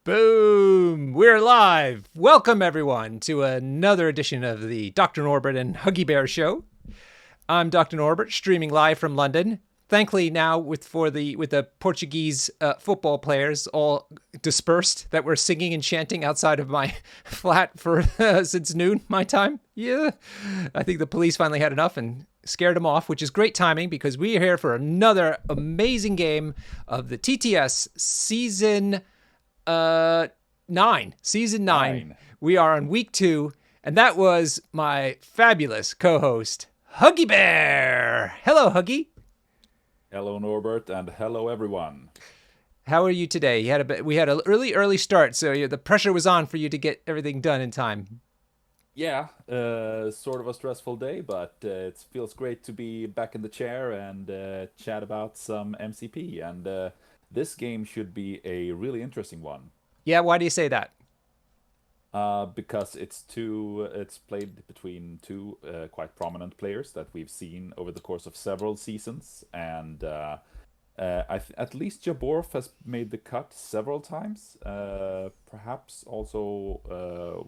Boom! We're live. Welcome everyone to another edition of the Dr. Norbert and Huggy Bear Show. I'm Dr. Norbert, streaming live from London. Thankfully, now with the Portuguese football players all dispersed, that we're singing and chanting outside of my flat for since noon my time. Yeah, I think the police finally had enough and scared them off, which is great timing because we are here for another amazing game of the TTS season 9. Season 9. We are on week 2, and that was my fabulous co-host Huggy Bear. Hello, Huggy. Hello, Norbert, and hello, everyone. How are you today? We had an early start, so the pressure was on for you to get everything done in time. Yeah, sort of a stressful day, but it feels great to be back in the chair and chat about some MCP. And this game should be a really interesting one. Yeah, why do you say that? Because it's played between two quite prominent players that we've seen over the course of several seasons, and at least Jaborf has made the cut several times. Perhaps also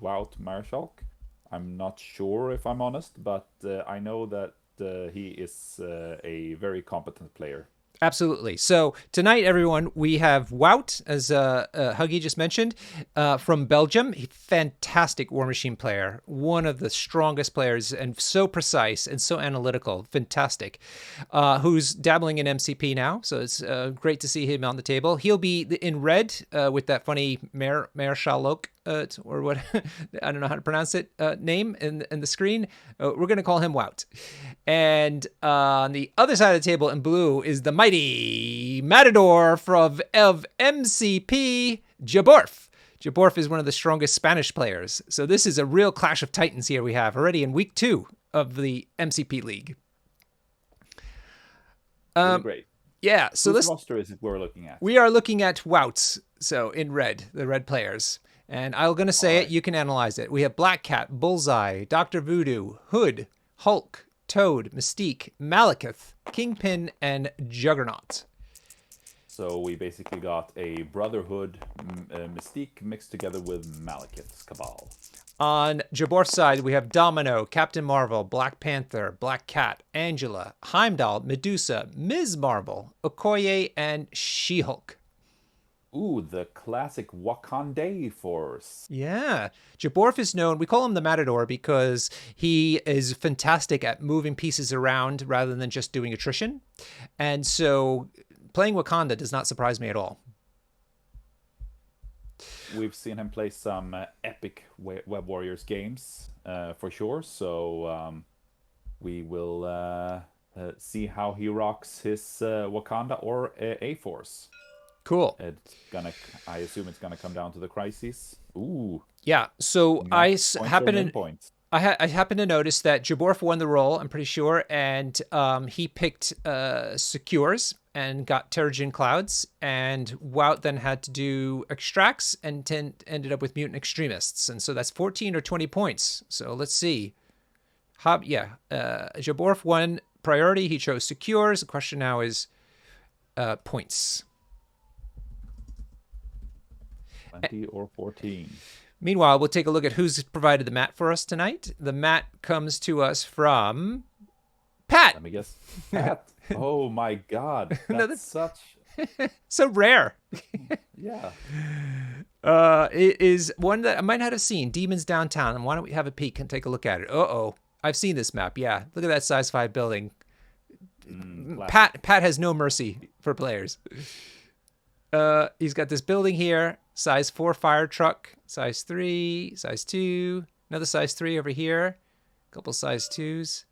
Wout Marshalk. I'm not sure if I'm honest, but I know that he is a very competent player. Absolutely. So tonight, everyone, we have Wout, as Huggy just mentioned, from Belgium. Fantastic War Machine player, one of the strongest players, and so precise and so analytical. Fantastic. Who's dabbling in MCP now, so it's great to see him on the table. He'll be in red with that funny Marshalok, or what, I don't know how to pronounce it, name in the screen. We're going to call him Wout. And on the other side of the table in blue is the mighty Matador of MCP, Jaborf. Jaborf is one of the strongest Spanish players. So this is a real clash of titans here we have already in week 2 of the MCP League. Really great. Yeah, so Whose roster is it we're looking at? We are looking at Wout's, so in red, the red players. And I'm going to say it, you can analyze it. We have Black Cat, Bullseye, Dr. Voodoo, Hood, Hulk, Toad, Mystique, Malekith, Kingpin, and Juggernaut. So we basically got a Brotherhood Mystique mixed together with Malekith's Cabal. On Jaborf's side, we have Domino, Captain Marvel, Black Panther, Black Cat, Angela, Heimdall, Medusa, Ms. Marvel, Okoye, and She-Hulk. Ooh, the classic Wakanda force. Yeah. Jaborf is known, we call him the Matador because he is fantastic at moving pieces around rather than just doing attrition. And so playing Wakanda does not surprise me at all. We've seen him play some epic Web Warriors games for sure. So we will see how he rocks his Wakanda or A-Force. Cool. I assume it's gonna come down to the crises. Ooh. Yeah. So I happen to notice that Jaborf won the role, I'm pretty sure, and he picked Secures and got Terrigen Clouds, and Wout then had to do Extracts and ended up with Mutant Extremists, and so that's 14 or 20 points. So let's see. Jaborf won priority. He chose Secures. The question now is points. 20 or 14. Meanwhile, we'll take a look at who's provided the mat for us tonight. The mat comes to us from Pat. Let me guess. Pat. Oh my God. That's such... so rare. Yeah. It is one that I might not have seen. Demons Downtown. And why don't we have a peek and take a look at it? Uh-oh. I've seen this map. Yeah. Look at that size 5 building. Pat has no mercy for players. He's got this building here. Size 4 fire truck, size 3, size 2, another size 3 over here, a couple size 2s.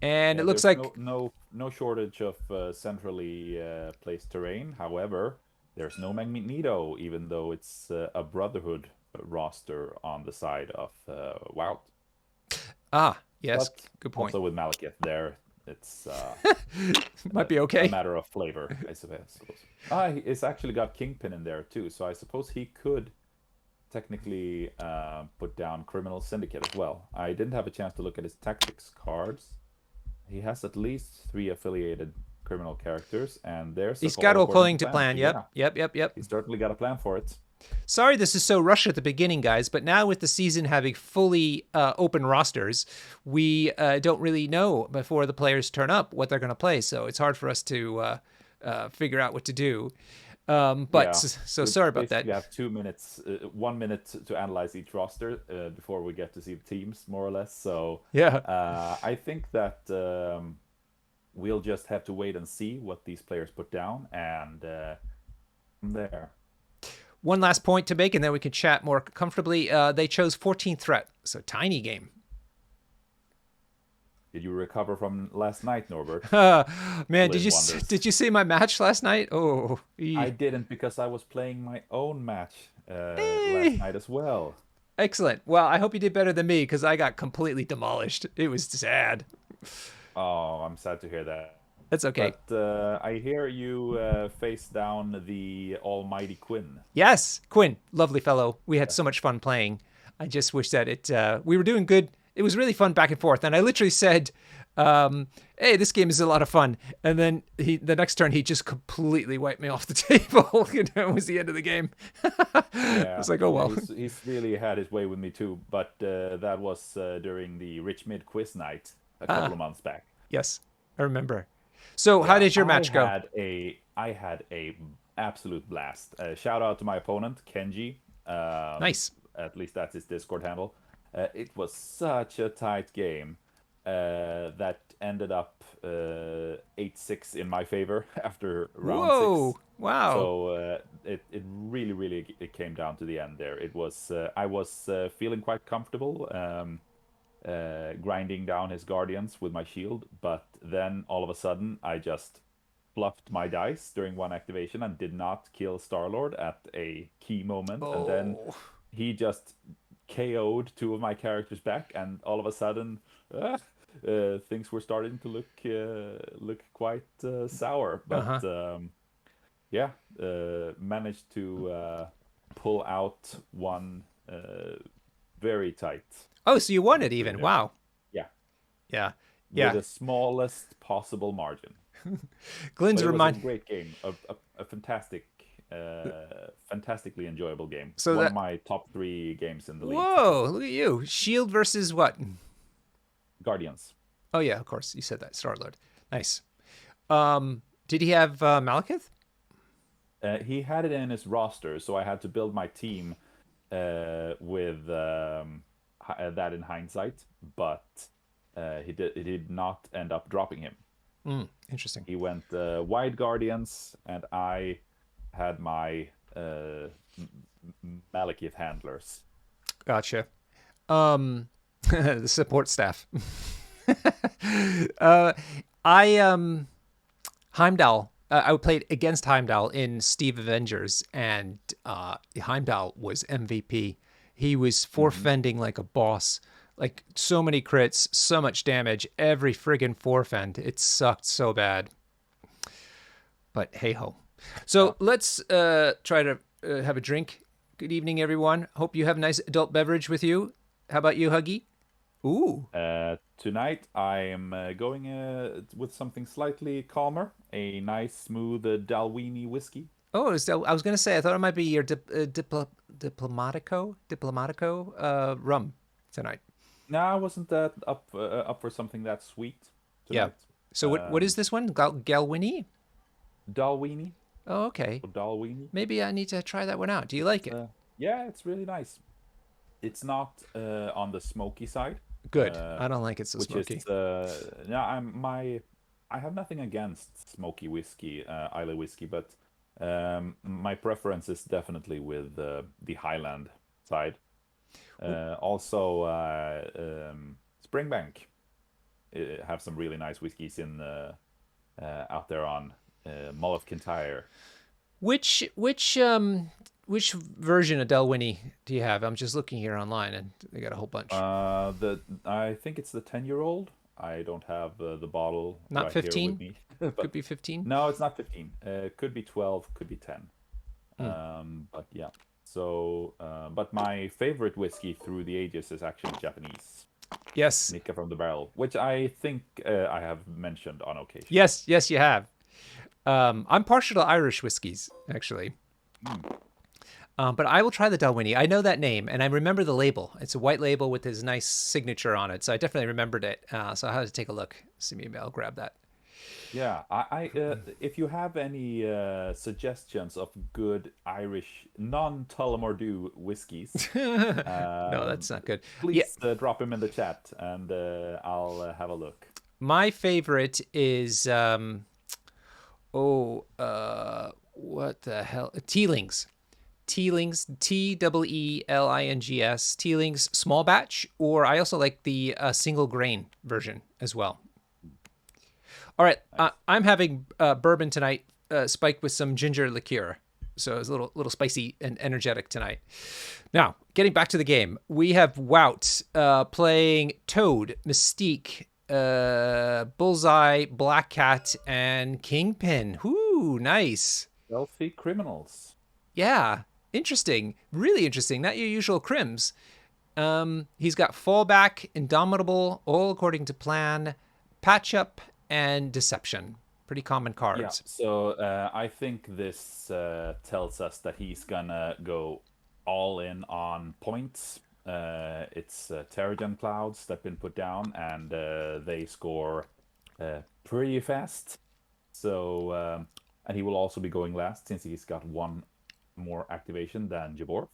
And it looks like no shortage of centrally placed terrain. However, there's no Magneto, even though it's a Brotherhood roster on the side of Wout. Ah, yes, but good point. Also with Malekith there, it's might be okay. A matter of flavor, I suppose. It's actually got Kingpin in there too, so I suppose he could technically put down Criminal Syndicate as well. I didn't have a chance to look at his tactics cards. He has at least 3 affiliated criminal characters, and there's he's got according to plan. Yep. He's certainly got a plan for it. Sorry this is so rushed at the beginning, guys, but now with the season having fully open rosters, we don't really know before the players turn up what they're going to play, so it's hard for us to figure out what to do. Yeah, So we sorry about that. basically have 2 minutes, 1 minute to analyze each roster before we get to see the teams, more or less. So Yeah. I think that we'll just have to wait and see what these players put down, and from there. One last point to make, and then we can chat more comfortably. They chose 14th threat, so tiny game. Did you recover from last night, Norbert? Man, Live wonders. did you see my match last night? Oh, I didn't, because I was playing my own match last hey. night as well. Excellent. Well, I hope you did better than me because I got completely demolished. It was sad. Oh, I'm sad to hear that. That's okay. But I hear you face down the almighty Quinn. Yes, Quinn, lovely fellow. We had so much fun playing. I just wish that we were doing good. It was really fun back and forth. And I literally said, hey, this game is a lot of fun. And then the next turn, he just completely wiped me off the table. It was the end of the game. I was like, oh, well. He's really had his way with me too. But that was during the Rich Mid quiz night a couple of months back. Yes, I remember. So how did your match go? I had a absolute blast. Shout out to my opponent, Kenji. Nice. At least that's his Discord handle. It was such a tight game that ended up 8-6 in my favor after round 6. Wow. So it really it came down to the end there. It was I was feeling quite comfortable grinding down his guardians with my shield, but then all of a sudden I just fluffed my dice during one activation and did not kill Starlord at a key moment, and then he just KO'd 2 of my characters back, and all of a sudden things were starting to look quite sour. But managed to pull out one very tight. Oh, so you won it even. Wow. Yeah. With the smallest possible margin. Glenn's it was a great game, a fantastically enjoyable game. So one of my top 3 games in the league. Whoa, look at you. Shield versus what? Guardians. Oh, yeah, of course. You said that. Starlord. Nice. Did he have Malekith? He had it in his roster, so I had to build my team with that in hindsight, but he did not end up dropping him. Interesting. He went Wide Guardians, and I had my Malekith handlers. Gotcha. The support staff. Heimdall. I played against Heimdall in Steve Avengers, and Heimdall was MVP. He was forfending like a boss. Like, so many crits, so much damage, every friggin' forfend. It sucked so bad. But hey-ho. So let's try to have a drink. Good evening, everyone. Hope you have a nice adult beverage with you. How about you, Huggy? Ooh. Tonight I'm going with something slightly calmer. A nice, smooth Dalwhinnie whiskey. Oh, I was going to say, I thought it might be your Diplomatico rum tonight. No, I wasn't that up for something that sweet tonight. Yeah. So what is this one? Galwhinnie? Dalwhinnie. Oh, okay. Dalwhinnie. Maybe I need to try that one out. Do you like it? Yeah, it's really nice. It's not on the smoky side. Good. I don't like it so smoky. I have nothing against smoky whiskey, Islay whiskey, but my preference is definitely with the Highland side. Also, Springbank have some really nice whiskeys in out there on Mull of Kintyre. Which version of Dalwhinnie do you have? I'm just looking here online, and they got a whole bunch. I think it's the 10-year-old. I don't have the bottle. Not right 15. Here with me. Could be 15. No, it's not 15. Could be 12. Could be 10. But yeah. So, but my favorite whiskey through the ages is actually Japanese. Yes. Nika from the Barrel, which I think I have mentioned on occasion. Yes, you have. I'm partial to Irish whiskeys, actually. But I will try the Dalwhinnie. I know that name, and I remember the label. It's a white label with his nice signature on it, so I definitely remembered it. So I had to take a look. See, maybe I'll grab that. Yeah, if you have any suggestions of good Irish non-Tullamore Dew whiskies, No, that's not good. Yeah, please drop them in the chat, and I'll have a look. my favorite is what the hell? Teelings. Teelings, Teelings, Teelings small batch, or I also like the single grain version as well. All right, Nice. I'm having bourbon tonight, spiked with some ginger liqueur, so it's a little spicy and energetic tonight. Now, getting back to the game, we have Wout playing Toad, Mystique, Bullseye, Black Cat, and Kingpin. Whoo, nice. Wealthy criminals. Yeah, interesting. Really interesting. Not your usual crims. He's got fallback, indomitable, all according to plan, patch up, and deception. Pretty common Yeah, cards. so I think this tells us that he's gonna go all in on points. It's Terrigen Clouds that have been put down, and they score pretty fast. So, and he will also be going last since he's got one more activation than Jaborf,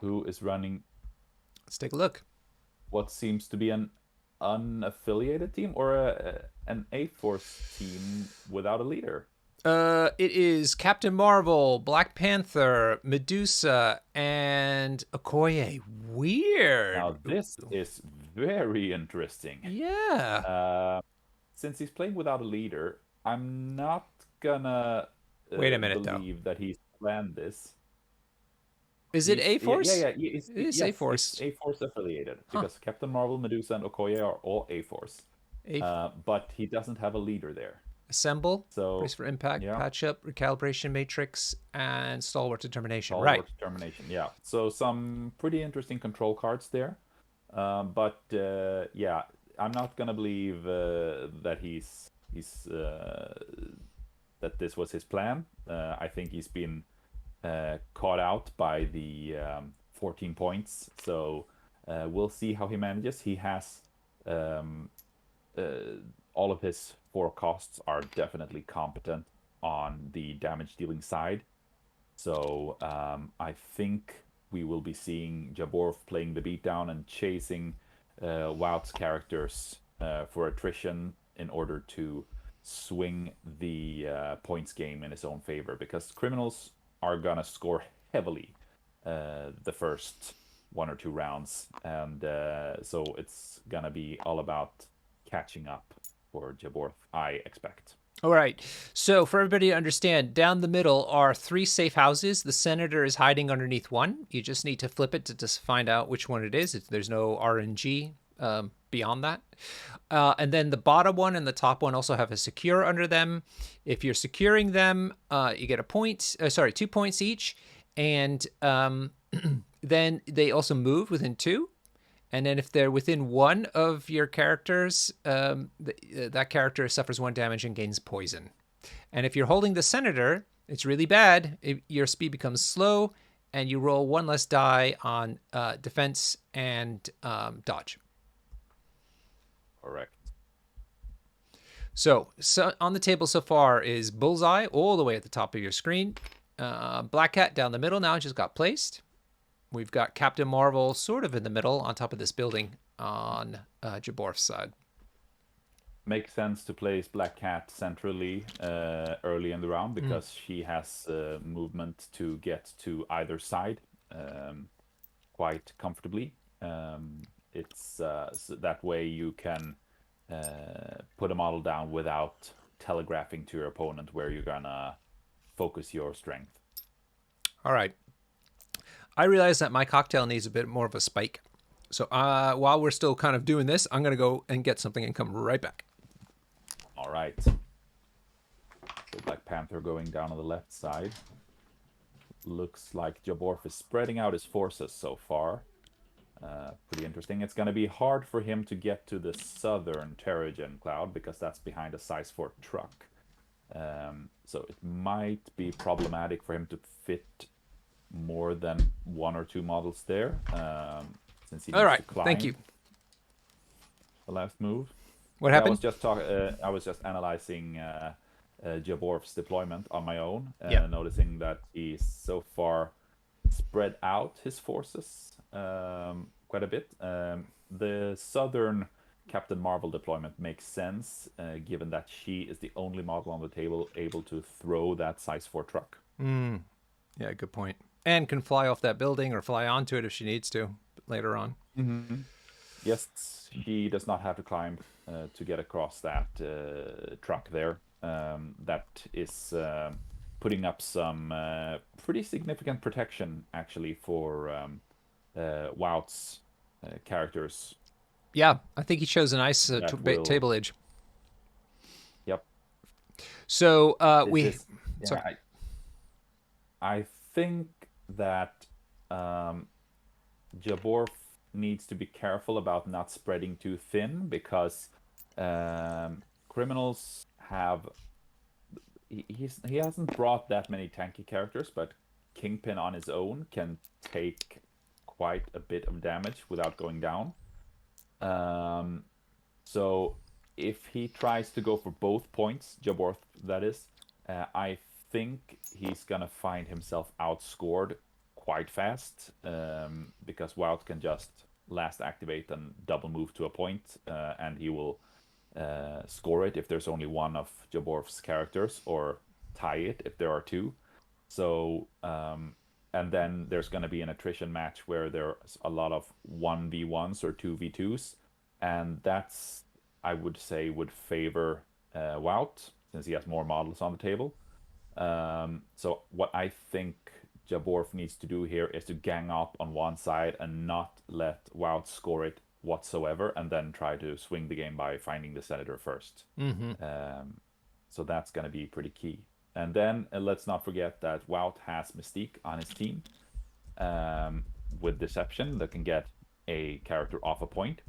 who is running Let's take a look. what seems to be an unaffiliated team or an A-Force team without a leader. It is Captain Marvel, Black Panther, Medusa, and Okoye. Now, Weird. this is very interesting. Yeah. Since he's playing without a leader, I'm not gonna Wait a minute, though. believe that he's planned this. Is it A Force? It is A Yes, it's Force. A-Force affiliated Huh. because Captain Marvel, Medusa, and Okoye are all A-Force. A But he doesn't have a leader there. Assemble, brace So, for impact, yeah, patch up, recalibration matrix, and stalwart determination. Right. stalwart determination. Yeah, so some pretty interesting control cards there. But yeah, I'm not gonna believe that he's that this was his plan. I think he's been caught out by the 14 points. So we'll see how he manages. He has um, all of his forecasts are definitely competent on the damage dealing side. So I think we will be seeing Jaborf playing the beatdown and chasing Wout's characters for attrition in order to swing the points game in his own favor because criminals are gonna score heavily the first 1 or 2 rounds, and so it's gonna be all about catching up for Jaborf, I expect. All right. So, for everybody to understand, down the middle are 3 safe houses. The senator is hiding underneath one. You just need to flip it to just find out which one it is. There's no RNG beyond that. And then the bottom one and the top one also have a secure under them. If you're securing them, you get a point. Sorry, 2 points each. And then they also move within 2. And then if they're within 1 of your characters, that character suffers 1 damage and gains poison. And if you're holding the senator, it's really bad. Your speed becomes slow, and you roll 1 less die on defense and dodge. Correct. So on the table so far is Bullseye all the way at the top of your screen. Black Cat down the middle now just got placed. We've got Captain Marvel sort of in the middle on top of this building on Jaborf's side. Makes sense to place Black Cat centrally early in the round because she has movement to get to either side quite comfortably. It's so that way you can put a model down without telegraphing to your opponent where you're gonna focus your strength. All right. I realize that my cocktail needs a bit more of a spike. So while we're still kind of doing this, I'm going to go and get something and come right back. All right. So Black Panther going down on the left side. Looks like Jaborf is spreading out his forces so far. Pretty interesting. It's going to be hard for him to get to the southern Terrigen Cloud because that's behind a size 4 truck. So it might be problematic for him to fit more than 1 or 2 models there, since he All needs right. to Thank you. climb the last move. What Yeah, happened? I was just analyzing Jaborf's deployment on my own, Yeah. noticing that he's so far spread out his forces quite a bit. The southern Captain Marvel deployment makes sense, given that she is the only model on the table able to throw that size 4 truck. Yeah, good point. And can fly off that building or fly onto it if she needs to later on. Mm-hmm. Yes, she does not have to climb to get across that truck there. That is putting up some pretty significant protection, actually, for Wout's characters. Yeah, I think he chose a nice That will, table edge. yep. So This we, is, sorry. yeah, I think that um, Jaborf needs to be careful about not spreading too thin because criminals have he hasn't brought that many tanky characters, but Kingpin on his own can take quite a bit of damage without going down. Um, so if he tries to go for both points, Jaborth, that is, I think he's gonna find himself outscored quite fast because Wout can just last activate and double move to a point, and he will score it if there's only one of Jaborf's characters, or tie it if there are two. So, and then there's going to be an attrition match where there's a lot of 1v1s or 2v2s, and that's, I would say, would favor Wout since he has more models on the table. So what I think Jaborf needs to do here is to gang up on one side and not let Wout score it whatsoever, and then try to swing the game by finding the senator first. So that's going to be pretty key. And then let's not forget that Wout has Mystique on his team with Deception that can get a character off a point.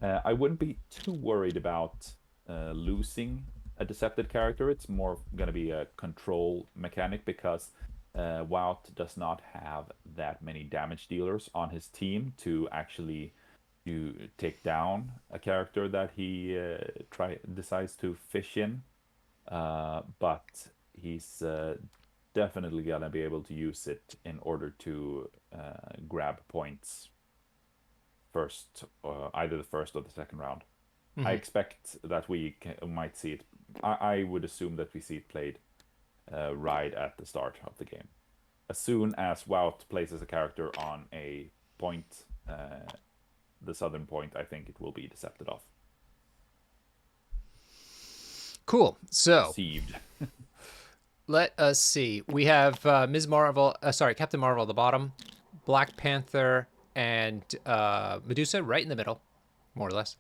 I wouldn't be too worried about losing a decepted character. It's more going to be a control mechanic because Wout does not have that many damage dealers on his team to actually take down a character that he decides to fish in. But he's definitely gonna be able to use it in order to grab points first, either the first or the second round. I expect that we might see it. I would assume that we see it played right at the start of the game. As soon as Wout places a character on a point, the southern point, I think it will be decepted off. Cool. So Deceived. let us see. We have Ms. Marvel, sorry, Captain Marvel at the bottom, Black Panther, and Medusa right in the middle, more or less,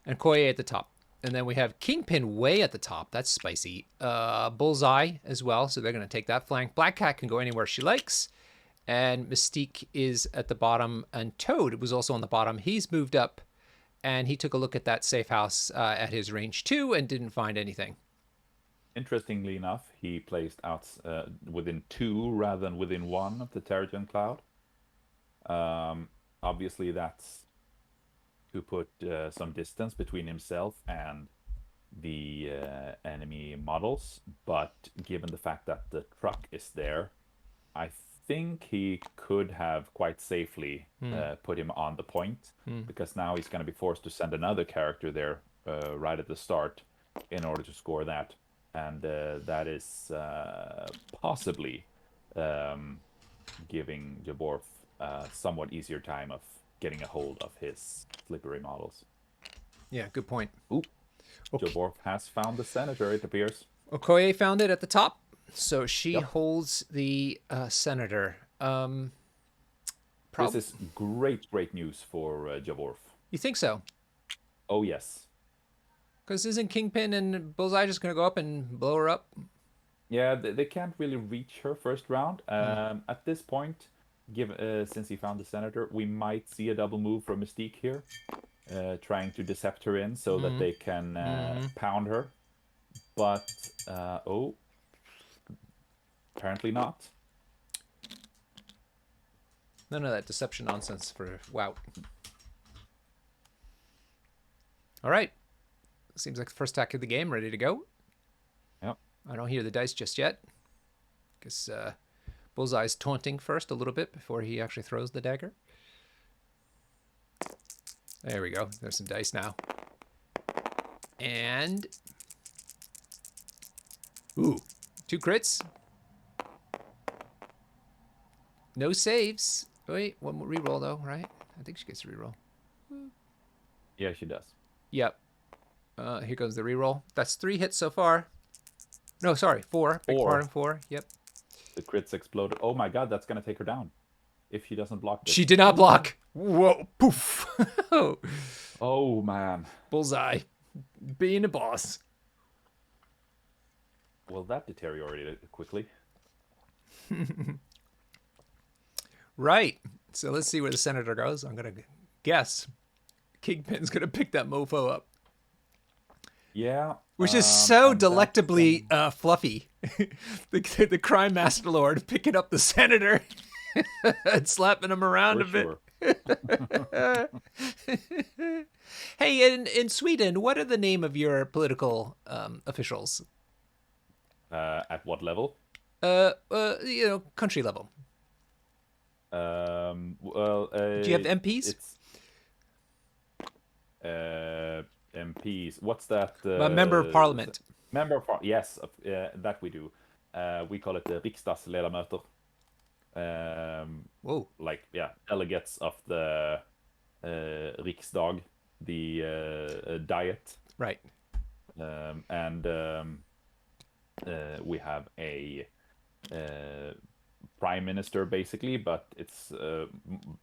and Koye at the top. And then we have Kingpin way at the top. That's spicy. Bullseye as well, so they're going to take that flank. Black Cat can go anywhere she likes. And Mystique is at the bottom. And Toad was also on the bottom. He's moved up, and he took a look at that safe house at his range 2 and didn't find anything. Interestingly enough, he placed out within 2 rather than within 1 of the Terrigen Cloud. Obviously, that's to put some distance between himself and the enemy models, but given the fact that the truck is there, I think he could have quite safely put him on the point, because now he's going to be forced to send another character there right at the start in order to score that. And that is possibly giving Jaborf a somewhat easier time of getting a hold of his slippery models. Yeah, good point. Ooh, Jaborf has found the senator, it appears. Okoye found it at the top, so she Yep. holds the senator. This is great news for Jaborf. You think so? Oh, yes. Because isn't Kingpin and Bullseye just going to go up and blow her up? Yeah, they can't really reach her first round. At this point, since he found the senator, we might see a double move from Mystique here, trying to decept her in so that they can pound her. But, oh, apparently not. None of that deception nonsense for Wout. All right. Seems like the first attack of the game, ready to go. Yep. I don't hear the dice just yet. Guess Bullseye's taunting first a little bit before he actually throws the dagger. There we go. There's some dice now. And... Ooh. 2 crits. No saves. Wait, one more reroll though, right? I think she gets a reroll. Yeah, she does. Yep. Here goes the reroll. That's 3 hits so far. No, sorry, 4. Big 4. part of 4. Yep. The crits exploded. Oh my god, that's gonna take her down. If she doesn't block this. She did not block. Whoa, poof. Oh man. Bullseye. Being a boss. Well, that deteriorated quickly. Right. So let's see where the senator goes. I'm going to guess Kingpin's going to pick that mofo up. Yeah. Which is so delectably fluffy. the crime master lord picking up the senator and slapping him around a bit. Sure. Hey, in Sweden, what are the name of your political officials? At what level? Country level. Well, do you have MPs? It's MPs. What's that? Member of Parliament. Member of Parliament. Yes, that we do. We call it riksdagsledamöter. Whoa. Like, yeah, delegates of the Riksdag, the Diet. Right. And we have a prime minister, basically, but it's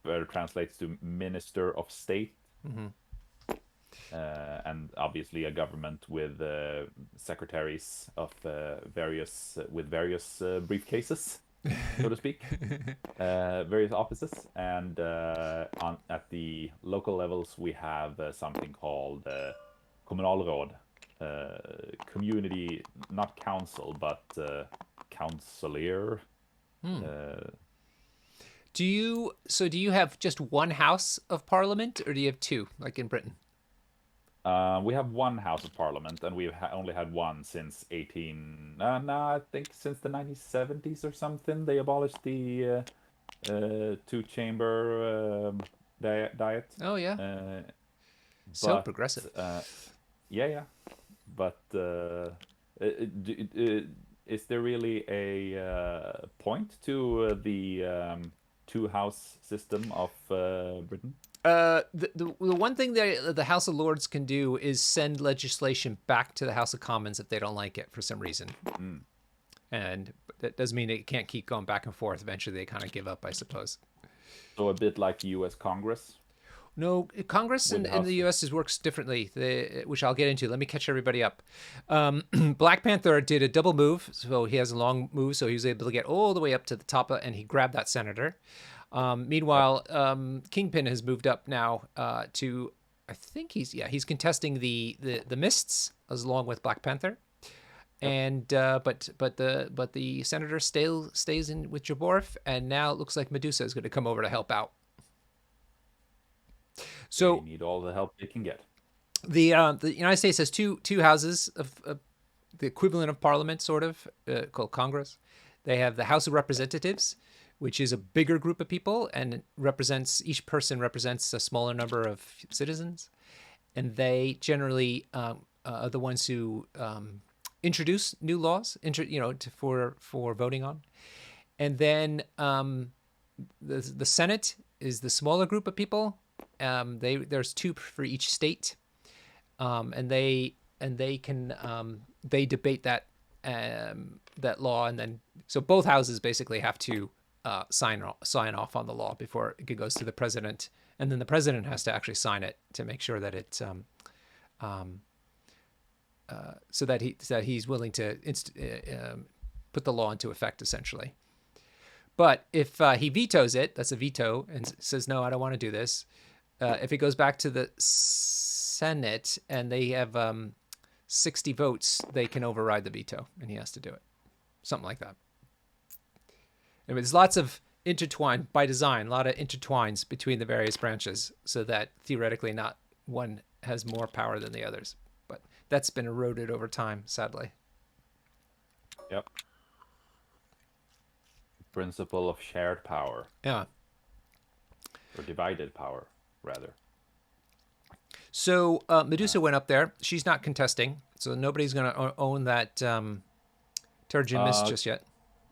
better translates to minister of state. Mm-hmm. And obviously a government with secretaries of various briefcases, so to speak, various offices, and at the local levels we have something called kommunalråd, community, not council, but councillor. Do you have just one house of parliament, or do you have 2, like in Britain? We have one House of Parliament, and we've only had one since I think since the 1970s or something. They abolished the 2-chamber diet. Oh yeah. So progressive. Yeah. But is there really a point to the 2-house system of Britain? The one thing that the House of Lords can do is send legislation back to the House of Commons if they don't like it for some reason. And that doesn't mean it can't keep going back and forth. Eventually they kind of give up, I suppose. So a bit like the U.S. Congress? No, Congress in the U.S. works differently, which I'll get into. Let me catch everybody up. Black Panther did a double move, so he has a long move, so he was able to get all the way up to the top, and he grabbed that senator. Meanwhile, Kingpin has moved up now to, I think he's contesting the mists as along with Black Panther, and but the senator still stays in with Jaborf, and now it looks like Medusa is going to come over to help out. So they need all the help they can get. The United States has two houses of the equivalent of Parliament, sort of called Congress. They have the House of Representatives, which is a bigger group of people, and each person represents a smaller number of citizens, and they generally are the ones who introduce new laws, for voting on. And then the Senate is the smaller group of people. There's 2 for each state, and they can debate that law, and then so both houses basically have to sign off on the law before it goes to the president, and then the president has to actually sign it to make sure that it's so that he's willing to put the law into effect, essentially. But if he vetoes it, that's a veto, and says, no, I don't want to do this. If it goes back to the Senate and they have 60 votes, they can override the veto, and he has to do it. Something like that. I mean, there's lots of intertwined by design, a lot of intertwines between the various branches so that theoretically not one has more power than the others. But that's been eroded over time, sadly. Yep. Principle of shared power, Yeah. or divided power, rather. So Medusa went up there. She's not contesting, so nobody's going to own that Terrigen Mist just yet.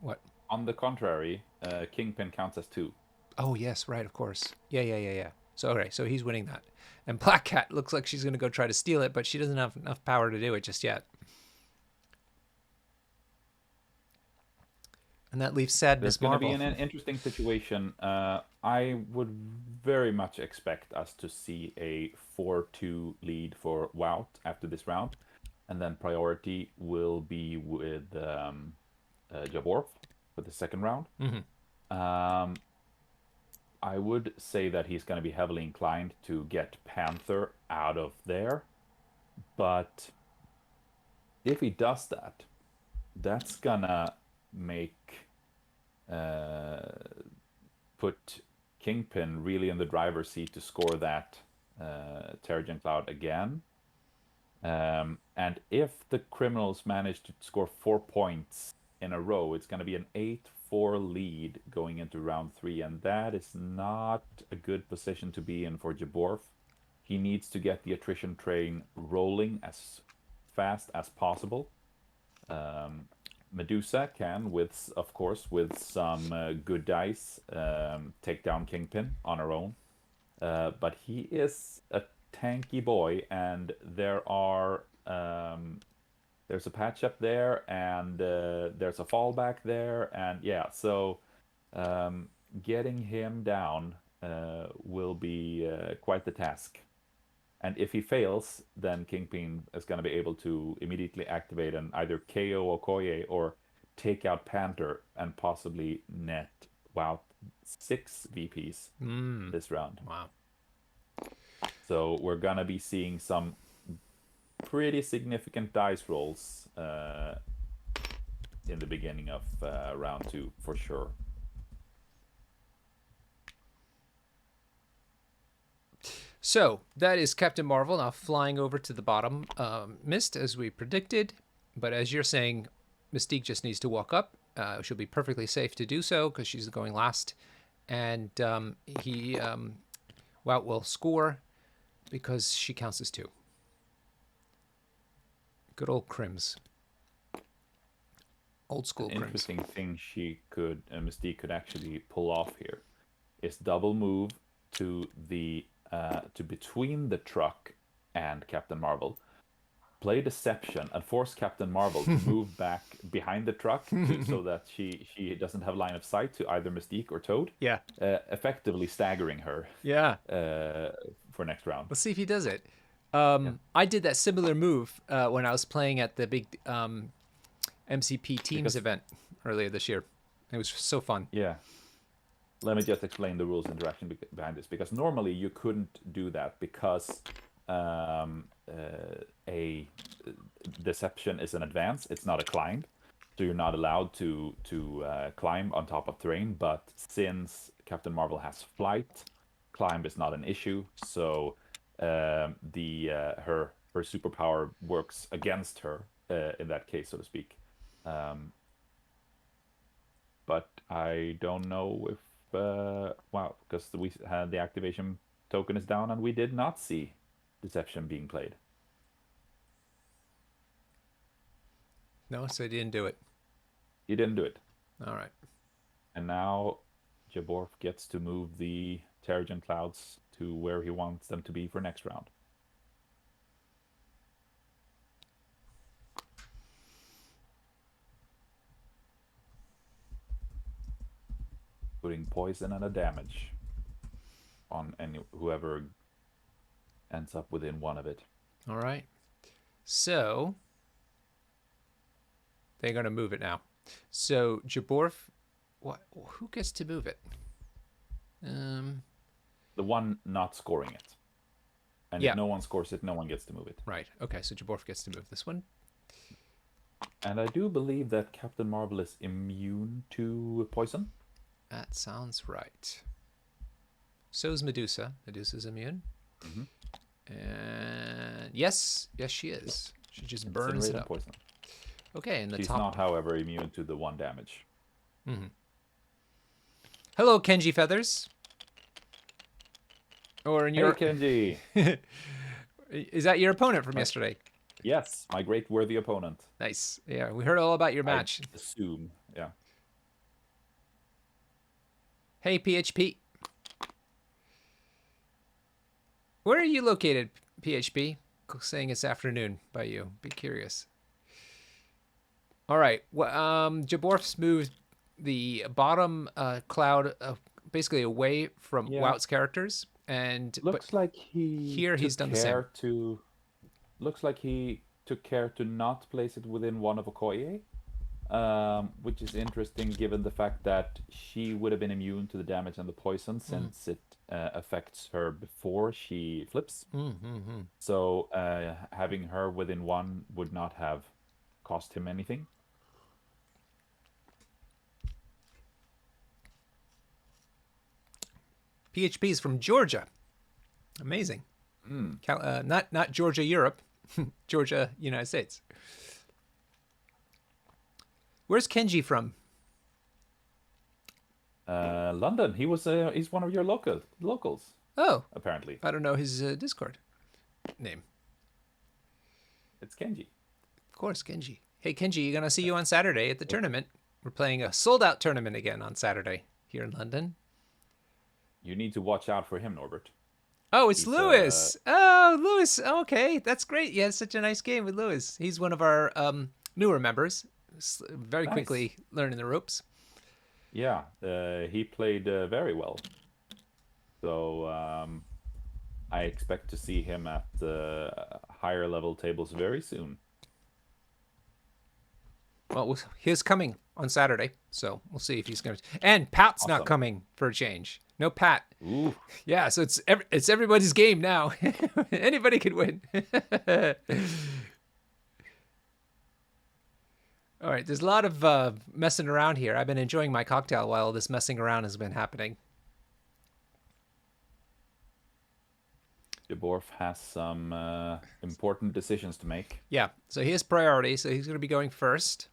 What? On the contrary, Kingpin counts as 2. Oh, yes, right, of course. Yeah. So, okay, so he's winning that. And Black Cat looks like she's going to go try to steal it, but she doesn't have enough power to do it just yet. And that leaves sad There's Miss going to Marvel. be an interesting situation. I would very much expect us to see a 4-2 lead for Wout after this round. And then priority will be with Jaborf for the second round. I would say that he's going to be heavily inclined to get Panther out of there. But if he does that, that's going to make put Kingpin really in the driver's seat to score that Terrigen Cloud again. And if the criminals manage to score 4 points in a row, it's going to be an 8-4 lead going into round 3, and that is not a good position to be in for Jaborf. He needs to get the attrition train rolling as fast as possible. Medusa can, of course, with some good dice, take down Kingpin on her own. But he is a tanky boy, and there's a patch up there, and there's a fallback there, and yeah, so getting him down will be quite the task. And if he fails, then Kingpin is going to be able to immediately activate and either KO Okoye or take out Panther and possibly net Wout 6 VPs this round. Wow. So we're going to be seeing some pretty significant dice rolls in the beginning of round 2 for sure. So that is Captain Marvel now flying over to the bottom mist as we predicted. But as you're saying, Mystique just needs to walk up. She'll be perfectly safe to do so because she's going last. And Wout will score because she counts as 2. Good old Crims. Old school Crims. Interesting thing Mystique could actually pull off here is double move to between the truck and Captain Marvel, play deception and force Captain Marvel to move back behind the truck so that she doesn't have line of sight to either Mystique or Toad. Yeah. Effectively staggering her. Yeah. For next round. Let's see if he does it. I did that similar move when I was playing at the big MCP Teams event earlier this year. It was so fun. Yeah. Let me just explain the rules and direction behind this, because normally you couldn't do that because a deception is an advance. It's not a climb, so you're not allowed to climb on top of terrain. But since Captain Marvel has flight, climb is not an issue. So her superpower works against her in that case, so to speak. But I don't know if because we had the activation token is down and we did not see deception being played. No, so he didn't do it. He didn't do it. All right. And now Jaborf gets to move the Terrigen Clouds to where he wants them to be for next round. Putting poison and a damage on whoever ends up within one of it. All right. So they're going to move it now. So Jaborf, who gets to move it? The one not scoring it. And if no one scores it, no one gets to move it. Right. Okay, so Jaborf gets to move this one. And I do believe that Captain Marvel is immune to poison. That sounds right. So's Medusa. Medusa's immune. Mm-hmm. And yes, she is. She just burns Incinerate it and up. poison. Okay, and the She's top. not, however, immune to the 1 damage. Mm-hmm. Hello, Kenji Feathers. Or in Hey, your. Kenji! Is that your opponent from yesterday? Yes, my great worthy opponent. Nice. Yeah, we heard all about your match. I assume, yeah. Hey, PHP. Where are you located, PHP? Saying it's afternoon by you. Be curious. All right. Well, Jaborf's moved the bottom cloud basically away from Wout's characters, and Looks like he here he's done the same. Looks like he took care to not place it within one of Okoye, which is interesting given the fact that she would have been immune to the damage and the poison since it affects her before she flips. So having her within one would not have cost him anything. PHP is from Georgia. Amazing. Not Georgia, Europe. Georgia, United States. Where's Kenji from? London. He's one of your locals. Oh, apparently. I don't know his Discord name. It's Kenji. Of course, Kenji. Hey, Kenji, you're gonna see you on Saturday at the tournament. We're playing a sold-out tournament again on Saturday here in London. You need to watch out for him, Norbert. Oh, it's Lewis. Oh, Lewis. Okay, that's great. You had such a nice game with Lewis. He's one of our newer members. Very quickly learning the ropes. Yeah, he played very well. So I expect to see him at higher level tables very soon. Well, he's coming on Saturday, so we'll see if he's going to. And Pat's not coming for a change. No Pat. Ooh. Yeah, so it's everybody's game now. Anybody could win. All right, there's a lot of messing around here. I've been enjoying my cocktail while this messing around has been happening. Jaborf has some important decisions to make. Yeah, so he has priority, so he's going to be going first.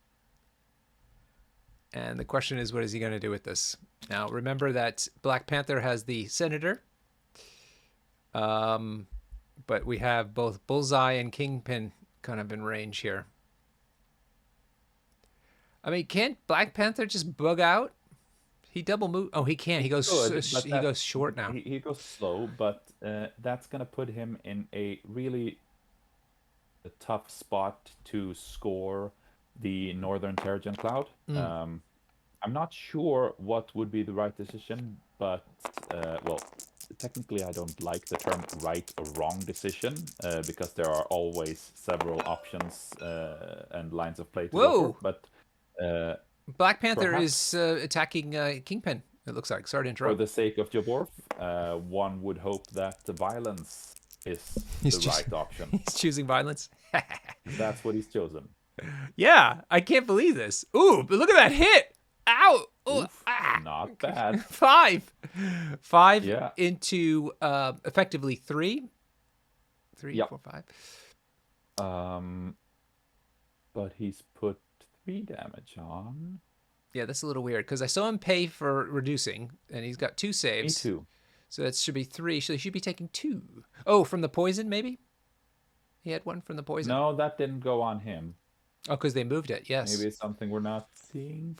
And the question is, what is he going to do with this? Now, remember that Black Panther has the Senator. But we have both Bullseye and Kingpin kind of in range here. I mean, can't Black Panther just bug out? He double move. Oh, he can't. He goes. He goes short now. He goes slow, but that's gonna put him in a really tough spot to score the Northern Terrigen Cloud. I'm not sure what would be the right decision, but well, technically I don't like the term right or wrong decision because there are always several options and lines of play to go for. But Black Panther is attacking Kingpin, it looks like. Sorry to interrupt. For the sake of Jaborf, one would hope that the violence is the right option. He's choosing violence. That's what he's chosen. Yeah, I can't believe this. Ooh, but look at that hit. Ow! Oof, not bad. 5 into effectively 3. 3, 4, 5. But he's put 3 damage on. Yeah, that's a little weird because I saw him pay for reducing, and he's got 2 saves. Me too. So that should be 3. So he should be taking 2. Oh, from the poison, maybe? He had 1 from the poison. No, that didn't go on him. Oh, because they moved it. Yes. Maybe it's something we're not seeing.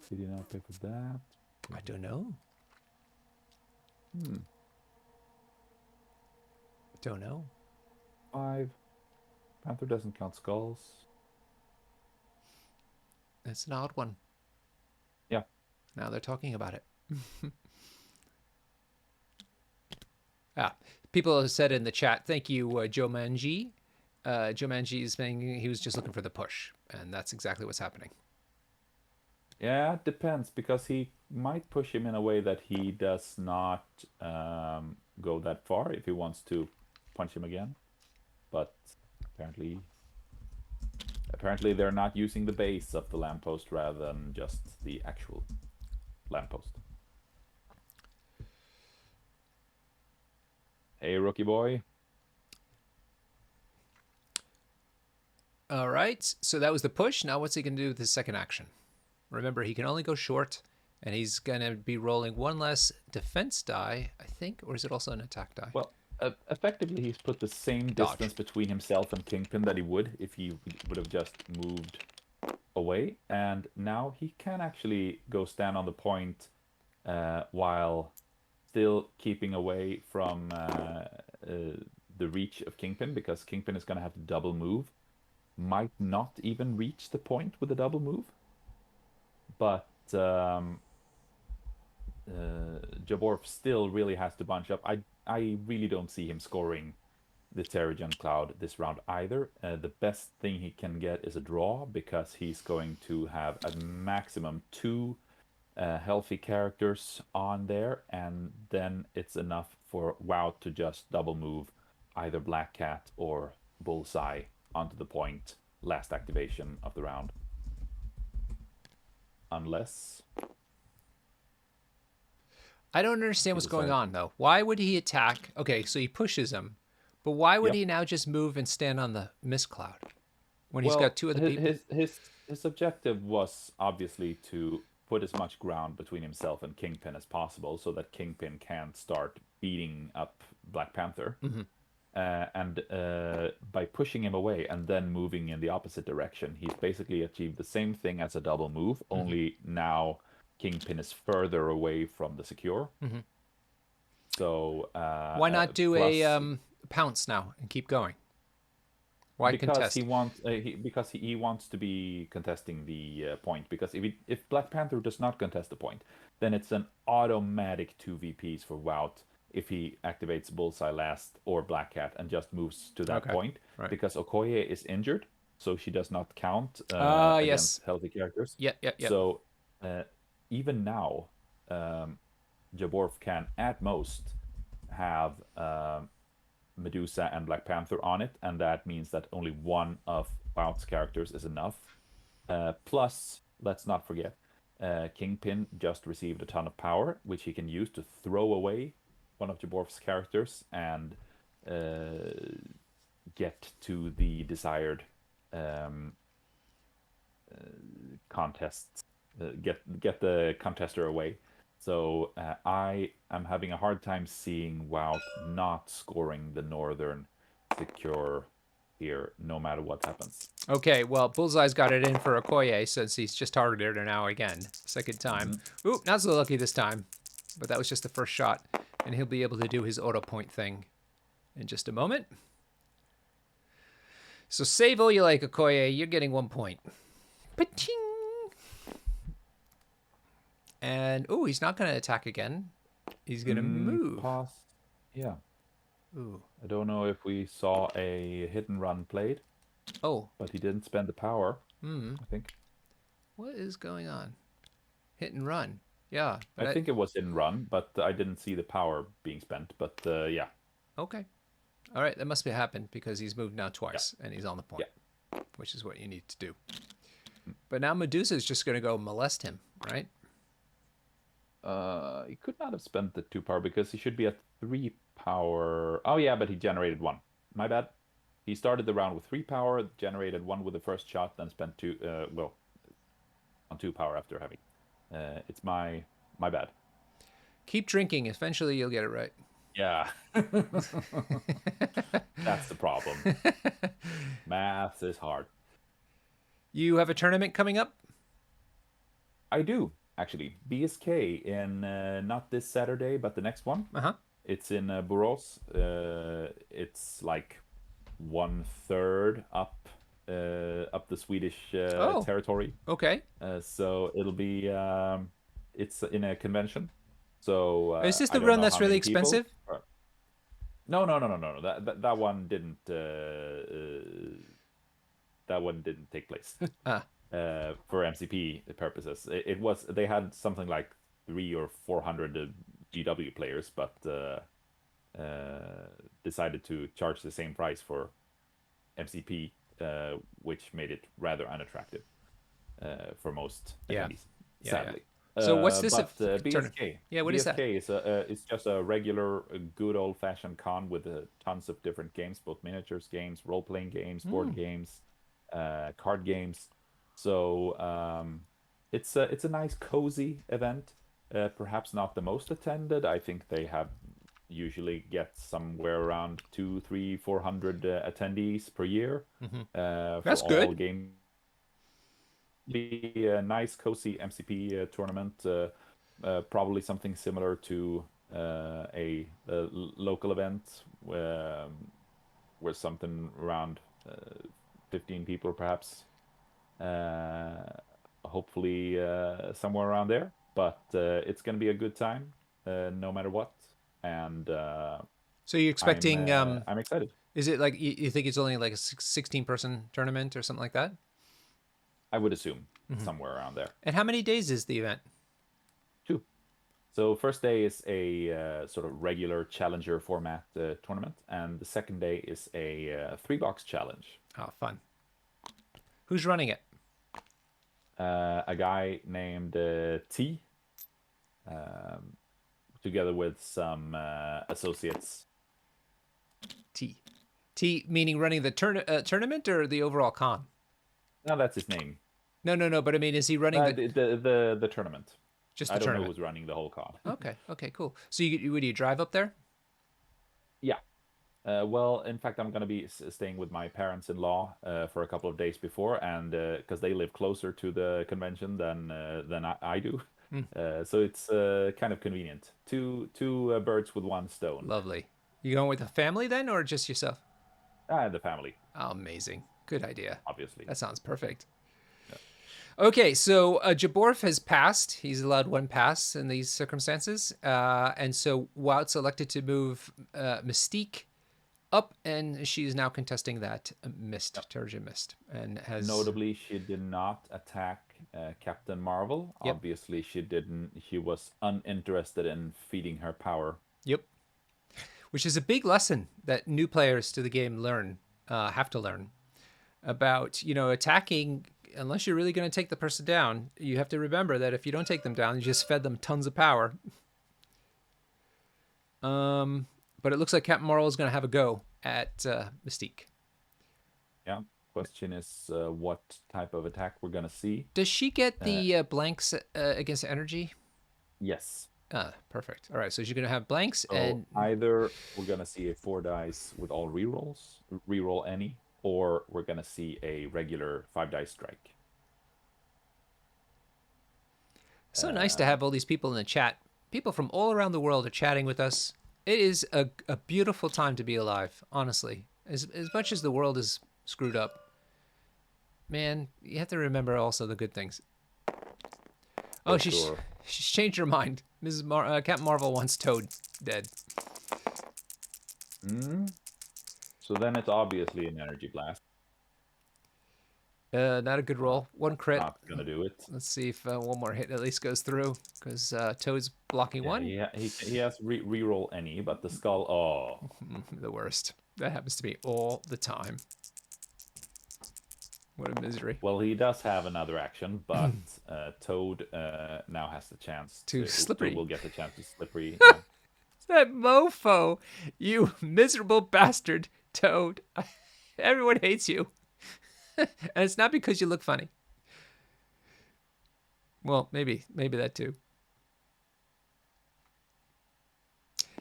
Did he not pick up that? I don't know. Don't know. 5. Panther doesn't count skulls. That's an odd one. Yeah. Now they're talking about it. People have said in the chat, thank you, Joe Manji. Joe Manji is saying he was just looking for the push, and that's exactly what's happening. Yeah, it depends, because he might push him in a way that he does not go that far if he wants to punch him again. But apparently Apparently, they're not using the base of the lamppost rather than just the actual lamppost. Hey, rookie boy. All right, so that was the push. Now what's he going to do with his second action? Remember, he can only go short, and he's going to be rolling one less defense die, I think, or is it also an attack die? Well, effectively, he's put the same Dodge. distance between himself and Kingpin that he would if he would have just moved away. And now he can actually go stand on the point while still keeping away from the reach of Kingpin, because Kingpin is going to have to double move. Might not even reach the point with a double move. But Jaborf still really has to bunch up. I really don't see him scoring the Terrigen Cloud this round either. The best thing he can get is a draw, because he's going to have a maximum 2 healthy characters on there, and then it's enough for Wout to just double move either Black Cat or Bullseye onto the point, last activation of the round. Unless I don't understand what's going on, though. Why would he attack? Okay, so he pushes him, but why would he now just move and stand on the mist cloud when he's got 2 other people? His objective was obviously to put as much ground between himself and Kingpin as possible, so that Kingpin can't start beating up Black Panther. Mm-hmm. And by pushing him away and then moving in the opposite direction, he's basically achieved the same thing as a double move, only now Kingpin is further away from the secure. Mm-hmm. So why not do a pounce now and keep going? Why because contest? he wants to be contesting the point. Because if Black Panther does not contest the point, then it's an automatic 2 VPs for Wout if he activates Bullseye last or Black Cat and just moves to that point. Right. Because Okoye is injured, so she does not count yes. against healthy characters. Yeah. So even now, Jaborf can at most have Medusa and Black Panther on it, and that means that only one of Wout's characters is enough. Plus, let's not forget, Kingpin just received a ton of power, which he can use to throw away one of Jaborf's characters and get to the desired contests, get the contester away. So I am having a hard time seeing Wout not scoring the northern secure here, no matter what happens. Okay, well, Bullseye's got it in for Okoye since he's just targeted her now again, second time. Mm-hmm. Ooh, not so lucky this time, but that was just the first shot, and he'll be able to do his auto point thing in just a moment. So save all you like, Okoye. You're getting 1 point. Pa-ting! And, oh, he's not going to attack again. He's going to move. Yeah. Ooh. I don't know if we saw a hit and run played. Oh. But he didn't spend the power, I think. What is going on? Hit and run. Yeah. I think it was hit and run, but I didn't see the power being spent. But, yeah. Okay. All right. That must have happened because he's moved now twice, and he's on the point, which is what you need to do. But now Medusa is just going to go molest him, right? He could not have spent the 2 power because he should be at 3 power. Oh yeah, but he generated 1. My bad. He started the round with 3 power, generated 1 with the first shot, then spent 2. On 2 power after having. It's my bad. Keep drinking. Eventually, you'll get it right. Yeah. That's the problem. Math is hard. You have a tournament coming up? I do. Actually, BSK in not this Saturday, but the next one. It's in Borås. It's like 1/3 up the Swedish territory. Okay. So it'll be it's in a convention. So is this the run that's really expensive? No. That one didn't. That one didn't take place. For MCP purposes, they had something like 300 or 400 GW players, but decided to charge the same price for MCP which made it rather unattractive for most Yeah. attendees, Yeah. sadly. So what's this But tournament? BSK, Yeah, what is that? BSK is just a regular, good old-fashioned con with tons of different games, both miniatures games, role-playing games, board games, card games. So it's a nice, cozy event. Perhaps not the most attended. I think they have usually get somewhere around 2, 3, 400 attendees per year for That's all good. games. Be a nice, cozy MCP tournament. Probably something similar to a local event where something around 15 people, perhaps. Hopefully, somewhere around there. But it's going to be a good time, no matter what. And So you're expecting I'm excited. is it like you think it's only like a 16-person tournament or something like that? I would assume somewhere around there. And how many days is the event? 2. So first day is a sort of regular challenger format tournament, and the second day is a 3-box challenge. Oh, fun. Who's running it? A guy named T, together with some associates. T. T meaning running the tournament or the overall con? No, that's his name. No. But I mean, is he running The tournament. just I the don't know tournament? who's running the whole con. Okay, cool. So would you drive up there? Yeah. Well, in fact, I'm going to be staying with my parents-in-law for a couple of days before, and because they live closer to the convention than I do, so it's kind of convenient. Two birds with one stone. Lovely. You going with the family then, or just yourself? The family, Oh, amazing. Good idea. obviously. That sounds perfect. Okay, so Jaborf has passed. He's allowed one pass in these circumstances. And so Wout's elected to move Mystique up, and she is now contesting that Terrigen Mist. And has. Notably, she did not attack Captain Marvel. Yep. Obviously, she didn't. She was uninterested in feeding her power. Yep. Which is a big lesson that new players to the game have to learn about, attacking. Unless you're really going to take the person down, you have to remember that if you don't take them down, you just fed them tons of power. But it looks like Captain Marvel is going to have a go at Mystique. Yeah. Question is what type of attack we're gonna see. Does she get the blanks against energy? Yes. Perfect. All right, so she's going to have blanks, So and either we're gonna see a 4 dice with all rerolls, reroll any, or we're gonna see a regular 5 dice strike. so nice to have all these people in the chat. People from all around the world are chatting with us. It is a beautiful time to be alive, honestly. As much as the world is screwed up, man, you have to remember also the good things. Oh, she's changed her mind. Captain Marvel wants Toad dead. So then it's obviously an energy blast. Not a good roll. One crit. Not gonna do it. Let's see if one more hit at least goes through, because Toad's blocking one. He has reroll any, but the skull. Oh, The worst. That happens to me all the time. What a misery. well, he does have another action, but Toad now has the chance To Slippery. Toad will get the chance to slippery. That mofo, you miserable bastard, Toad. Everyone hates you. And it's not because you look funny. Well, maybe that too.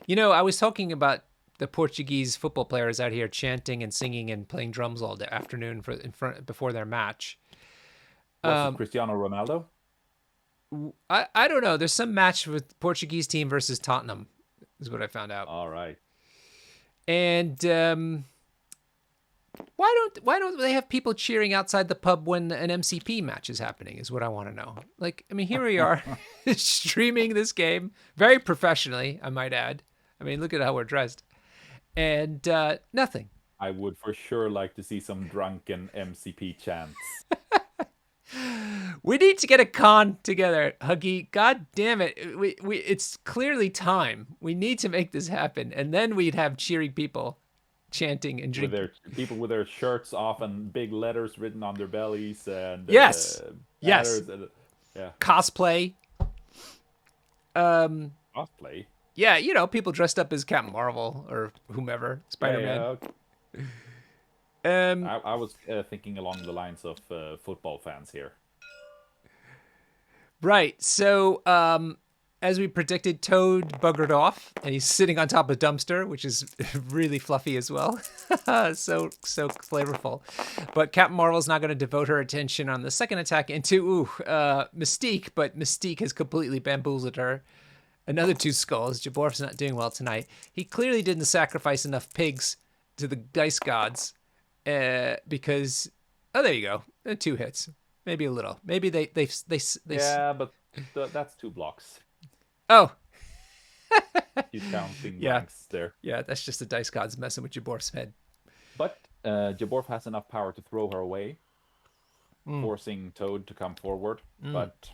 I was talking about the Portuguese football players out here chanting and singing and playing drums all day afternoon before their match. Was it Cristiano Ronaldo? I don't know. There's some match with Portuguese team versus Tottenham, is what I found out. All right. And why don't they have people cheering outside the pub when an MCP match is happening, is what I want to know. Like, I mean, here we are streaming this game very professionally, I might add. I mean, look at how we're dressed. And nothing. I would for sure like to see some drunken MCP chants. We need to get a con together, Huggy. God damn it. It's clearly time. We need to make this happen. And then we'd have cheering people chanting and with drinking. their people with their shirts off and big letters written on their bellies and Yes, yes, banners and yeah, cosplay. Um, cosplay. yeah, people dressed up as Captain Marvel or whomever, Yeah, Spider yeah. Man. Okay. Um, I was thinking along the lines of football fans here. right. So, as we predicted, Toad buggered off, and he's sitting on top of a dumpster, which is really fluffy as well. So flavorful. But Captain Marvel's not going to devote her attention on the second attack into Mystique, but Mystique has completely bamboozled her. Another two skulls. Jaborf's not doing well tonight. He clearly didn't sacrifice enough pigs to the dice gods because oh, there you go. 2 hits, maybe a little. Maybe they. Yeah, but that's 2 blocks. Oh, He's counting yeah, blanks there. yeah. That's just the dice gods messing with Jaborf's head. But Jaborf has enough power to throw her away, Mm, forcing Toad to come forward. But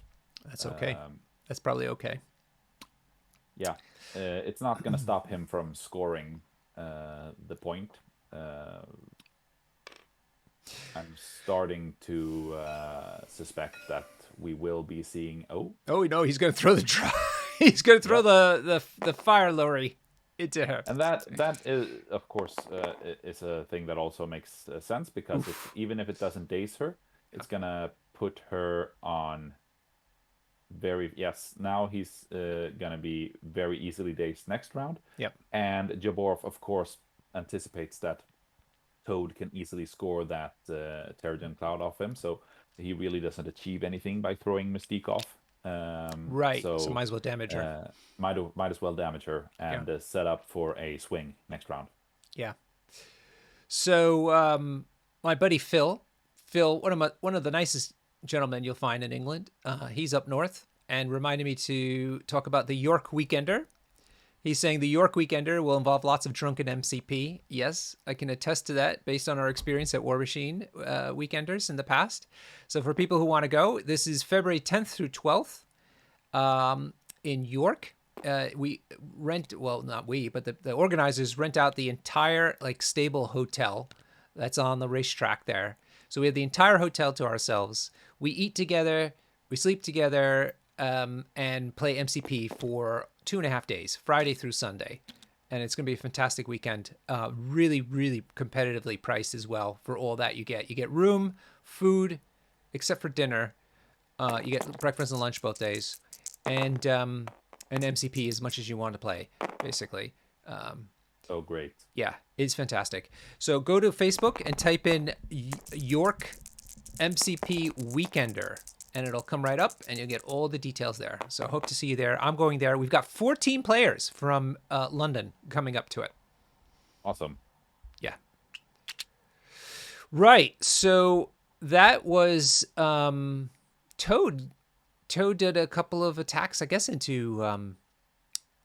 that's okay. um, That's probably okay. yeah, it's not going to stop him from scoring the point. I'm starting to suspect that we will be seeing. Oh, Oh no, he's gonna throw the he's gonna throw yep. the fire lorry into her. And that is, of course, is a thing that also makes sense because even if it doesn't daze her, it's gonna put her on very yes. Now he's gonna be very easily dazed next round. Yep. And Jaborf, of course, anticipates that Toad can easily score that Terrigen Cloud off him, so he really doesn't achieve anything by throwing Mystique off. Right. So So might as well damage her. might as well damage her Yeah. and set up for a swing next round. Yeah. So my buddy Phil, one of the nicest gentlemen you'll find in England. He's up north and reminded me to talk about the York Weekender. He's saying the York Weekender will involve lots of drunken MCP. Yes, I can attest to that based on our experience at War Machine Weekenders in the past. So for people who want to go, this is February 10th through 12th in York. We rent, well, not we, but the organizers rent out the entire like stable hotel that's on the racetrack there. So we have the entire hotel to ourselves. We eat together, we sleep together, and play MCP for 2.5 days, Friday through Sunday. And it's going to be a fantastic weekend. Really, really competitively priced as well for all that you get. You get room, food, except for dinner. You get breakfast and lunch both days, and MCP as much as you want to play, basically. Oh, great. Yeah, it's fantastic. So go to Facebook and type in York MCP Weekender, and it'll come right up, and you'll get all the details there. So hope to see you there. I'm going there. We've got 14 players from London coming up to it. Awesome. Yeah. Right. So that was Toad. Toad did a couple of attacks, I guess, into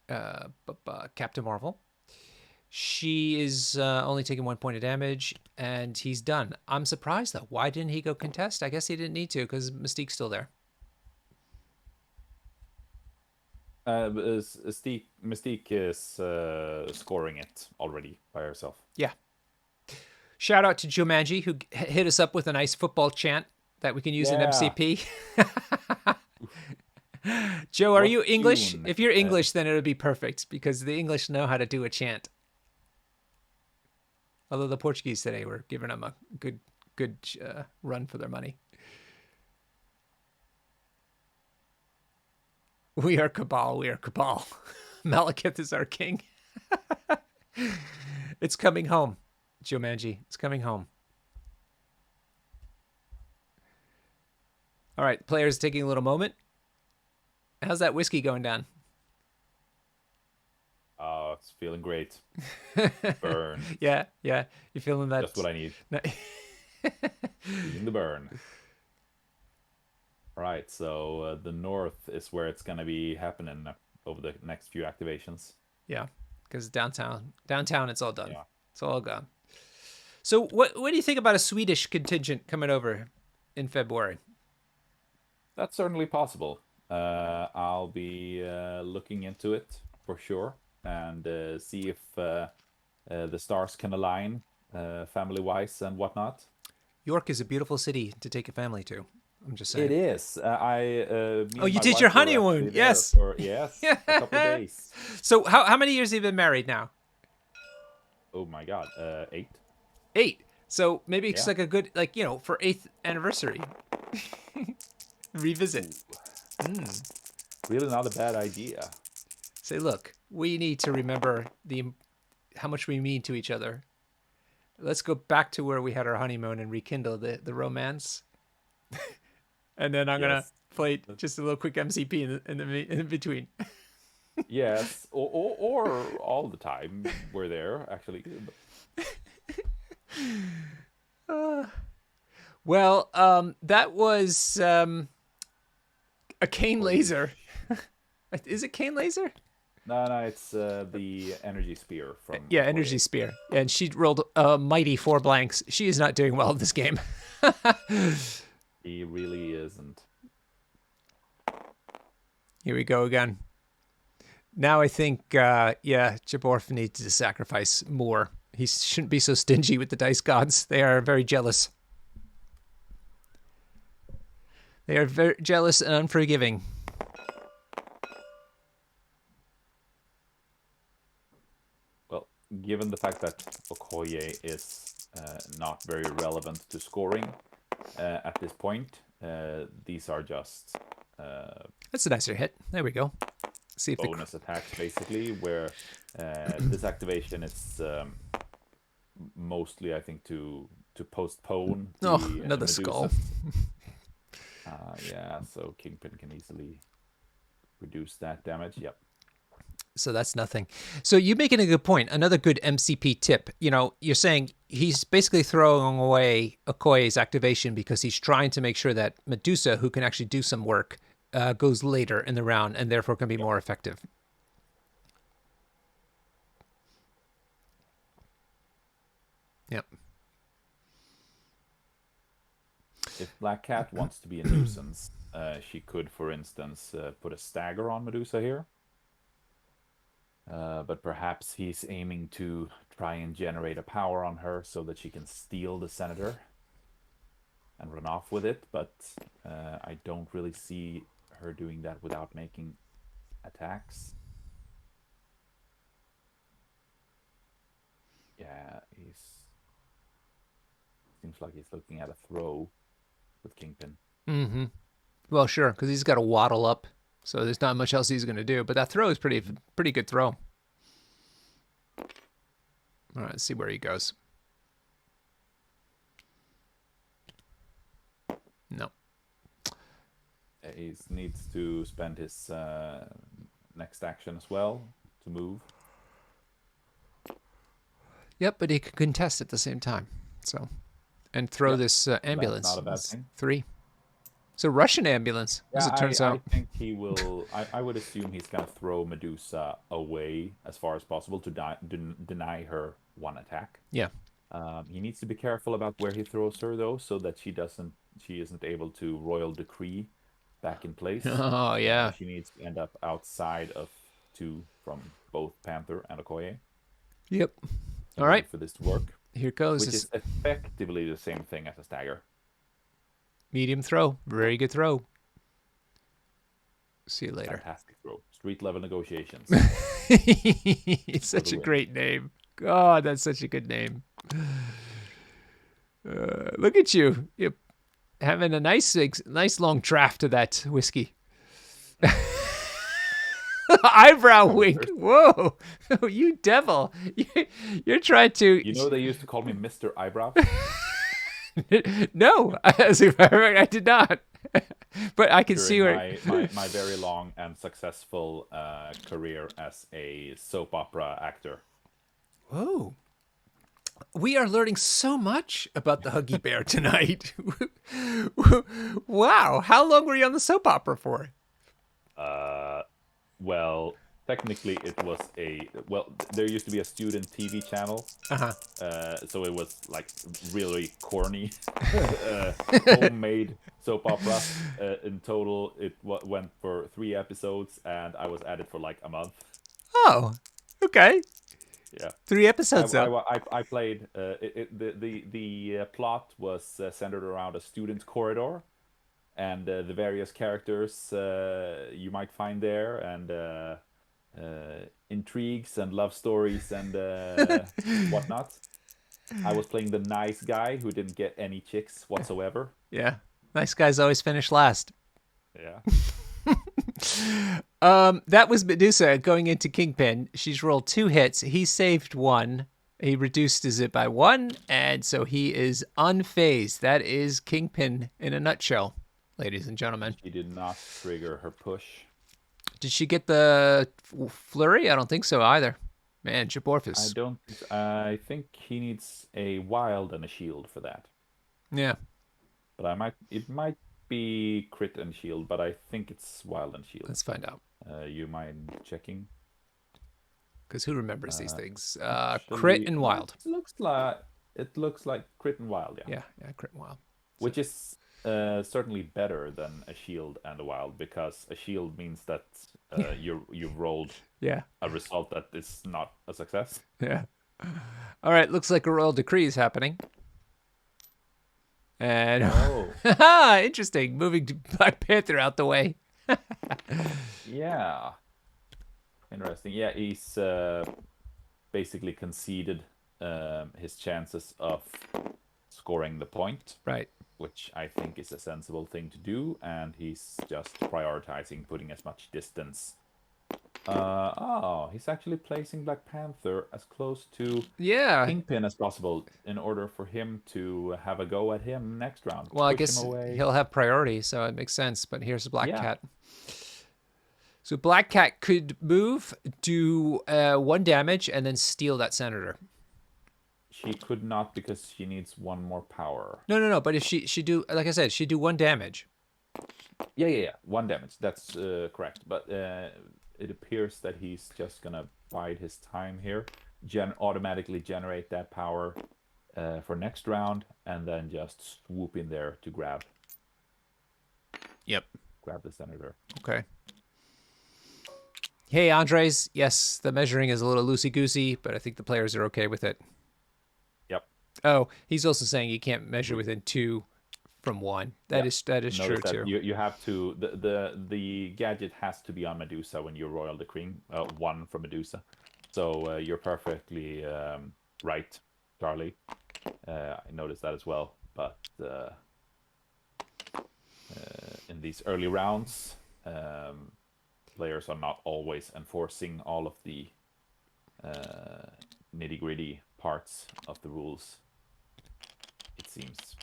Captain Marvel. She is only taking 1 point of damage, and he's done. I'm surprised, though. Why didn't he go contest? I guess he didn't need to, because Mystique's still there. Mystique is scoring it already by herself. Yeah. Shout out to Jumanji, who hit us up with a nice football chant that we can use in MCP. Joe, are you English? Tune? If you're English, then it would be perfect, because the English know how to do a chant. Although the Portuguese today were giving them a good run for their money. We are Cabal. We are Cabal. Malekith is our king. It's coming home, Jumanji. It's coming home. All right, players taking a little moment. How's that whiskey going down? Oh, it's feeling great. Burn. Yeah. You're feeling that? Just what I need. Feeling the burn. Right, so the north is where it's going to be happening over the next few activations. Yeah, because downtown, it's all done. Yeah. It's all gone. So what do you think about a Swedish contingent coming over in February? That's certainly possible. I'll be looking into it for sure and see if the stars can align family-wise and whatnot. York is a beautiful city to take a family to. I'm just It saying. is. Me Oh, and you my did your wife were honeymoon. actually there Yes. for, yes, a couple of days. So how many years have you been married now? Oh my God, 8. 8. So maybe it's Yeah. like a good, like, for 8th anniversary. Revisit. Ooh, really not a bad idea. Say, look, we need to remember how much we mean to each other. Let's go back to where we had our honeymoon and rekindle the romance. And then I'm gonna Yes. play just a little quick MCP in between. Yes, or all the time we're there actually. Well, that was a cane Oily. laser. Is it cane laser? No, no, it's the energy spear from Yeah, energy Okoye. spear. And she rolled a mighty 4 blanks. She is not doing well in this game. He really isn't. Here we go again. Now I think, Jaborf needs to sacrifice more. He shouldn't be so stingy with the dice gods. They are very jealous. They are very jealous and unforgiving. Well, given the fact that Okoye is not very relevant to scoring at this point, these are just That's a nicer hit. There we go. See if bonus attacks, basically, where this activation is mostly, I think, to postpone the another skull. Yeah, so Kingpin can easily reduce that damage. Yep. So that's nothing. So you're making a good point. Another good MCP tip. You're saying he's basically throwing away Okoye's activation because he's trying to make sure that Medusa, who can actually do some work, goes later in the round and therefore can be more effective. Yep. If Black Cat wants to be a nuisance, she could, for instance, put a stagger on Medusa here. But perhaps he's aiming to try and generate a power on her so that she can steal the Senator and run off with it. But I don't really see her doing that without making attacks. Yeah, seems like he's looking at a throw with Kingpin. Mm-hmm. Well, sure, because he's got to waddle up, so there's not much else he's going to do. But that throw is pretty good throw. All right, let's see where he goes. No. He needs to spend his next action as well to move. Yep, but he could contest at the same time. So, and throw this ambulance. That's not a bad thing. 3. So Russian ambulance, as it turns out. I think he will. I would assume he's gonna throw Medusa away as far as possible to deny her one attack. Yeah. He needs to be careful about where he throws her, though, so that she isn't able to royal decree back in place. Oh yeah. She needs to end up outside of 2 from both Panther and Okoye. Yep. All right. For this to work. Here goes. Which is effectively the same thing as a stagger. Medium throw. Very good throw. See you later. Fantastic throw. Street level negotiations. It's such a great name. God, that's such a good name. Look at you. You're having a nice long draft of that whiskey. Eyebrow wink. Whoa. You devil. You're trying to... They used to call me Mr. Eyebrow? No, as a matter of fact, I did not. But I can see where... my very long and successful career as a soap opera actor. Whoa. We are learning so much about the Huggy Bear tonight. Wow. How long were you on the soap opera for? Well, technically it was there used to be a student TV channel. So it was like really corny homemade soap opera. In total, it went for 3 episodes, and I was at it for like a month. Oh, okay. Yeah. 3 episodes though. I played the plot was centered around a student corridor and the various characters you might find there and intrigues and love stories and whatnot. I was playing the nice guy who didn't get any chicks whatsoever. Yeah. Nice guys always finish last. Yeah. That was Medusa going into Kingpin. She's rolled 2 hits. He saved 1. He reduced his it by 1, and so he is unfazed. That is Kingpin in a nutshell, ladies and gentlemen. She did not trigger her push. Did she get the flurry? I don't think so either. Man, Jaborf I is... don't. I think he needs a wild and a shield for that. Yeah. But it might be crit and shield, but I think it's wild and shield. Let's find out. You mind checking? Because who remembers these things? Actually, Crit and wild. It looks like crit and wild, yeah. Yeah, crit and wild. Which is certainly better than a shield and a wild, because a shield means that you've rolled a result that is not a success. Yeah. All right, looks like a royal decree is happening. And interesting, moving Black Panther out the way. Yeah. Interesting. Yeah, he's basically conceded his chances of scoring the point. Right. Which I think is a sensible thing to do, and he's just prioritizing putting as much distance. He's actually placing Black Panther as close to Kingpin as possible in order for him to have a go at him next round. Well, I guess he'll have priority, so it makes sense. But here's a Black Cat. So Black Cat could move, do 1 damage, and then steal that senator. She could not because she needs 1 more power. No. But if she do, like I said, she do 1 damage. Yeah. 1 damage. That's correct. But it appears that he's just gonna bide his time here, automatically generate that power for next round, and then just swoop in there to grab. Yep. Grab the senator. Okay. Hey, Andres. Yes, the measuring is a little loosey-goosey, but I think the players are okay with it. Yep. Oh, he's also saying you can't measure within 2 from 1. That is true too. You have to the gadget has to be on Medusa when you're royal decreeing 1 from Medusa. So you're perfectly right, Charlie. I noticed that as well. But in these early rounds, players are not always enforcing all of the nitty-gritty parts of the rules, it seems.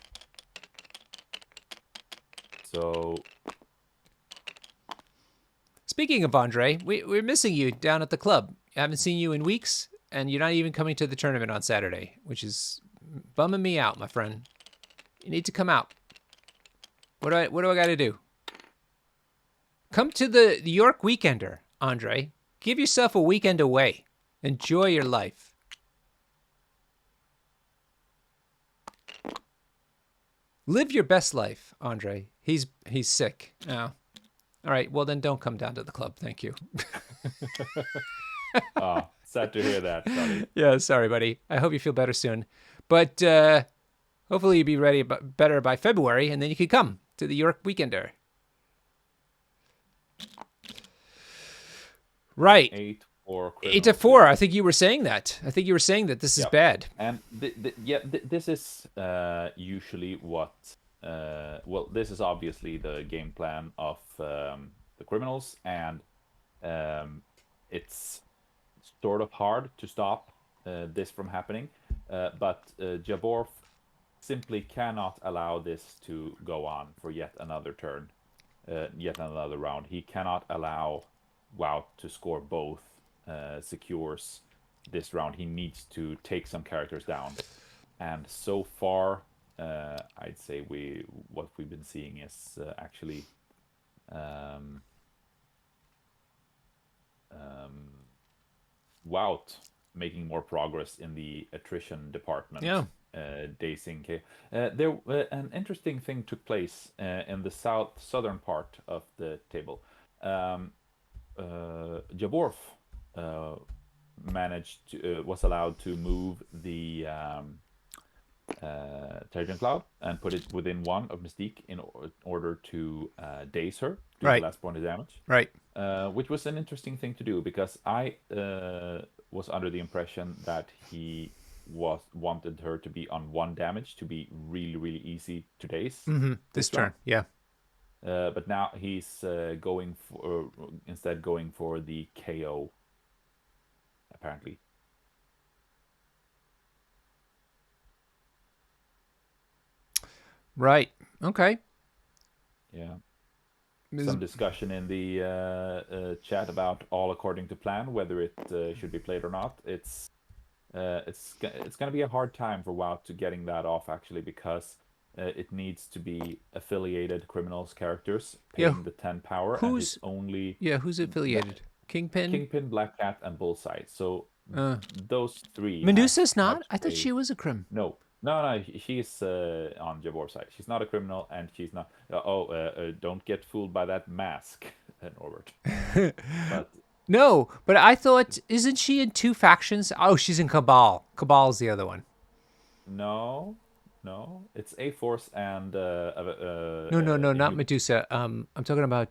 So, speaking of Andre, we're missing you down at the club. I haven't seen you in weeks, and you're not even coming to the tournament on Saturday, which is bumming me out, my friend. You need to come out. What do I got to do? Come to the York Weekender, Andre. Give yourself a weekend away. Enjoy your life. Live your best life, Andre. He's sick. Oh. All right, well then don't come down to the club. Thank you. Sad to hear that, Charlie. Yeah, sorry, buddy. I hope you feel better soon. But hopefully you'll be ready better by February, and then you can come to the York Weekender. Right. 8 or 8 to 4. I think you were saying that. This is bad. And this is usually what. Well, this is obviously the game plan of the criminals, and it's sort of hard to stop this from happening. But Jaborf simply cannot allow this to go on for yet another turn, yet another round. He cannot allow Wout to score both secures this round. He needs to take some characters down, and so far I'd say what we've been seeing is actually Wout making more progress in the attrition department. Yeah. Dazing. There an interesting thing took place in the southern part of the table. Jaborf was allowed to move the Terrigen Cloud and put it within 1 of Mystique in order to daze her, do the Right. last point of damage. Right. Which was an interesting thing to do because I was under the impression that he wanted her to be on 1 damage to be really, really easy to daze This turn. round. Yeah. But now he's instead going for the KO, apparently. Right. Okay. Yeah. Ms- Some discussion in the chat about all according to plan, whether it should be played or not. It's going to be a hard time for Wout to getting that off actually because it needs to be affiliated criminals characters paying Yeah. the 10 power, and Who's it's only who's affiliated? Kingpin? Kingpin, Black Cat, and Bullseye. So those 3 Medusa's have not? to I thought pay. she was a crim. No, she's on Jabor's side. She's not a criminal, and she's not. Don't get fooled by that mask, Norbert. But No, but I thought, isn't she in 2 factions? Oh, she's in Cabal. Cabal's the other one. no, it's A Force and No, not Medusa. I'm talking about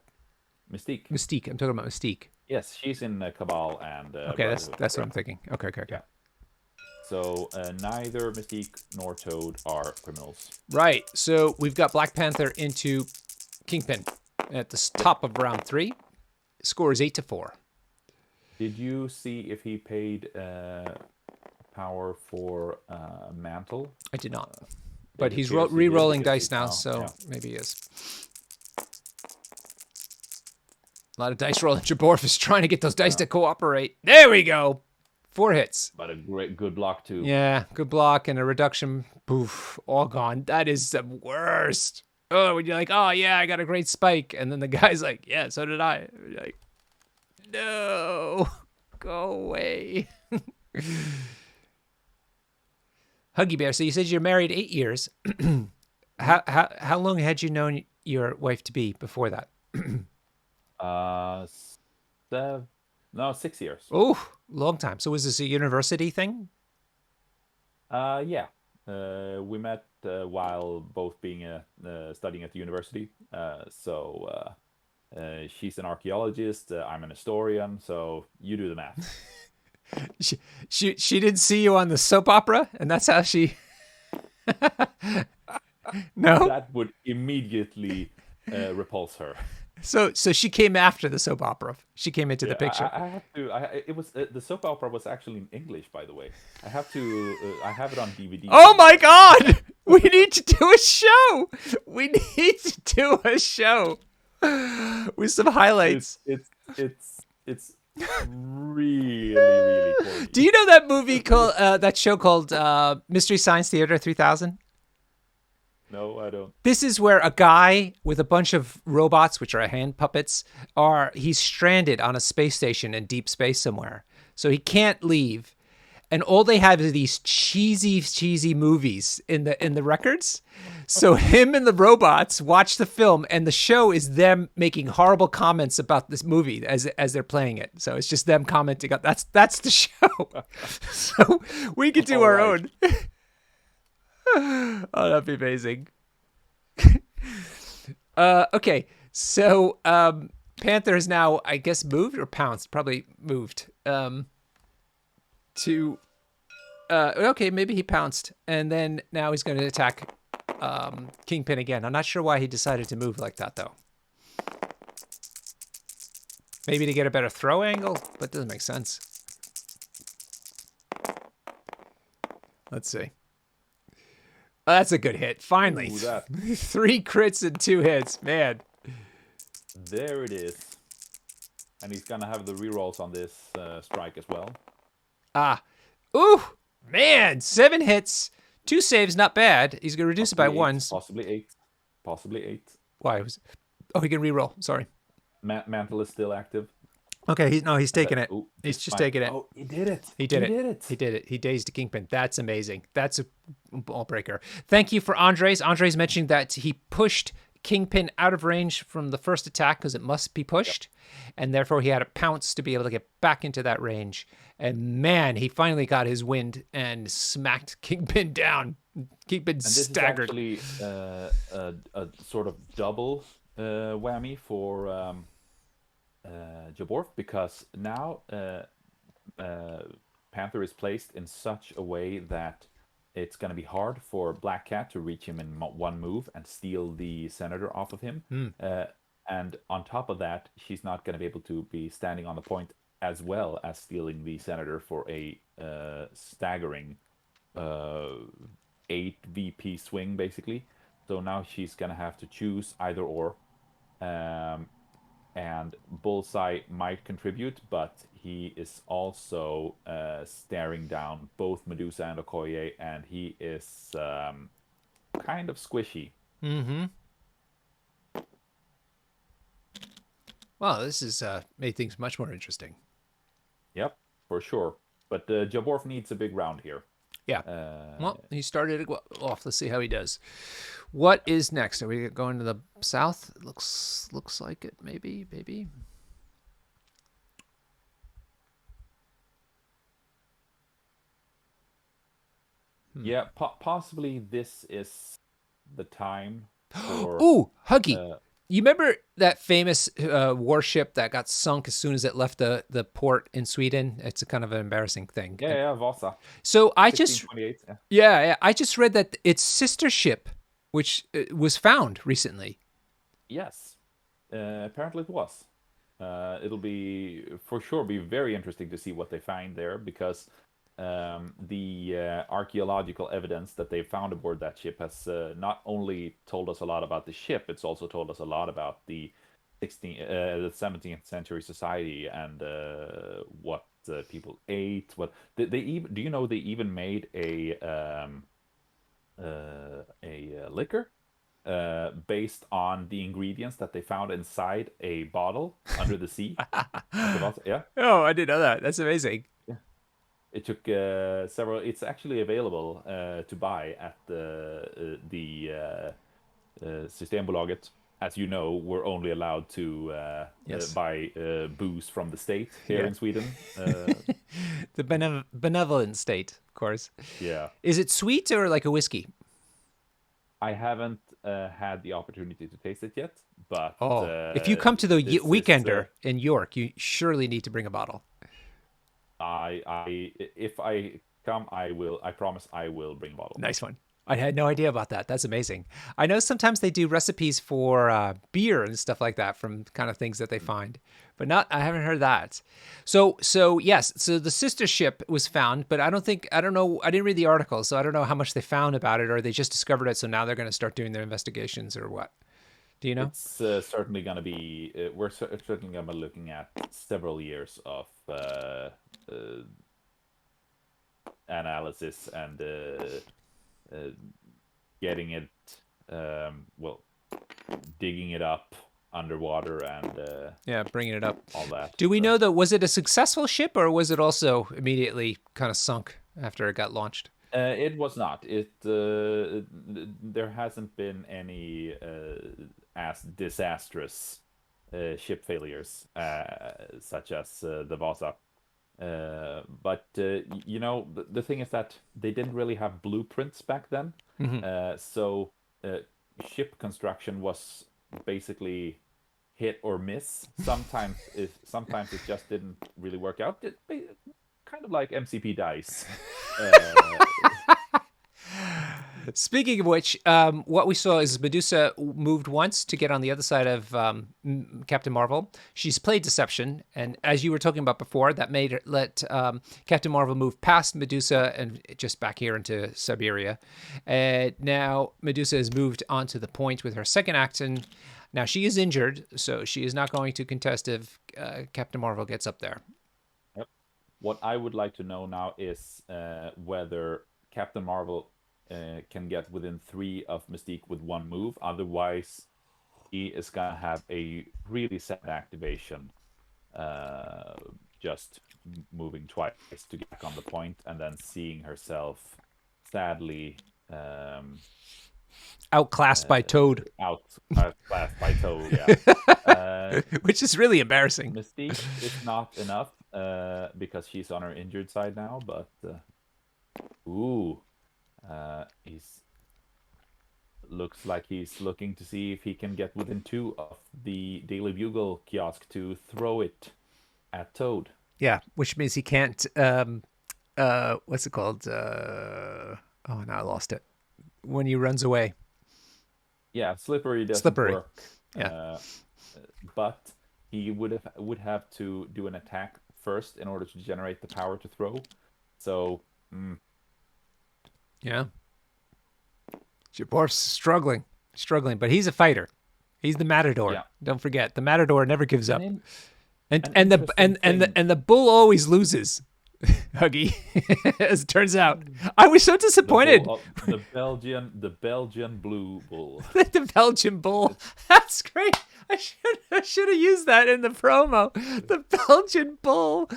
Mystique. Mystique. I'm talking about Mystique. Yes, she's in Cabal and Okay, that's what I'm thinking. Okay. Yeah. So neither Mystique nor Toad are criminals. Right. So we've got Black Panther into Kingpin at the top of round 3. Score is 8-4. Did you see if he paid power for Mantle? I did not. But It he's appears he did re-rolling because dice he's now, now- so yeah. maybe he is. A lot of dice rolling. Jaborf is trying to get those dice to cooperate. There we go. 4 hits. But a good block too. Yeah, good block and a reduction. Poof, all gone. That is the worst. Oh, when you're like, oh yeah, I got a great spike, and then the guy's like, yeah, so did I. You're like, no, go away. Huggy Bear. So you said you're married 8 years. How long had you known your wife to be before that? 6 years. Oh, long time. So was this a university thing? Yeah. We met while both being studying at the university. So she's an archaeologist. I'm an historian. So you do the math. She didn't see you on the soap opera, and that's how she. No. That would immediately repulse her. So she came after the soap opera. She came into the picture. I have to. It was the soap opera was actually in English, by the way. I have to. I have it on DVD. Oh my God! We need to do a show. We need to do a show with some highlights. It's really corny. Do you know that movie called that show called Mystery Science Theater 3000? No, I don't. This is where a guy with a bunch of robots, which are hand puppets, he's stranded on a space station in deep space somewhere. So he can't leave. And all they have is these cheesy movies in the records. So him and the robots watch the film, and the show is them making horrible comments about this movie as they're playing it. So it's just them commenting. That's the show. So we could do our own. Oh, that'd be amazing. Okay, so Panther is now, I guess, moved or pounced. Probably moved. Okay, maybe he pounced, and then now he's going to attack Kingpin again. I'm not sure why he decided to move like that, though. Maybe to get a better throw angle, but it doesn't make sense. Let's see. Oh, that's a good hit. Finally. Ooh, that. 3 crits and 2 hits. Man. There it is. And he's gonna have the rerolls on this strike as well. Ooh. Man. 7 hits. 2 saves. Not bad. He's going to reduce it by 1. Possibly 8. Possibly 8. Why? He can reroll. Sorry. Mantle is still active. Okay. He's taking it. Ooh, He's just taking it. Oh, he did it. He did it. He dazed the Kingpin. That's amazing. That's a ball breaker. Thank you for Andres. Andres mentioned that he pushed Kingpin out of range from the first attack because it must be pushed, and therefore he had to pounce to be able to get back into that range. And man, he finally got his wind and smacked Kingpin down. Kingpin And this is staggered. actually a sort of double whammy for Jaborf, because now Panther is placed in such a way that it's going to be hard for Black Cat to reach him in one move and steal the Senator off of him. Uh, and on top of that, she's not going to be able to be standing on the point as well as stealing the Senator for a staggering uh, 8 VP swing, basically. So now she's going to have to choose either or. Um, and Bullseye might contribute, but he is also staring down both Medusa and Okoye, and he is kind of squishy. Mm-hmm. Well, this has made things much more interesting. Yep, for sure. But Jaborf needs a big round here. Yeah. Well, he started off. Let's see how he does. What is next? Are we going to the south? Looks like it. Maybe. Yeah, possibly this is the time for. Ooh, Huggy. You remember that famous warship that got sunk as soon as it left the port in Sweden? It's a kind of an embarrassing thing. Yeah, Vasa. So I just 1628. yeah, I just read that its sister ship, which was found recently. Yes, apparently it was. It'll be for sure be very interesting to see what they find there, because the archaeological evidence that they found aboard that ship has not only told us a lot about the ship, it's also told us a lot about the 17th century society and what people ate. What they even do you know they even made a liquor based on the ingredients that they found inside a bottle under the sea. Yeah. Oh, I didn't know that. That's amazing. Yeah. It took several. It's actually available to buy at the Systembolaget. As you know, we're only allowed to Yes. buy booze from the state here Yeah. in Sweden. The benevolent state, of course. Yeah. Is it sweet or like a whiskey? I haven't had the opportunity to taste it yet, but Oh, if you come to the this is Weekender in York, you surely need to bring a bottle. if I come, I will. I promise I will bring a bottle. Nice one. I had no idea about that. That's amazing. I know sometimes they do recipes for beer and stuff like that from kind of things that they find, but not. I haven't heard that. So yes. So the sister ship was found, but I don't know. I didn't read the article, so I don't know how much they found about it, or they just discovered it. So now they're going to start doing their investigations, or what? Do you know? It's certainly going to be. We're certainly going to be looking at several years of analysis and getting it, well, digging it up underwater and Yeah, bringing it up. all that. Do we know that was it a successful ship, or was it also immediately kind of sunk after it got launched? It was not. There hasn't been any as disastrous ship failures such as the Vasa. But you know, the thing is that they didn't really have blueprints back then. So ship construction was basically hit or miss. Sometimes it just didn't really work out. Kind of like MCP dice. Speaking of which, what we saw is Medusa moved once to get on the other side of Captain Marvel. She's played Deception, and as you were talking about before, that let Captain Marvel move past Medusa and just back here into Siberia. And now Medusa has moved onto the point with her second action. Now she is injured, so she is not going to contest if Captain Marvel gets up there. Yep. What I would like to know now is whether Captain Marvel can get within 3 of Mystique with one move. Otherwise, he is gonna have a really sad activation. Just moving twice to get back on the point, and then seeing herself sadly Outclassed by Toad. Outclassed by Toad. Yeah. Which is really embarrassing. Mystique is not enough because she's on her injured side now, but he's looks like he's looking to see if he can get within 2 of the Daily Bugle kiosk to throw it at Toad. Yeah, which means he can't. What's it called? Oh, now I lost it. When he runs away. Yeah, slippery doesn't Slippery. work. Yeah. But he would have to do an attack first in order to generate the power to throw. So, Yeah. Jaborf's struggling, but he's a fighter. He's the Matador. Yeah. Don't forget, the Matador never gives up. And interesting the bull always loses. Huggy, as it turns out. I was so disappointed. The Belgian blue bull. The Belgian bull. That's great. I should have used that in the promo. The Belgian bull.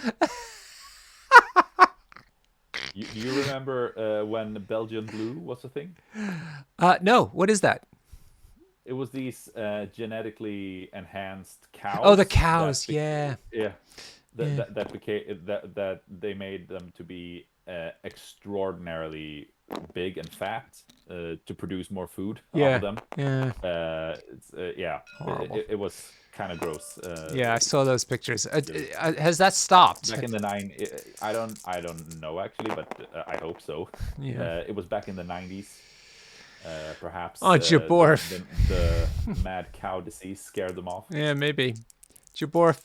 You remember when the Belgian blue was a thing? No. What is that? It was these genetically enhanced cows. Oh, the cows. Yeah. Yeah. That they made them to be extraordinarily big and fat to produce more food out of them. Yeah. Horrible. It was kind of gross. Yeah, I saw those pictures. Has that stopped? Back in the I don't know actually, but I hope so. Yeah. It was back in the 90s. Perhaps Jaborf. The mad cow disease scared them off. Yeah, maybe. Jaborf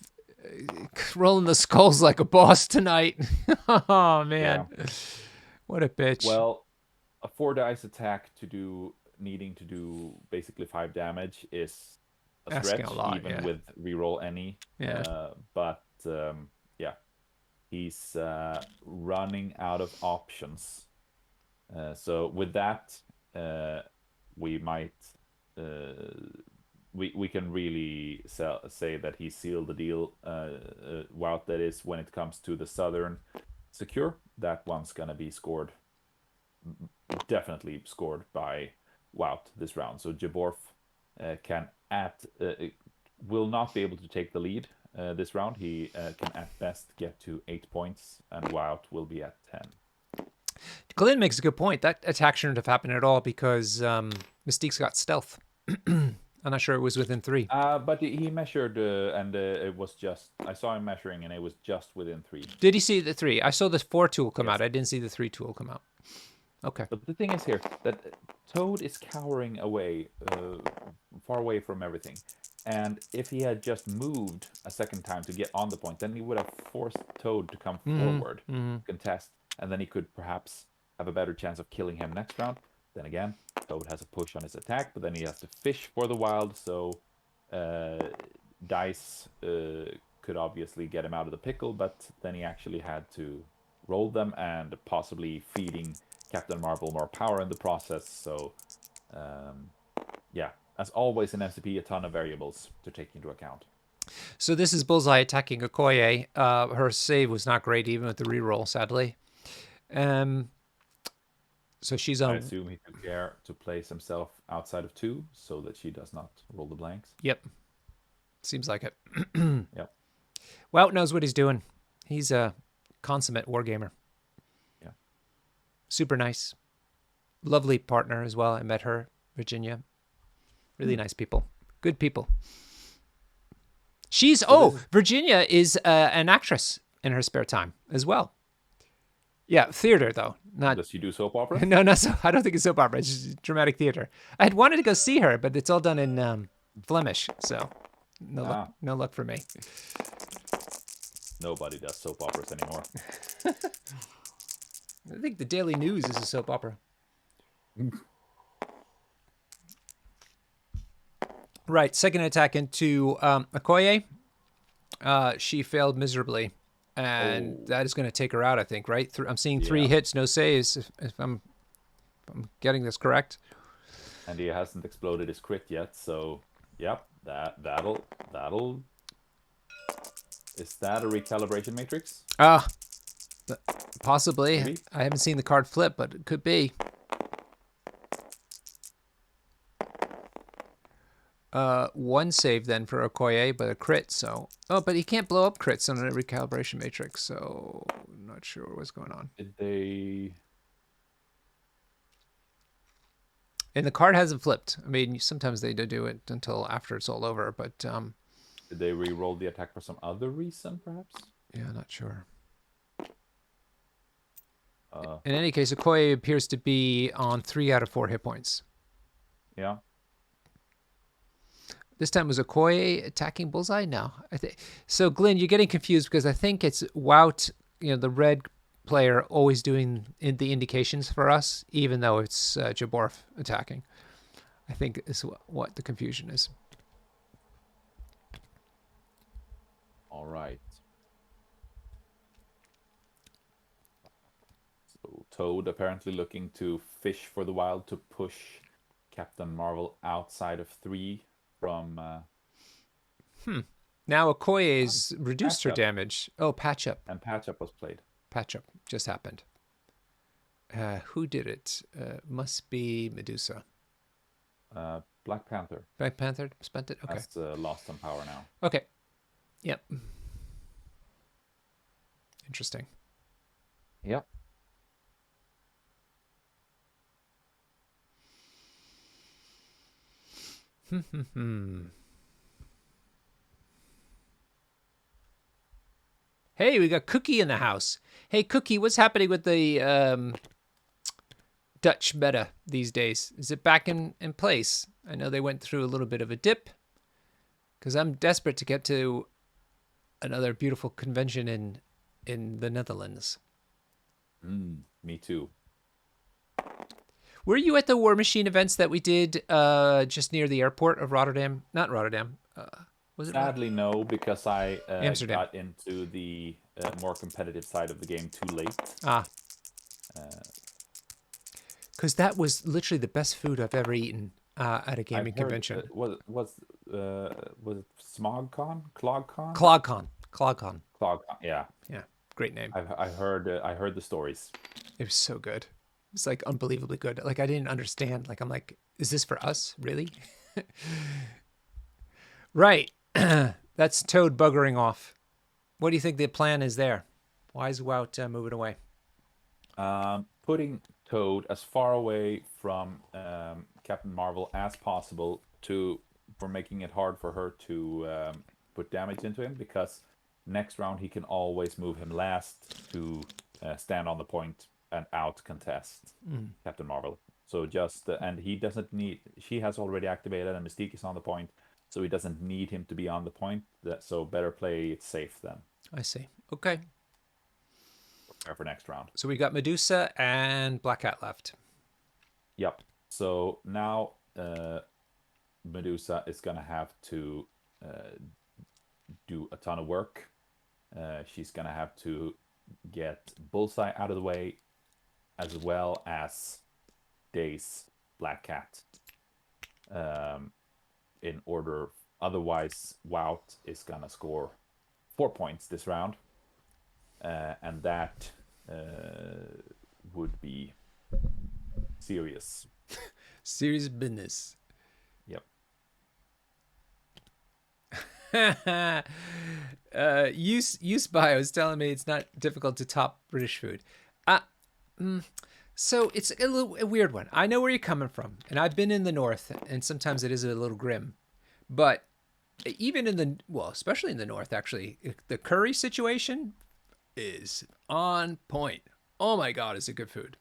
rolling the skulls like a boss tonight. Oh man, yeah. What a bitch. Well, a 4 dice attack needing to do basically 5 damage is a stretch, a lot, even with reroll any. Yeah. But he's running out of options. So with that, we might. We can really say that he sealed the deal. Wout, that is, when it comes to the Southern Secure, that one's gonna be scored, definitely scored by Wout this round. So Jaborf will not be able to take the lead this round. He can at best get to 8 points, and Wout will be at 10. Glenn makes a good point. That attack shouldn't have happened at all because Mystique's got stealth. I'm not sure it was within 3. But he measured, and it was just... I saw him measuring, and it was just within 3. Did he see the 3? I saw the 4 tool come out. I didn't see the 3 tool come out. Okay. But the thing is here, that Toad is cowering away, far away from everything. And if he had just moved a second time to get on the point, then he would have forced Toad to come forward, contest, and then he could perhaps have a better chance of killing him next round. Then again, Toad has a push on his attack, but then he has to fish for the wild, so dice could obviously get him out of the pickle, but then he actually had to roll them and possibly feeding Captain Marvel more power in the process. So, yeah, as always in MCP, a ton of variables to take into account. So this is Bullseye attacking Okoye. Her save was not great, even with the reroll, sadly. So she's on. I assume he took care to place himself outside of 2 so that she does not roll the blanks. Yep. Seems like it. Yep. Wout knows what he's doing. He's a consummate wargamer. Yeah. Super nice. Lovely partner as well. I met her, Virginia. Really nice people. Good people. Virginia is an actress in her spare time as well. Yeah, theater though. Not. Does she do soap opera? No, not so. I don't think it's soap opera. It's just dramatic theater. I had wanted to go see her, but it's all done in Flemish, so no luck for me. Nobody does soap operas anymore. I think the Daily News is a soap opera. Right, second attack into Okoye. She failed miserably. And that is going to take her out, I think, right? I'm seeing 3 hits, no saves, if I'm getting this correct. And he hasn't exploded his crit yet, so yep, that'll. Is that a recalibration matrix? Possibly. Maybe? I haven't seen the card flip, but it could be. One save then for Okoye, but a crit. So, oh, but he can't blow up crits on a recalibration matrix. So, I'm not sure what's going on. Did they? And the card hasn't flipped. I mean, sometimes they do it until after it's all over, but Did they re-roll the attack for some other reason, perhaps? yeah, not sure. Uh, In any case, Okoye appears to be on 3 out of 4 hit points. yeah. This time was Okoye attacking Bullseye? No. So, Glenn, you're getting confused because I think it's Wout, the red player, always doing the indications for us, even though it's Jaborf attacking. I think is what the confusion is. All right. So Toad apparently looking to fish for the wild to push Captain Marvel outside of 3 from. Now Okoye's reduced her Patch up. damage. Oh, patch up. And patch up was played. Patch up just happened. Who did it? Must be Medusa. Black Panther Black Panther spent it? Okay. has lost some power now. Okay. Yep. Interesting. Yep. Hey, we got Cookie in the house. Hey, Cookie, what's happening with the Dutch meta these days? Is it back in place? I know they went through a little bit of a dip because I'm desperate to get to another beautiful convention in the Netherlands. Me too. Were you at the War Machine events that we did just near the airport of Rotterdam? Not Rotterdam. Was it Sadly, no, because I Amsterdam. got into the more competitive side of the game too late. Because that was literally the best food I've ever eaten at a gaming convention. Was it SmogCon? ClogCon? ClogCon. ClogCon. Yeah. Yeah, great name. I heard the stories. It was so good. It's like unbelievably good. Like I didn't understand. Like I'm like, is this for us? Really? Right. That's Toad buggering off. What do you think the plan is there? Why is Wout moving away? Putting Toad as far away from Captain Marvel as possible for making it hard for her to put damage into him, because next round he can always move him last to stand on the point and out contest Captain Marvel. So and he doesn't need. She has already activated, and Mystique is on the point, so he doesn't need him to be on the point. So better play it safe then. I see. Okay. Prepare for next round. So we got Medusa and Black Cat left. Yep. So now Medusa is gonna have to do a ton of work. She's gonna have to get Bullseye out of the way, as well as Daze Black Cat. In order, otherwise Wout is gonna score 4 points this round, and that would be serious. Serious business. Yep. Use Bio is telling me it's not difficult to top British food. So it's a weird one. I know where you're coming from, and I've been in the north, and sometimes it is a little grim. But even especially in the north, actually, the curry situation is on point. Oh my God, is it good food.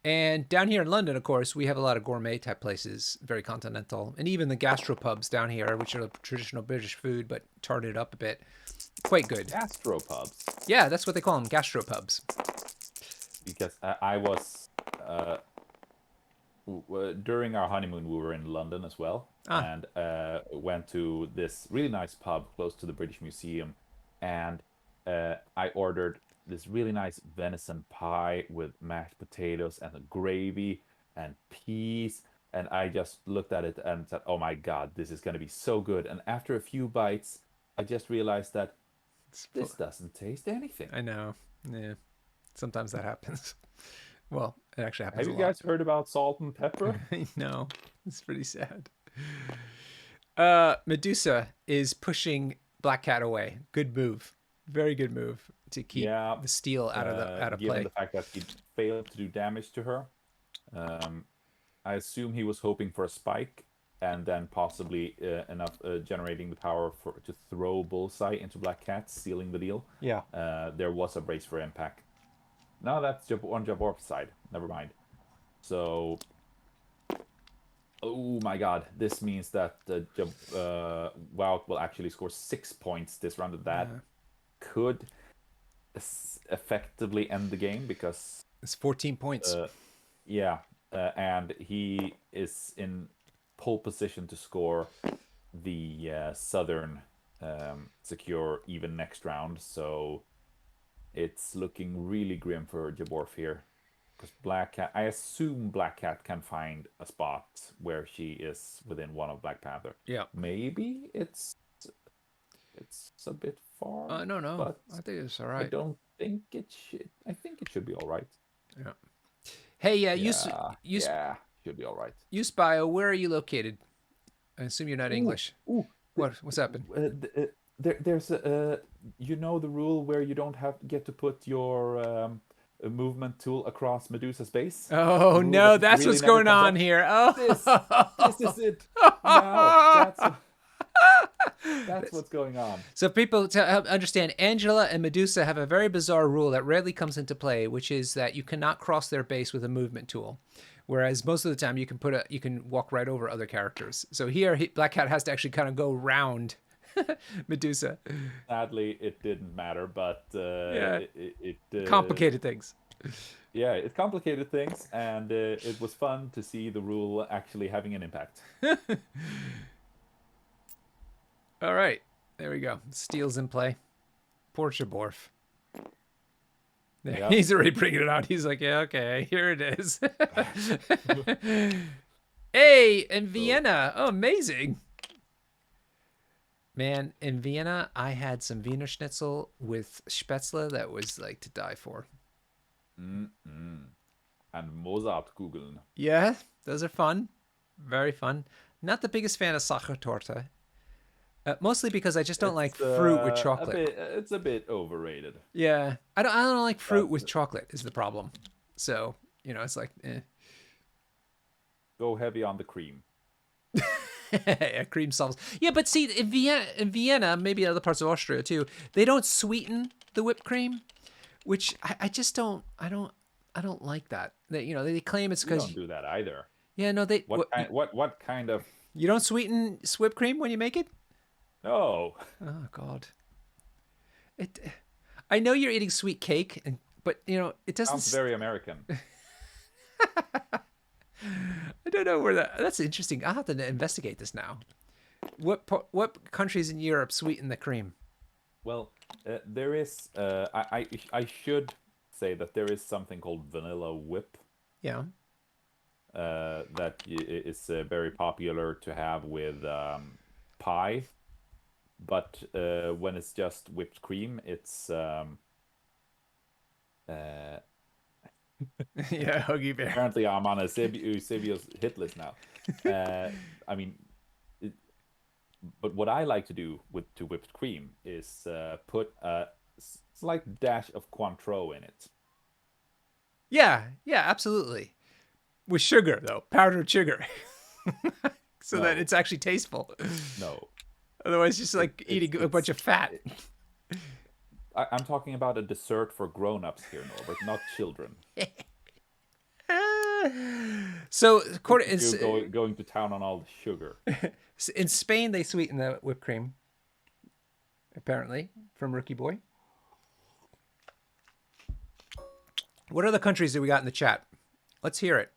And down here in London, of course, we have a lot of gourmet type places, very continental, and even the gastropubs down here, which are traditional British food, but tarted up a bit. Quite good. Gastropubs. Yeah, that's what they call them, gastropubs. Because I was during our honeymoon, we were in London as well, and went to this really nice pub close to the British Museum, and I ordered this really nice venison pie with mashed potatoes and a gravy and peas, and I just looked at it and said, "Oh my God, this is going to be so good!" And after a few bites, I just realized that this doesn't taste anything. I know. Yeah. Sometimes that happens. Well, it actually happens. Have you guys heard about salt and pepper? I know. It's pretty sad. Medusa is pushing Black Cat away. Good move. Very good move to keep Yeah, the steal out of given play. the fact that he failed to do damage to her, um, I assume he was hoping for a spike and then possibly enough generating the power to throw Bullseye into Black Cat, sealing the deal. Yeah. There was a brace for impact. Now that's on Jaborf's side. Never mind. So, oh my God, this means that Wout will actually score 6 points this round. That could effectively end the game because It's 14 points. yeah, and he is in pole position to score the Southern secure even next round. So it's looking really grim for Jaborf here. Because Black Cat, I assume Black Cat can find a spot where she is within one of Black Panther. Yeah. Maybe it's a bit far, No, no. but I think it's all I right. don't think it should. I think it should be all right. Yeah. Hey, Yeah, should be all right. use bio. Where are you located? I assume you're not English. Ooh, What's happened? there's a you know the rule where you don't get to put your movement tool across Medusa's base. Oh The rule no, that that's really what's never going comes on up. here. Oh, This is it. Now that's what's going on. So people to help understand, Angela and Medusa have a very bizarre rule that rarely comes into play, which is that you cannot cross their base with a movement tool. Whereas most of the time you can walk right over other characters. So here Black Cat has to actually kind of go round Medusa. Sadly, it didn't matter, but Yeah. it Complicated things. yeah, it complicated things, and it was fun to see the rule actually having an impact. All right. There we go. Steel's in play. Poor Jaborf. There, Yep. he's already bringing it out. He's like, yeah, okay, here it is. Hey, in Vienna. Oh, amazing. Man, in Vienna, I had some Wiener Schnitzel with Spätzle that was like to die for. And Mozartkugeln. Yeah, those are fun. Very fun. Not the biggest fan of Sachertorte. Mostly because I just don't like fruit with chocolate. It's a bit overrated. Yeah, I don't like fruit But with chocolate is the problem. So it's like, go heavy on the cream. cream solves. Yeah, but see, in Vienna, maybe other parts of Austria too, they don't sweeten the whipped cream, which I just don't. I don't like that. They claim it's We because don't do that either. yeah, no, they What kind of you don't sweeten whipped cream when you make it. no? Oh God, I know you're eating sweet cake, but it doesn't. Sounds very American. I don't know where that's interesting. I'll have to investigate this now. What countries in Europe sweeten the cream? Well, there is. I should say that there is something called vanilla whip. Yeah. That is very popular to have with pie, but when it's just whipped cream, it's Yeah, Huggy Bear. apparently I'm on a Sebio's hit list now. I mean, but what I like to do to whipped cream is put a slight dash of Cointreau in it. Yeah, absolutely. With sugar though, powdered sugar, so that No. it's actually tasteful. No, Otherwise, just like eating a bunch of fat. I'm talking about a dessert for grown-ups here, Norbert, not children. So, You're going to town on all the sugar. in Spain, they sweeten the whipped cream. Apparently, from Rookie Boy. What other countries do we got in the chat? Let's hear it.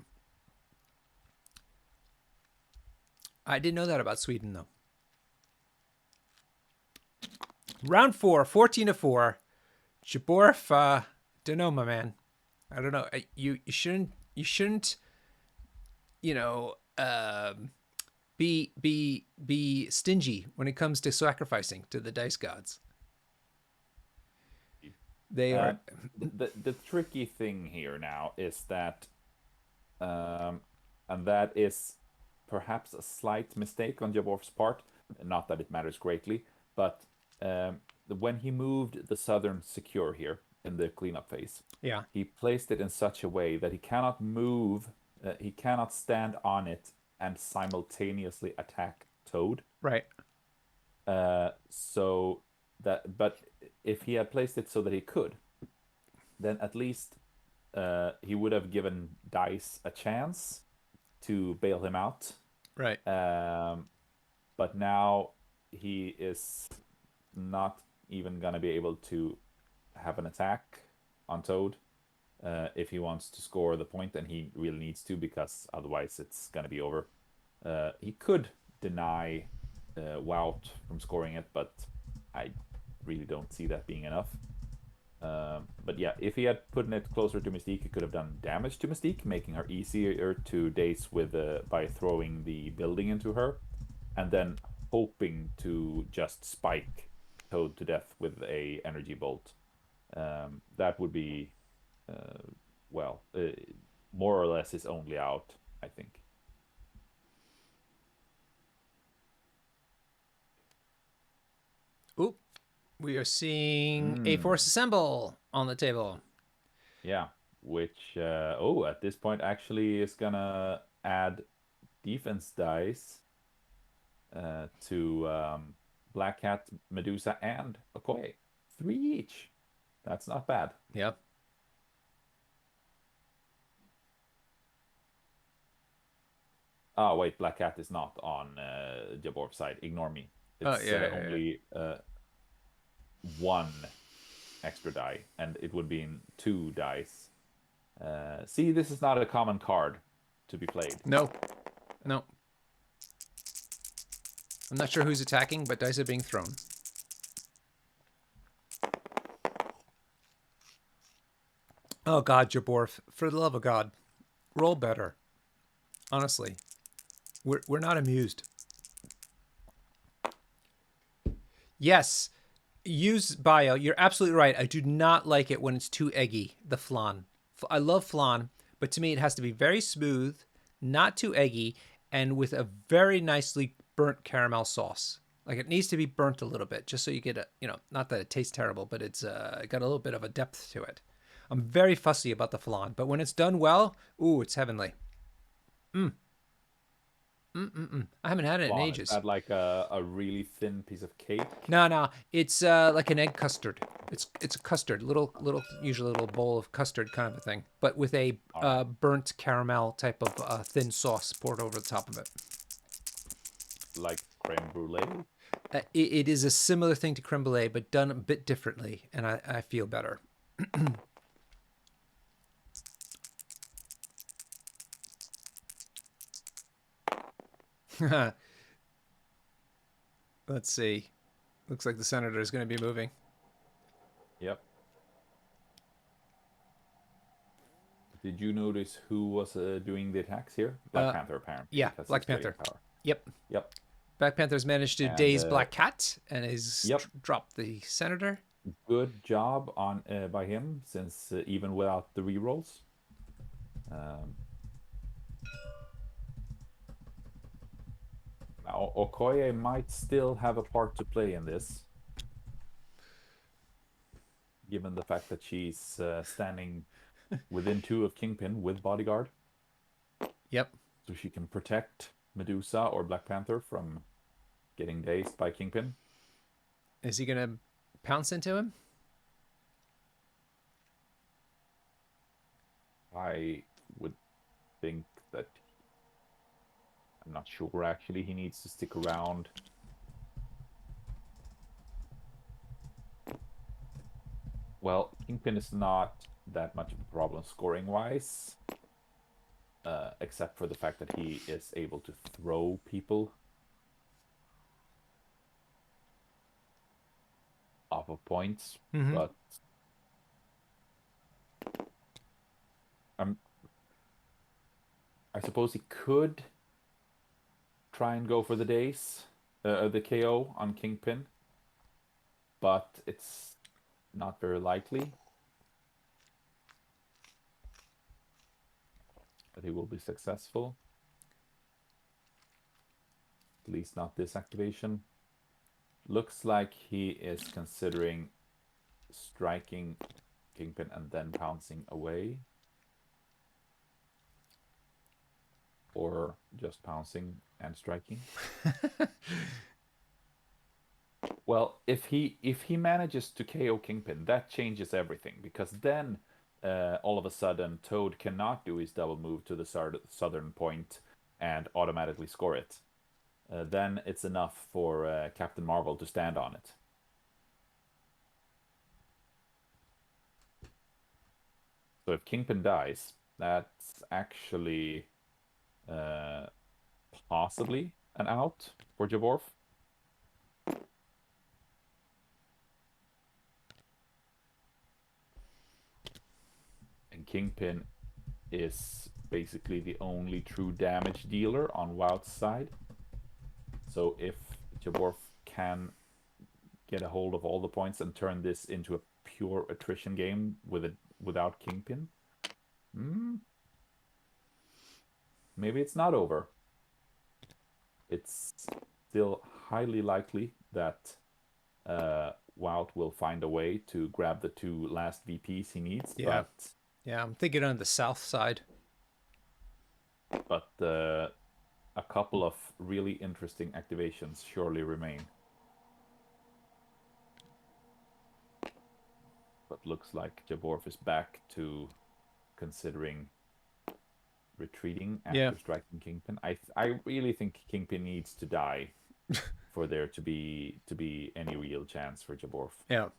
I didn't know that about Sweden, though. Round 4, 14-4. Jaborf, don't know, my man. I don't know. You shouldn't, be stingy when it comes to sacrificing to the dice gods. They are. The tricky thing here now is that, and that is perhaps a slight mistake on Jaborf's part, Not that it matters greatly, but when he moved the southern secure here in the cleanup phase, Yeah. he placed it in such a way that he cannot move, he cannot stand on it and simultaneously attack Toad. Right. So that, but if he had placed it so that he could, then at least he would have given Dice a chance to bail him out. Right. But now he is not even gonna be able to have an attack on Toad if he wants to score the point, and he really needs to, because otherwise it's gonna be over. He could deny Wout from scoring it, but I really don't see that being enough. But yeah, if he had put it closer to Mystique, he could have done damage to Mystique, making her easier to daze with by throwing the building into her, and then hoping to just spike Toad to death with a energy bolt. That would be, well, more or less his only out, I think. Oop. We are seeing a force Mm, assemble on the table. yeah, which, at this point actually is gonna add defense dice to Black Cat, Medusa, and Okoye. 3 each. That's not bad. Yep. Oh, wait, Black Cat is not on Jaborf's side. Ignore me. Oh, It's yeah, yeah, yeah. only one extra die, and it would be in 2 dice. See, this is not a common card to be played. No. No. I'm not sure who's attacking, but dice are being thrown. Oh, God, Jaborf. For the love of God. Roll better. Honestly. We're not amused. Yes. Use bio. You're absolutely right. I do not like it when it's too eggy, the flan. I love flan, but to me it has to be very smooth, not too eggy, and with a very nicely burnt caramel sauce. Like it needs to be burnt a little bit, just so you get a, not that it tastes terrible, but it's got a little bit of a depth to it. I'm very fussy about the flan, but when it's done well, ooh, it's heavenly. I haven't had it in Flan, is ages. that like a really thin piece of cake? No, no, it's like an egg custard. It's a custard, little usually a little bowl of custard kind of a thing, but with a All right. burnt caramel type of thin sauce poured over the top of it. Like creme brulee? It is a similar thing to creme brulee, but done a bit differently, and I feel better. Let's see. Looks like the senator is going to be moving. Yep. Did you notice who was doing the attacks here? Black Uh, Panther, apparently, yeah, because Black he's creating Panther. power. Yep. Yep. Black Panther's managed to And daze Black Cat and has yep, dropped the senator. good job on by him, since even without the rerolls. Um, Now Okoye might still have a part to play in this, given the fact that she's standing within 2 of Kingpin with bodyguard, Yep. so she can protect Medusa or Black Panther from getting dazed by Kingpin. Is he going to pounce into him? I would think that, I'm not sure actually, he needs to stick around. Well, Kingpin is not that much of a problem scoring wise, except for the fact that he is able to throw people off of points. Mm-hmm. But I suppose he could try and go for the days, the KO on Kingpin, but it's not very likely that he will be successful. At least not this activation. Looks like he is considering striking Kingpin and then pouncing away. Or just pouncing and striking. Well, if he manages to KO Kingpin, that changes everything, because then all of a sudden Toad cannot do his double move to the southern point and automatically score it. Then it's enough for Captain Marvel to stand on it. So if Kingpin dies, that's actually possibly an out for Jaborf. And Kingpin is basically the only true damage dealer on Wout's side. So if Jaborf can get a hold of all the points and turn this into a pure attrition game without Kingpin, maybe it's not over. It's still highly likely that Wout will find a way to grab the 2 last VPs he needs. Yeah. Yeah, I'm thinking on the south side. But a couple of really interesting activations surely remain. But looks like Jaborf is back to considering retreating after striking Kingpin. I really think Kingpin needs to die for there to be any real chance for Jaborf. Yeah.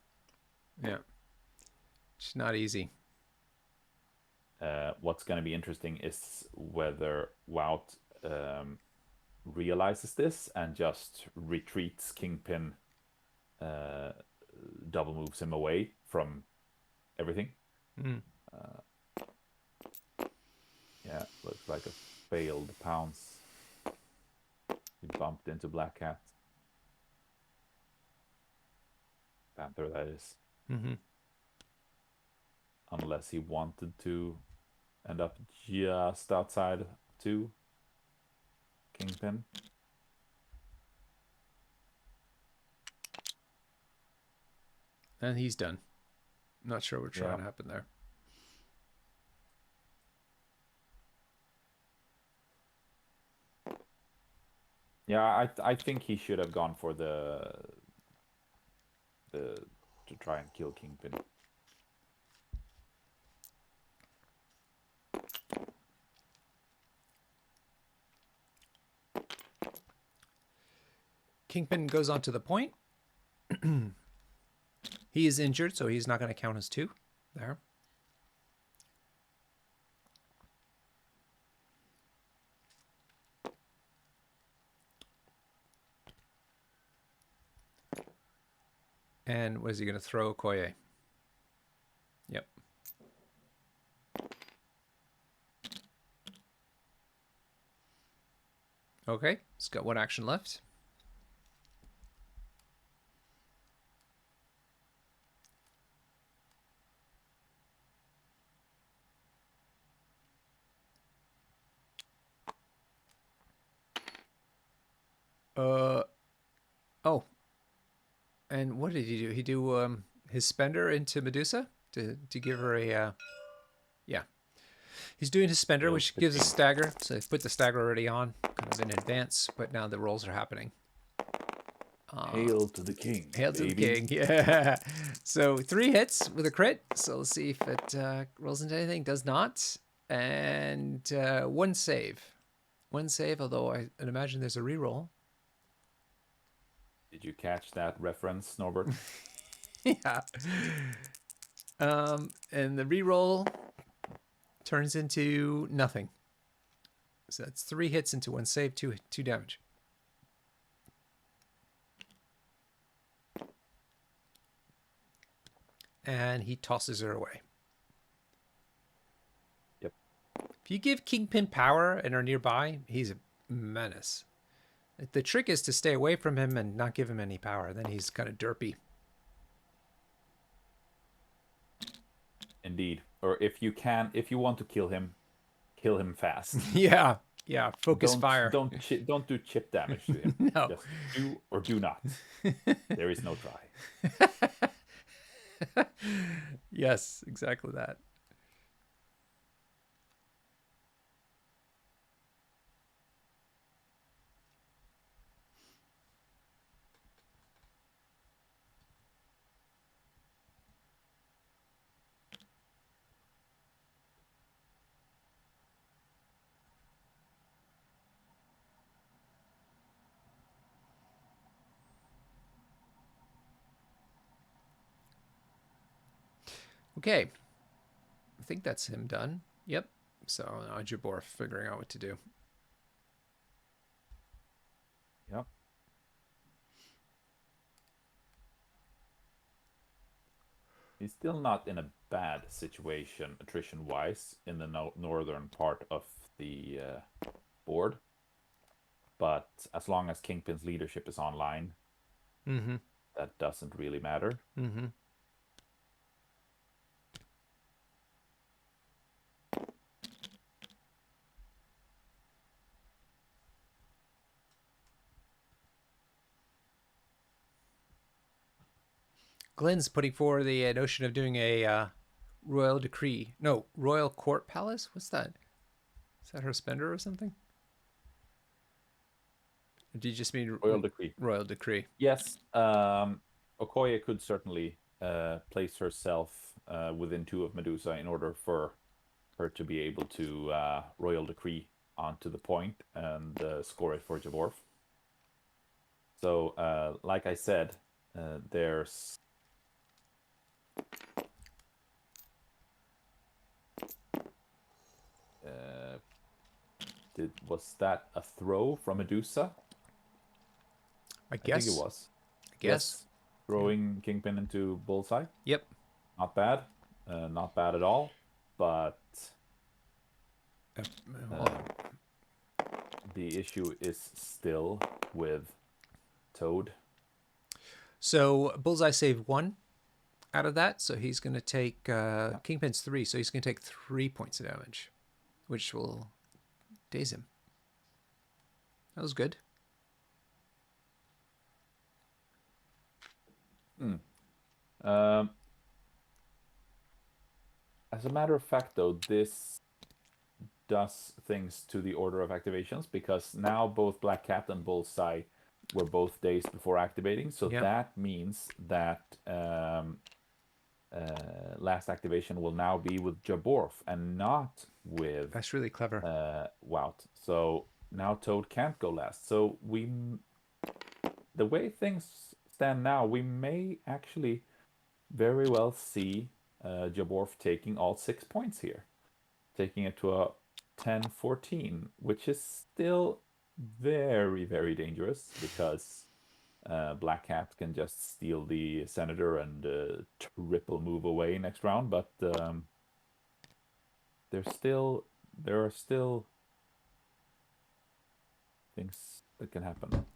It's not easy. What's going to be interesting is whether Wout realizes this and just retreats Kingpin, double moves him away from everything. Yeah, looks like a failed pounce. He bumped into Black Cat. Panther, that is. Unless he wanted to end up just outside 2 Kingpin. And he's done. Not sure what's trying to happen there. Yeah, I think he should have gone for the to try and kill Kingpin. Kingpin goes on to the point. He is injured, so he's not going to count as 2 there. And was he going to throw Okoye? Yep. Okay, he's got 1 action left. Oh. And what did he do? He do his spender into Medusa to give her a yeah. He's doing his spender, which gives a stagger. So he put the stagger already on, kind of in advance, but now the rolls are happening. Hail to the king. Hail to the king. Yeah. So 3 hits with a crit. So let's see if it rolls into anything. Does not. And 1 save. 1 save, although I'd imagine there's a reroll. Did you catch that reference, Norbert? Yeah. And the reroll turns into nothing. So that's 3 hits into 1 save, 2 damage. And he tosses her away. Yep. If you give Kingpin power and are nearby, he's a menace. The trick is to stay away from him and not give him any power. Then he's kind of derpy. Indeed. Or if you want to kill him fast. Yeah. Yeah, focus Don't fire. don't chi- don't do chip damage to him. No. Just do or do not. There is no try. Yes, exactly that. Okay, I think that's him done. Yep. So now Jaborf figuring out what to do. Yep. He's still not in a bad situation attrition-wise in the northern part of the board, but as long as Kingpin's leadership is online, Mm-hmm. that doesn't really matter. Mm-hmm. Glenn's putting forward the notion of doing a royal decree. No, royal court palace. What's that? Is that her spender or something? Or do you just mean Royal decree. royal decree? Yes, Okoye could certainly place herself within 2 of Medusa in order for her to be able to royal decree onto the point and score it for Jaborf. So, like I said, there's was that a throw from Medusa? I I think it guess. was. I guess. Yes, throwing Kingpin into bullseye. Yep. Not bad. Not bad at all. But Hold uh, on. the issue is still with Toad. So Bullseye saved 1 out of that, so he's going to take Kingpin's 3, so he's going to take 3 points of damage, which will daze him. That was good. As a matter of fact, though, this does things to the order of activations because now both Black Cat and Bullseye were both dazed before activating. So Yep. that means that last activation will now be with Jaborf and not with That's really clever. Wout. So now Toad can't go last. So the way things stand now, we may actually very well see Jaborf taking all 6 points here, taking it to a 10-14, which is still very, very dangerous because Black Cat can just steal the Senator and triple move away next round, but there are still things that can happen.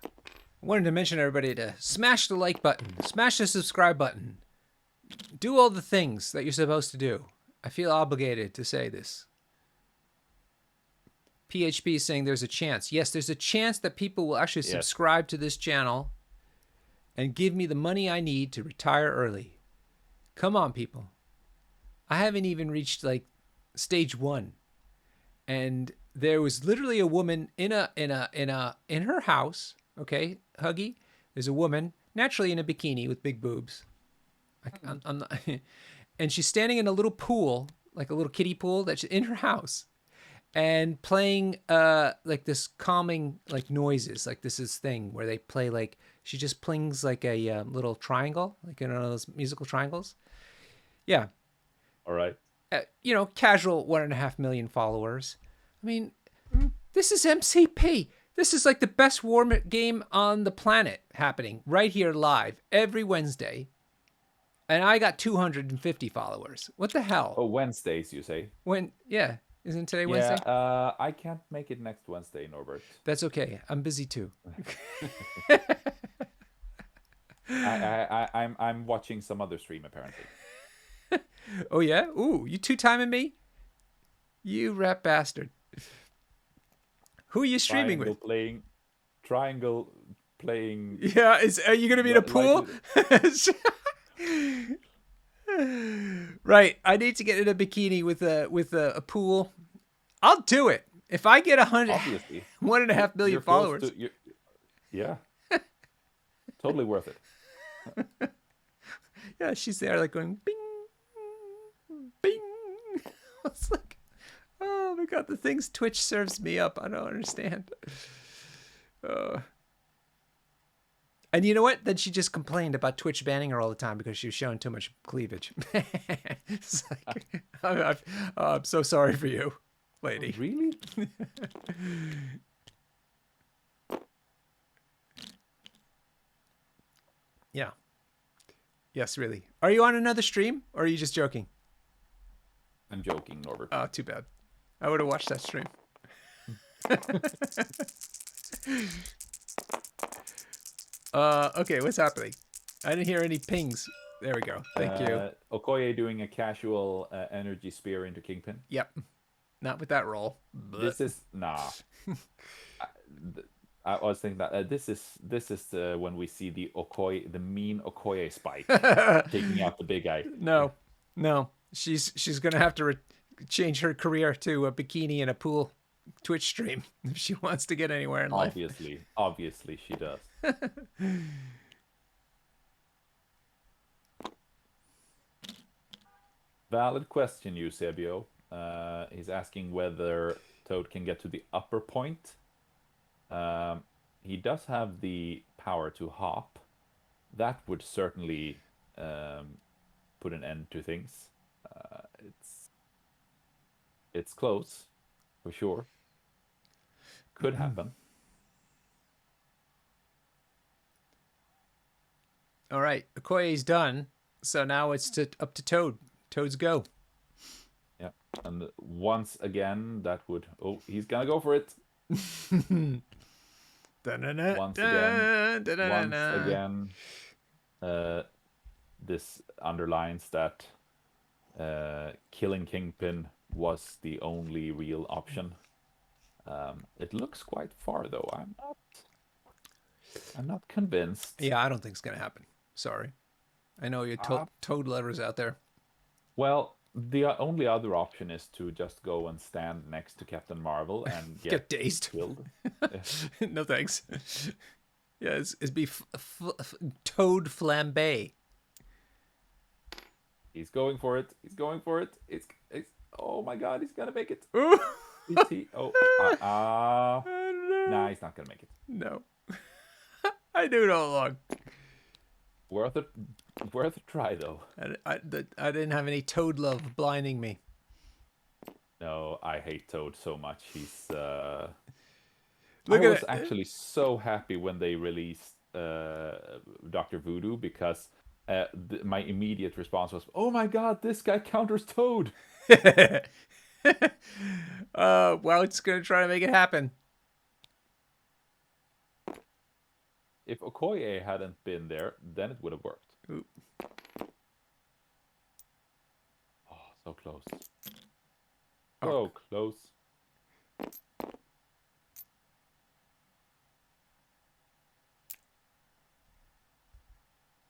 I wanted to mention everybody to smash the like button, smash the subscribe button, do all the things that you're supposed to do. I feel obligated to say this. PHP is saying there's a chance. Yes, there's a chance that people will actually subscribe to this channel and give me the money I need to retire early. Come on, people. I haven't even reached like stage 1. And there was literally a woman in her house, okay, Huggy. There's a woman naturally in a bikini with big boobs. I'm not, and she's standing in a little pool, like a little kiddie pool that's in her house, and playing like this calming like noises, like this thing where they play like she just plings like a little triangle, like in one of those musical triangles. Yeah. All right. Casual 1.5 million followers. I mean, this is MCP. This is like the best war game on the planet happening right here live every Wednesday. And I got 250 followers. What the hell? Oh, Wednesdays, you say? Yeah. Isn't today Wednesday? Yeah, I can't make it next Wednesday, Norbert. That's okay. I'm busy too. I'm watching some other stream apparently. Oh yeah? Ooh, you 2-timing me? You rat bastard. Who are you streaming Triangle with? playing. Triangle playing. Yeah, are you gonna be in a Like pool? Right. I need to get in a bikini with a pool. I'll do it if I get obviously, 1.5 million you're close followers. to you. Yeah, totally worth it. Yeah, she's there like going bing, bing. It's like, oh my god, the things Twitch serves me up. I don't understand. Uh, and you know what? Then she just complained about Twitch banning her all the time because she was showing too much cleavage. It's like, I'm so sorry for you, Oh, lady. really? Yeah. Yes, really. Are you on another stream or are you just joking? I'm joking, Norbert. Oh, too bad. I would have watched that stream. Okay, what's happening? I didn't hear any pings. There we go. Thank you. Okoye doing a casual energy spear into Kingpin. Yep. Not with that roll. This is nah. I, I was thinking that this is when we see the Okoye, the mean Okoye spike taking out the big guy. No, no. She's gonna have to change her career to a bikini and a pool Twitch stream if she wants to get anywhere in life. Obviously she does. Valid question, Eusebio. He's asking whether Toad can get to the upper point. He does have the power to hop. That would certainly put an end to things. It's close, for sure. Could happen. All right, Okoye's done. So now it's up to Toad. Toad's go. Yeah, and once again, that would. Oh, he's gonna go for it. Once again, this underlines that killing Kingpin was the only real option. It looks quite far, though. I'm not convinced. Yeah, I don't think it's gonna happen. Sorry. I know your Toad lovers out there. Well, the only other option is to just go and stand next to Captain Marvel and get dazed. Killed. No thanks. Yeah, it's be Toad flambe. He's going for it. He's going for it. It's oh my god, he's gonna make it. Is he? Oh, nah, he's not gonna make it. No. I knew it all along. Worth a try, though. I didn't have any Toad love blinding me. No, I hate Toad so much. He's. I Look was actually so happy when they released Dr. Voodoo because my immediate response was, "Oh my god, this guy counters Toad." Well, it's gonna try to make it happen. If Okoye hadn't been there, then it would have worked. Oop. Oh, so close. So close.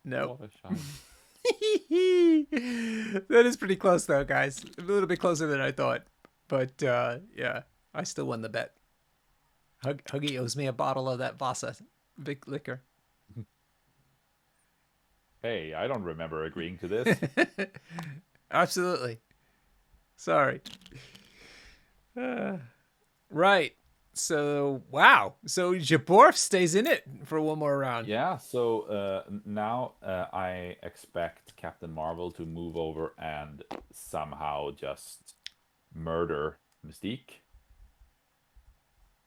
No. What a shine. That is pretty close, though, guys. A little bit closer than I thought. But yeah, I still won the bet. Huggy owes me a bottle of that Vasa big liquor. Hey, I don't remember agreeing to this. Absolutely. Sorry. Right. So, wow. So Jaborf stays in it for one more round. Yeah, so now I expect Captain Marvel to move over and somehow just murder Mystique.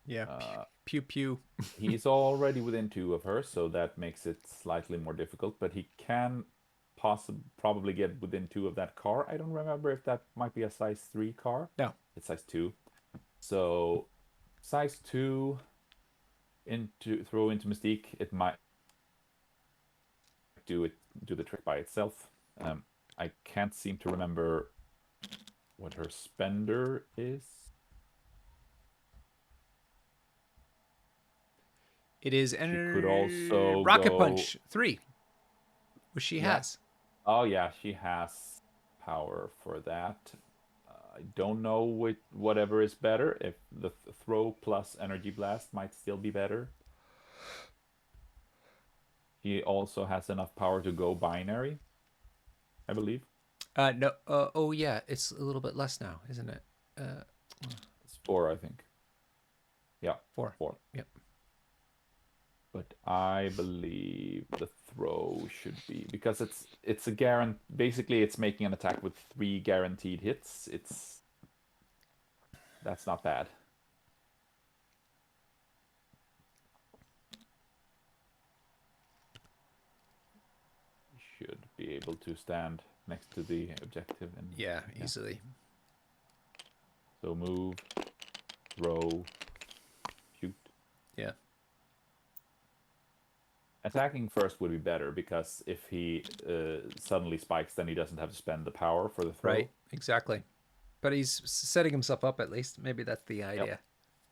Yeah. Pew pew. He's already within 2 of her, so that makes it slightly more difficult, but he can probably get within 2 of that car. I don't remember if that might be a size 3 car. No. It's size 2. So size 2 throw into Mystique, it might do the trick by itself. I can't seem to remember what her spender is. It is She could also Rocket go. Punch 3, which she Yeah. has. Oh yeah, she has power for that. I don't know whatever is better. If the throw plus energy blast might still be better. He also has enough power to go binary, I believe. No. Oh yeah, it's a little bit less now, isn't it? Uh, It's four, I think. Yeah, 4. four. Yep. But I believe the throw should be because it's a guarantee. Basically, it's making an attack with 3 guaranteed hits. That's not bad. Should be able to stand next to the objective and Yeah, easily. So move, throw, shoot. Yeah. Attacking first would be better because if he suddenly spikes, then he doesn't have to spend the power for the throw. Right. Exactly. But he's setting himself up at least. Maybe that's the Yep. idea.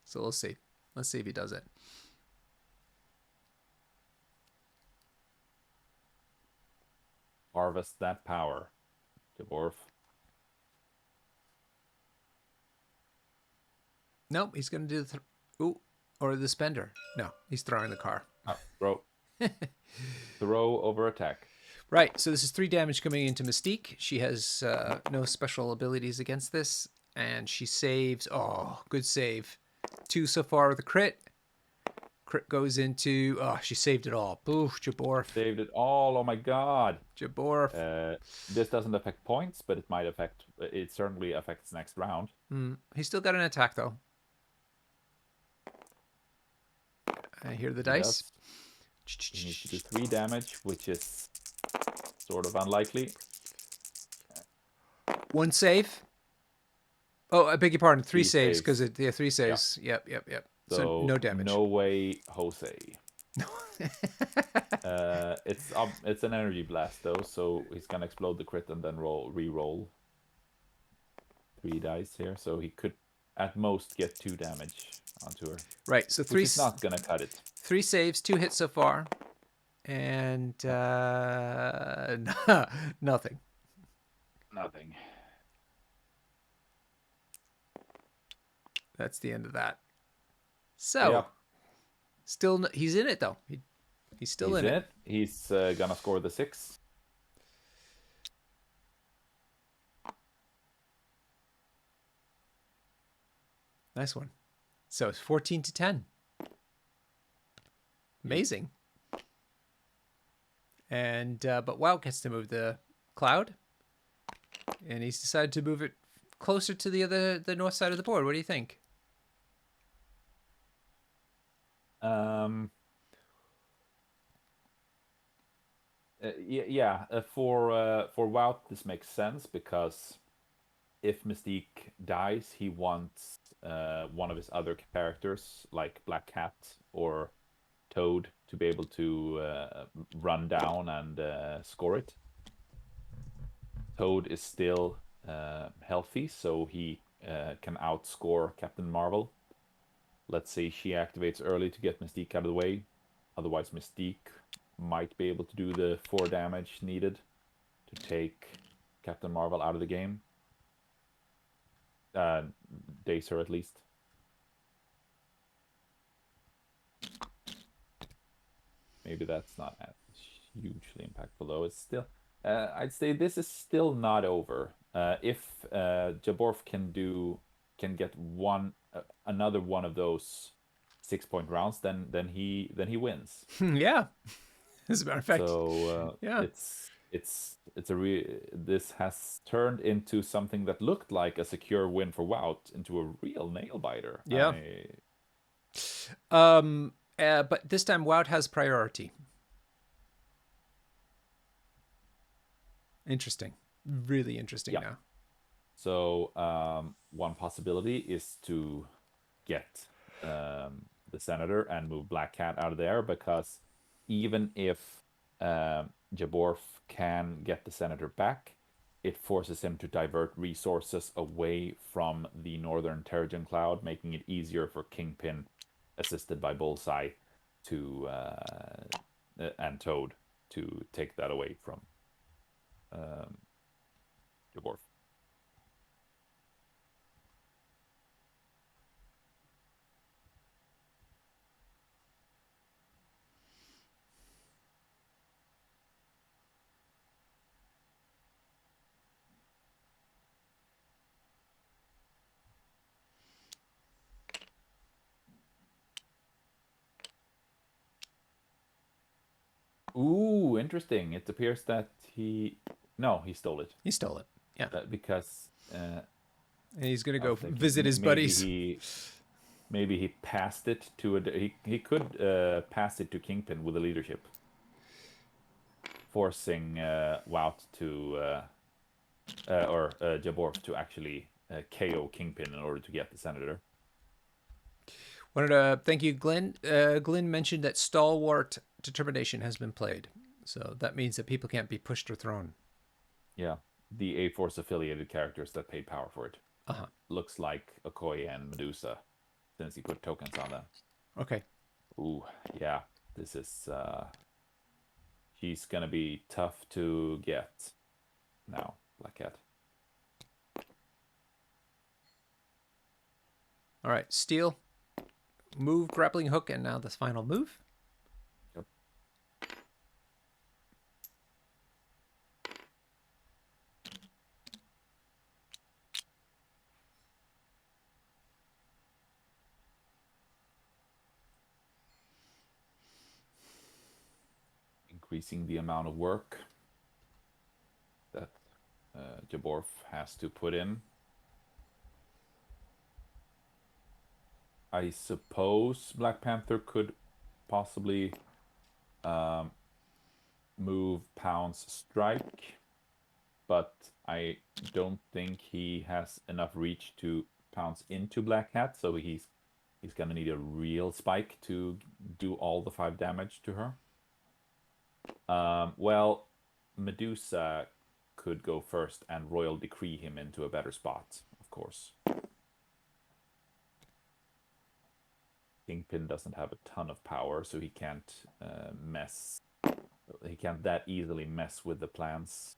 So we'll see. Let's see if he does it. Harvest that power, Jaborf. Nope, he's going to do the ooh, or the spender. No, he's throwing the car. Throw. Throw over attack. Right, so this is 3 damage coming into Mystique. She has no special abilities against this, and she saves. Oh, good save. 2 so far with a crit. Crit goes into. Oh, she saved it all. Boof, Jaborf. Saved it all. Oh my god. Jaborf. This doesn't affect points, but it might affect. It certainly affects next round. He's still got an attack though. I hear the dice. Does. He needs to do 3 damage, which is sort of unlikely. 1 save. Oh, I beg your pardon. 3 saves because saves. 3 saves. Yep. So no damage. No way, Jose. It's an energy blast though, so he's gonna explode the crit and then re-roll 3 dice here, so he could at most get 2 damage onto her. Right, so which is not gonna cut it. 3 saves, 2 hits so far, and nothing. Nothing. That's the end of that. So, still, he's in it though. He's still in it. He's gonna score the 6. Nice one. So it's 14-10. Amazing. And but Wout gets to move the cloud, and he's decided to move it closer to the north side of the board. What do you think? For Wout, this makes sense because if Mystique dies, he wants one of his other characters, like Black Cat or Toad, to be able to run down and score it. Toad is still healthy, so he can outscore Captain Marvel. Let's say she activates early to get Mystique out of the way. Otherwise, Mystique might be able to do the 4 damage needed to take Captain Marvel out of the game. Daze her at least. Maybe that's not as hugely impactful though. It's still, I'd say this is still not over. If Jaborf can get another one of those 6-point rounds, then he wins. Yeah, as a matter of fact. So yeah, this has turned into something that looked like a secure win for Wout into a real nail biter. Yeah. But this time Wout has priority. Interesting. Really interesting now. So one possibility is to get the Senator and move Black Cat out of there, because even if Jaborf can get the Senator back, it forces him to divert resources away from the Northern Terrigen Cloud, making it easier for Kingpin, assisted by Bullseye, to and Toad to take that away from Jaborf. Ooh, interesting. It appears that he stole it. He stole it. Yeah. Because And he's going to I go was thinking visit his buddies. Maybe he passed it to he could pass it to Kingpin with the leadership, forcing Wout to or Jaborf to actually KO Kingpin in order to get the senator. Wanted to thank you, Glenn. Glenn mentioned that stalwart determination has been played. So that means that people can't be pushed or thrown. Yeah, the A-Force affiliated characters that paid power for it. Uh-huh. Looks like Okoye and Medusa, since he put tokens on them. Okay. Ooh, yeah. This is she's gonna be tough to get now, Black Cat. All right. Steel, move, grappling hook, and now the final move. Yep. Increasing the amount of work that Jaborf has to put in. I suppose Black Panther could possibly move Pound's strike, but I don't think he has enough reach to pounce into Black Cat, so he's gonna need a real spike to do all the 5 damage to her. Well, Medusa could go first and Royal Decree him into a better spot, of course. Kingpin doesn't have a ton of power, so he can't he can't that easily mess with the plans.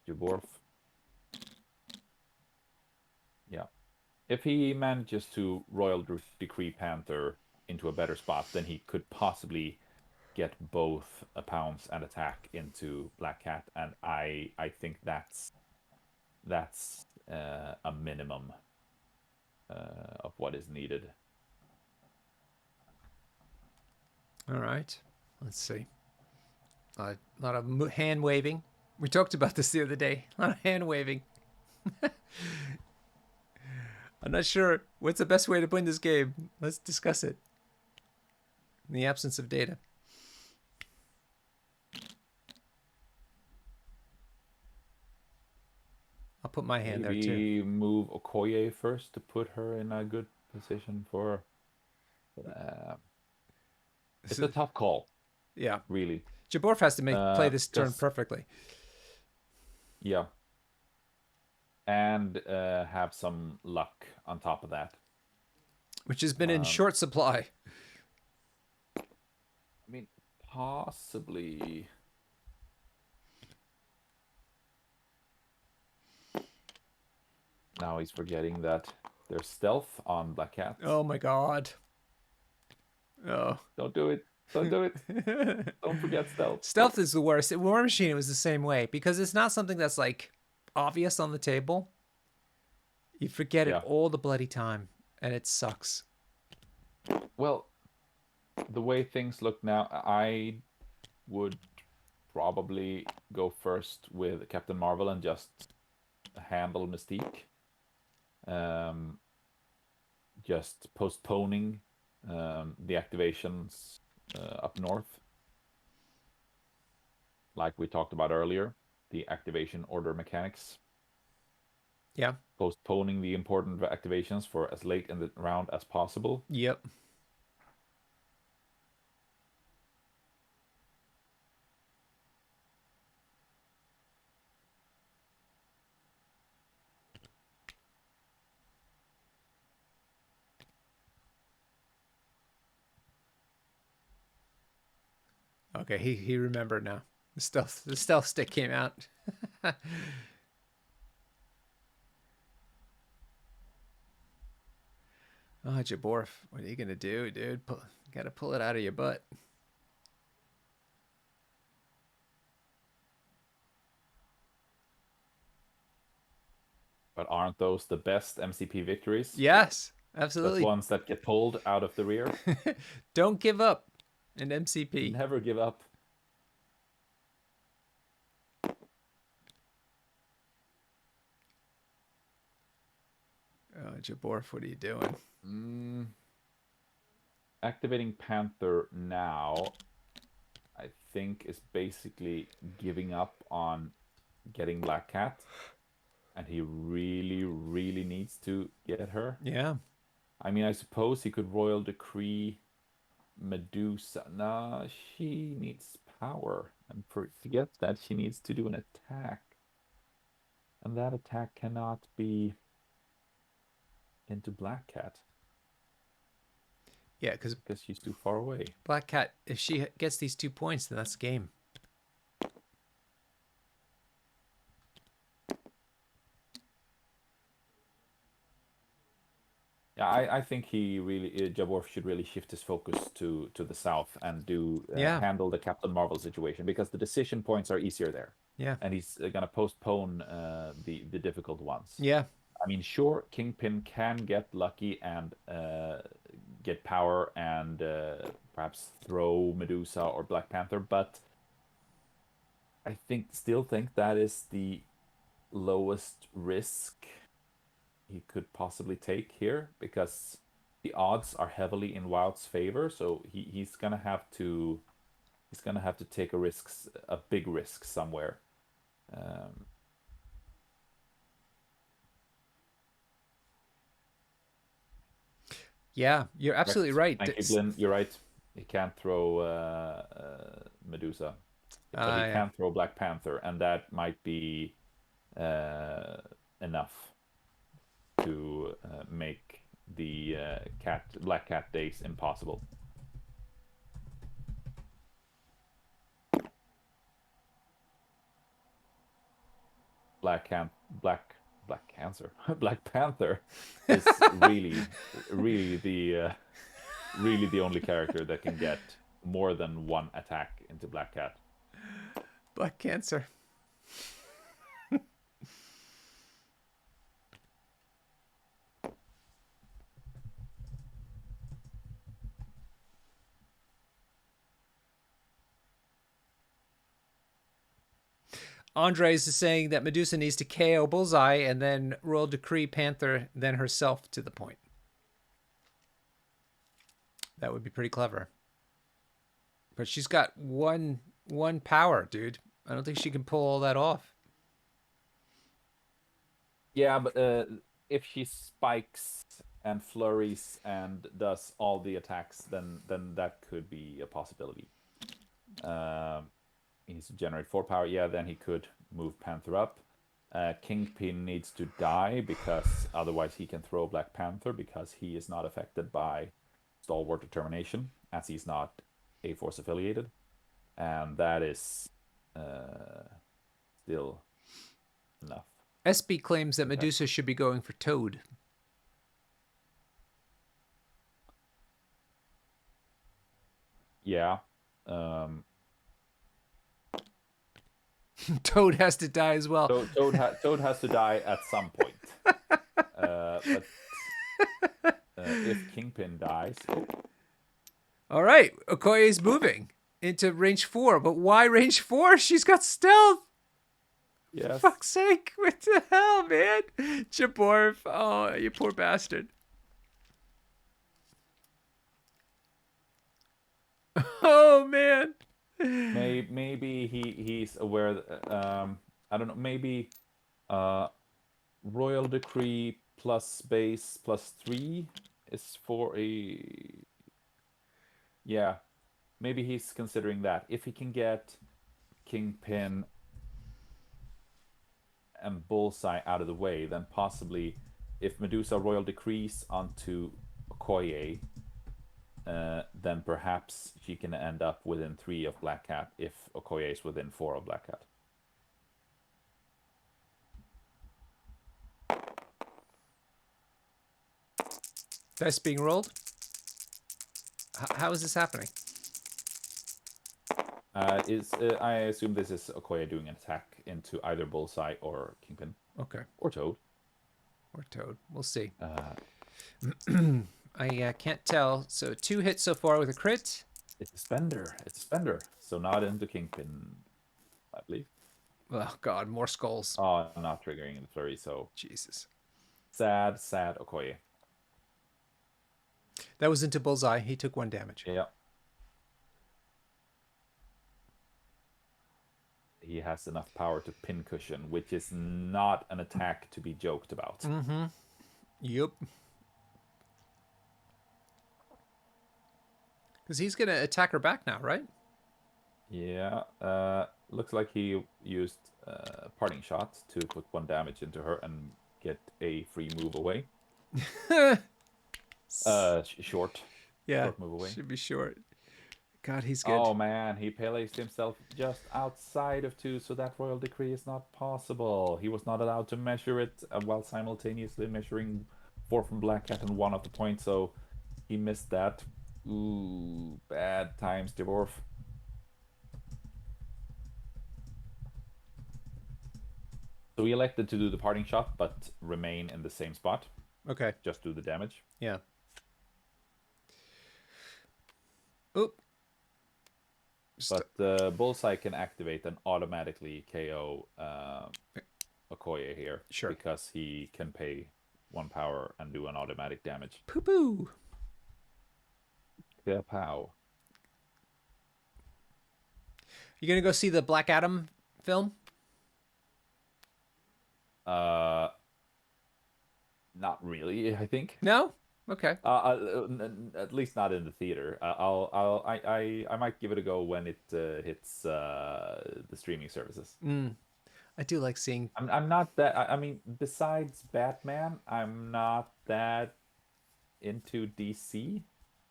Jaborf. Yeah. If he manages to Royal Decree Panther into a better spot, then he could possibly get both a pounce and attack into Black Cat, and I think that's a minimum of what is needed. All right. Let's see. A lot of hand waving. We talked about this the other day. A lot of hand waving. I'm not sure what's the best way to win this game. Let's discuss it. In the absence of data. I'll put my hand there too. Maybe move Okoye first to put her in a good position for. It's a tough call. Yeah. Really. Jaborf has to play this turn perfectly. Yeah. And have some luck on top of that. Which has been in short supply. I mean, possibly. Now he's forgetting that there's stealth on Black Cat. Oh my god. Oh. Don't do it. Don't do it. Don't forget stealth. Stealth is the worst. War Machine, it was the same way. Because it's not something that's like obvious on the table. You forget it all the bloody time. And it sucks. Well, the way things look now, I would probably go first with Captain Marvel and just handle Mystique. Just postponing the activations up north. Like we talked about earlier, the activation order mechanics. Yeah. Postponing the important activations for as late in the round as possible. Yep. Okay, he remembered now. The stealth stick came out. Oh, Jaborf, what are you gonna do, dude? Gotta pull it out of your butt. But aren't those the best MCP victories? Yes, The absolutely. ones that get pulled out of the rear? Don't give up in MCP. Never give up. Oh, Jaborf, what are you doing? Activating Panther now, I think, is basically giving up on getting Black Cat. And he really, really needs to get her. Yeah. I mean, I suppose he could Royal Decree Medusa. Nah, she needs power. And forget that she needs to do an attack. And that attack cannot be into Black Cat. Yeah, because she's too far away. Black Cat, if she gets these 2 points, then that's the game. Yeah, I think he really Jaborf should really shift his focus to the south and do Yeah. handle the Captain Marvel situation, because the decision points are easier there. Yeah. And he's gonna postpone the difficult ones. Yeah. I mean, sure, Kingpin can get lucky and get power and perhaps throw Medusa or Black Panther, but I still think that is the lowest risk he could possibly take here, because the odds are heavily in Wout's favor. So he's gonna have to take a big risk somewhere. Yeah, you're absolutely right. Thank you, Blin. You're right. He can't throw Medusa, but he Yeah. can throw Black Panther, and that might be enough to make the Black Cat days impossible. Black Cancer, Black Panther is really, really the only character that can get more than one attack into Black Cat. Black Cancer. Andres is saying that Medusa needs to KO Bullseye and then Royal Decree Panther, then herself to the point. That would be pretty clever. But she's got one power, dude. I don't think she can pull all that off. Yeah, but if she spikes and flurries and does all the attacks, then that could be a possibility. He needs to generate 4 power. Yeah, then he could move Panther up. Kingpin needs to die, because otherwise he can throw Black Panther, because he is not affected by Stalwart Determination, as he's not A-Force affiliated. And that is still enough. SB claims that Medusa should be going for Toad. Yeah. Toad has to die as well. Toad has to die at some point. But if Kingpin dies... All right, Okoye's moving into range 4, but why range 4? She's got stealth. Yes. For fuck's sake, what the hell, man? Jaborf, oh, you poor bastard. Oh man. Maybe he's aware that, I don't know, maybe Royal Decree plus base plus 3 is for a... Yeah, maybe he's considering that. If he can get Kingpin and Bullseye out of the way, then possibly if Medusa Royal Decrees onto Okoye, then perhaps she can end up within 3 of Black Cat if Okoye is within 4 of Black Cat. Dice being rolled. How is this happening? I assume this is Okoye doing an attack into either Bullseye or Kingpin. Okay. Or Toad. Or Toad. We'll see. Uh, I can't tell. So 2 hits so far with a crit. It's a spender. It's a spender. So not into Kingpin, I believe. Oh, God. More skulls. Oh, not triggering in the flurry, so... Jesus. Sad Okoye. That was into Bullseye. He took 1 damage. Yeah. He has enough power to pincushion, which is not an attack to be joked about. Mm-hmm. Yep. Because he's going to attack her back now, right? Yeah. Looks like he used parting shot to put 1 damage into her and get a free move away. Short. Yeah. Short move away. Should be short. God, he's good. Oh man, he placed himself just outside of 2, so that royal decree is not possible. He was not allowed to measure it while simultaneously measuring 4 from Black Cat and 1 of the points, so he missed that. Ooh, bad times, Jaborf. So he elected to do the parting shot, but remain in the same spot. Okay. Just do the damage. Yeah. Oop. But Bullseye can activate and automatically KO Okoye here. Sure. Because he can pay 1 power and do an automatic damage. Poo-poo. Yeah, pow. You going to go see the Black Adam film? Not really, I think. No? Okay. At least not in the theater. I might give it a go when it hits the streaming services. I do like seeing... I'm not that... I mean, besides Batman, I'm not that into DC.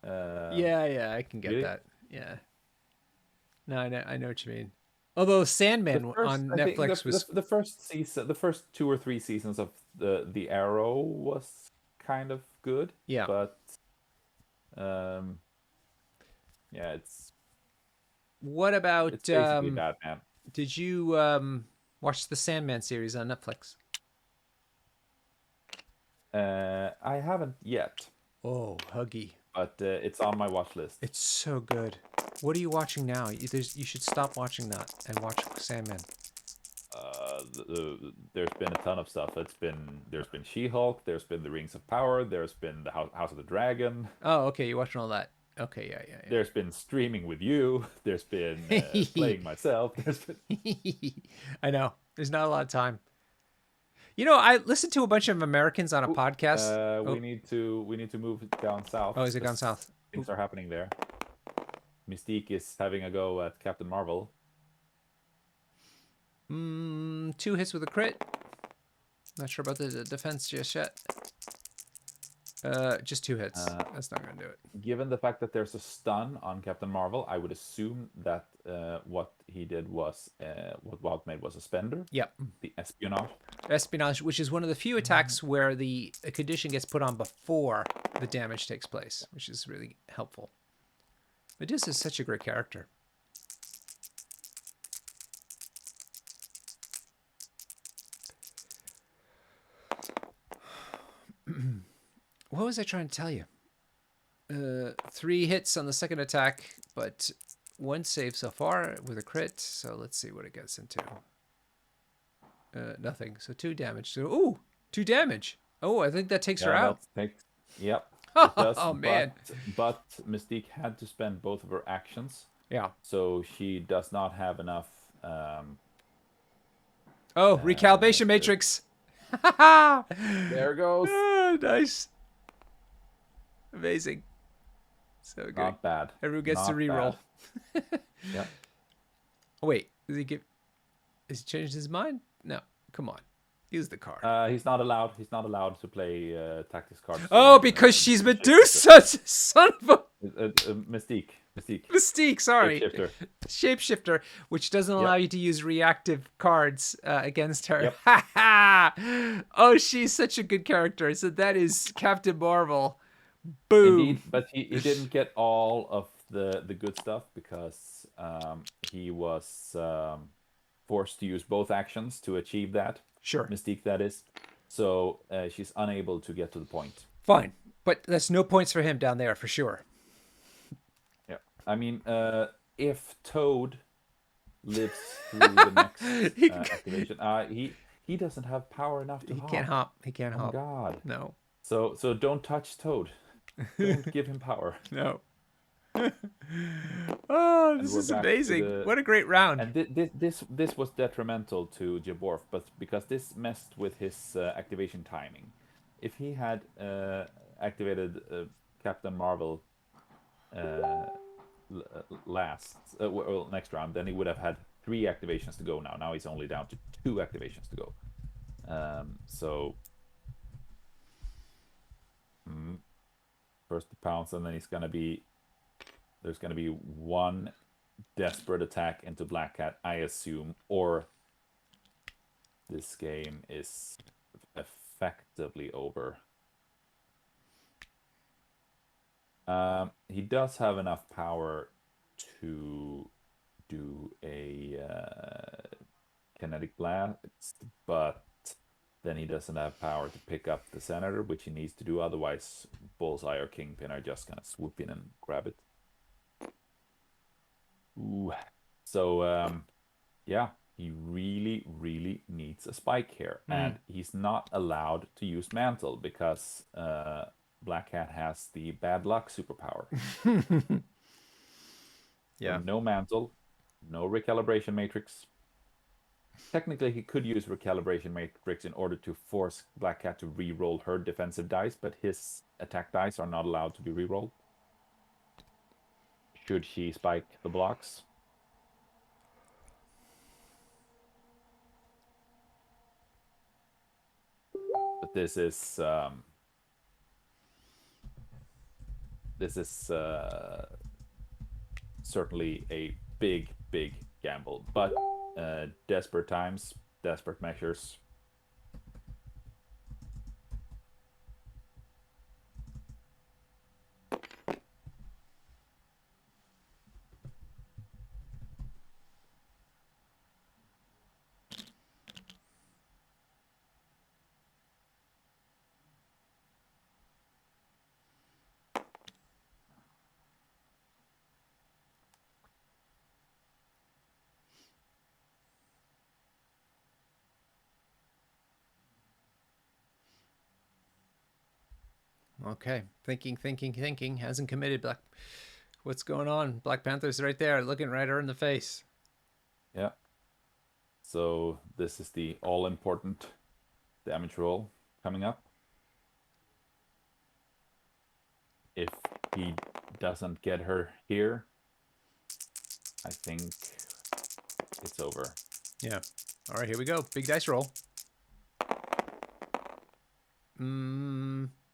Yeah, I can get really? that. Yeah. No, I know what you mean. Although Sandman on Netflix was... The first season, the first 2 or 3 seasons of the Arrow was kind of good. Yeah. But yeah, it's... What about... It's basically Batman. Did you watch the Sandman series on Netflix? I haven't yet. Oh, Huggy. But it's on my watch list. It's so good. What are you watching now? You should stop watching that and watch Sandman. There's been a ton of stuff. There's been She-Hulk. There's been the Rings of Power. There's been the House of the Dragon. Oh, okay. You're watching all that. Okay, yeah. There's been streaming with you. There's been playing myself. There's been... I know. There's not a lot of time. You know, I listened to a bunch of Americans on a podcast. We need to move down south. Oh, is it gone south? Things are happening there. Mystique is having a go at Captain Marvel. 2 hits with a crit. Not sure about the defense just yet. Just 2 hits. That's not gonna do it. Given the fact that there's a stun on Captain Marvel, I would assume that what he did was what Wout made was a spender. Yep. The espionage. Espionage, which is one of the few attacks where a condition gets put on before the damage takes place, which is really helpful. Medusa is such a great character. What was I trying to tell you? 3 hits on the second attack, but 1 save so far with a crit. So let's see what it gets into. Nothing. So 2 damage. So, ooh, 2 damage. Oh, I think that takes her out. Yep. It does, oh, man. But Mystique had to spend both of her actions. Yeah. So she does not have enough... recalibration matrix. There goes. Nice. Amazing. So good. Not bad. Everyone gets to reroll. Yep. Oh, wait. Has he changed his mind? No. Come on. Use the card. He's not allowed. He's not allowed to play tactics cards. Oh, because she's Medusa, son of a Mystique. Mystique. Mystique, sorry. Shapeshifter. Shapeshifter, which doesn't allow Yep. you to use reactive cards against her. Yep. Ha ha! Oh, she's such a good character. So that is Captain Marvel. Boom. Indeed, but he didn't get all of the good stuff because he was forced to use both actions to achieve that. Sure. Mystique, that is. So she's unable to get to the point. Fine. But that's no points for him down there for sure. Yeah. I mean, if Toad lives through the next he, activation, he doesn't have power enough to he hop. can't hop. He can't Oh my hop. God. No. So don't touch Toad. Don't give him power. No. Oh, And this we're is back to amazing. the What a great round. and this was detrimental to Jaborf, but because this messed with his activation timing. If he had activated Captain Marvel last well, next round, then he would have had 3 activations to go now. Now he's only down to 2 activations to go. So first the pounce, and then there's gonna be one desperate attack into Black Cat, I assume, or this game is effectively over. He does have enough power to do a kinetic blast, but then he doesn't have power to pick up the Senator, which he needs to do. Otherwise, Bullseye or Kingpin are just gonna swoop in and grab it. Ooh. So, yeah, he really, really needs a spike here. And he's not allowed to use Mantle because Black Cat has the bad luck superpower. Yeah. So no Mantle, no Recalibration Matrix. Technically, he could use Recalibration Matrix in order to force Black Cat to re-roll her defensive dice, but his attack dice are not allowed to be re-rolled. Should she spike the blocks? But this is certainly a big, big gamble. But desperate times, desperate measures. Okay. Thinking. Hasn't committed. What's going on? Black Panther's right there, looking right her in the face. Yeah. So this is the all-important damage roll coming up. If he doesn't get her here, I think it's over. Yeah. All right, here we go. Big dice roll.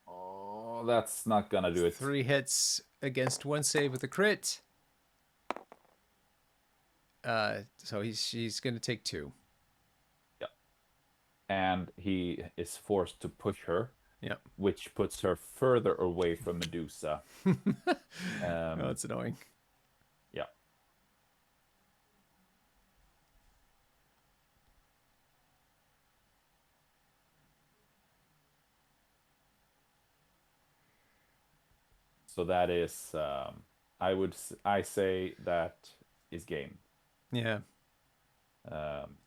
Oh, that's not gonna do it. 3 hits against 1 save with a crit. So she's gonna take 2. Yeah. And he is forced to push her. Yeah. Which puts her further away from Medusa. Oh, that's annoying. Yeah. So that is, I say that is game. Yeah. Um,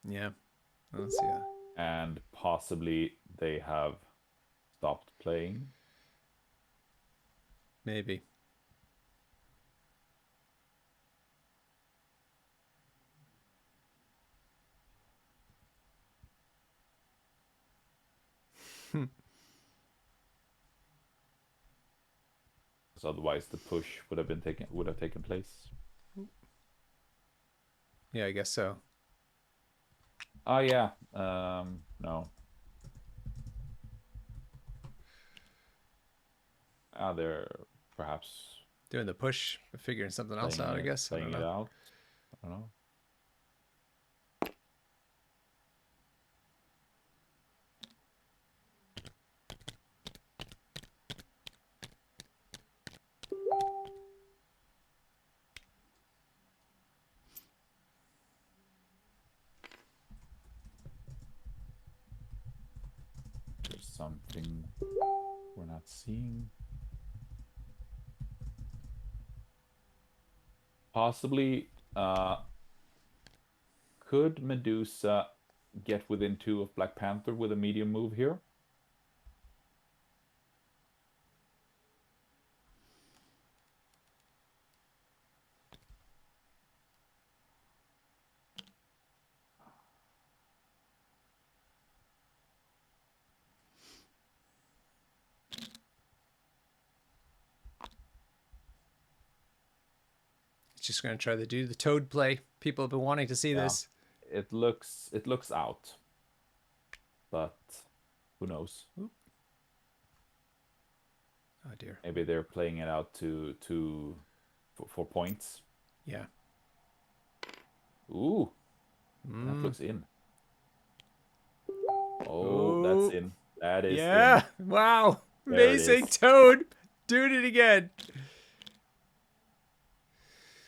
Yeah. Let's see. and possibly they have stopped playing. Maybe. Because otherwise the push would have taken place. Yeah, I guess so. Oh yeah. No. They're perhaps Doing the push, figuring something else playing out, I it, guess. I don't playing it know. out. I don't know. There's something we're not seeing. Possibly, could Medusa get within 2 of Black Panther with a medium move here? It's just going to try to do the toad play. People have been wanting to see this. It looks out, but who knows? Oop. Oh dear. Maybe they're playing it out for points. Yeah. Ooh, that looks in. Oh, Ooh. that's in. That is Yeah. in. Wow. There it Amazing is. toad. Doing it again.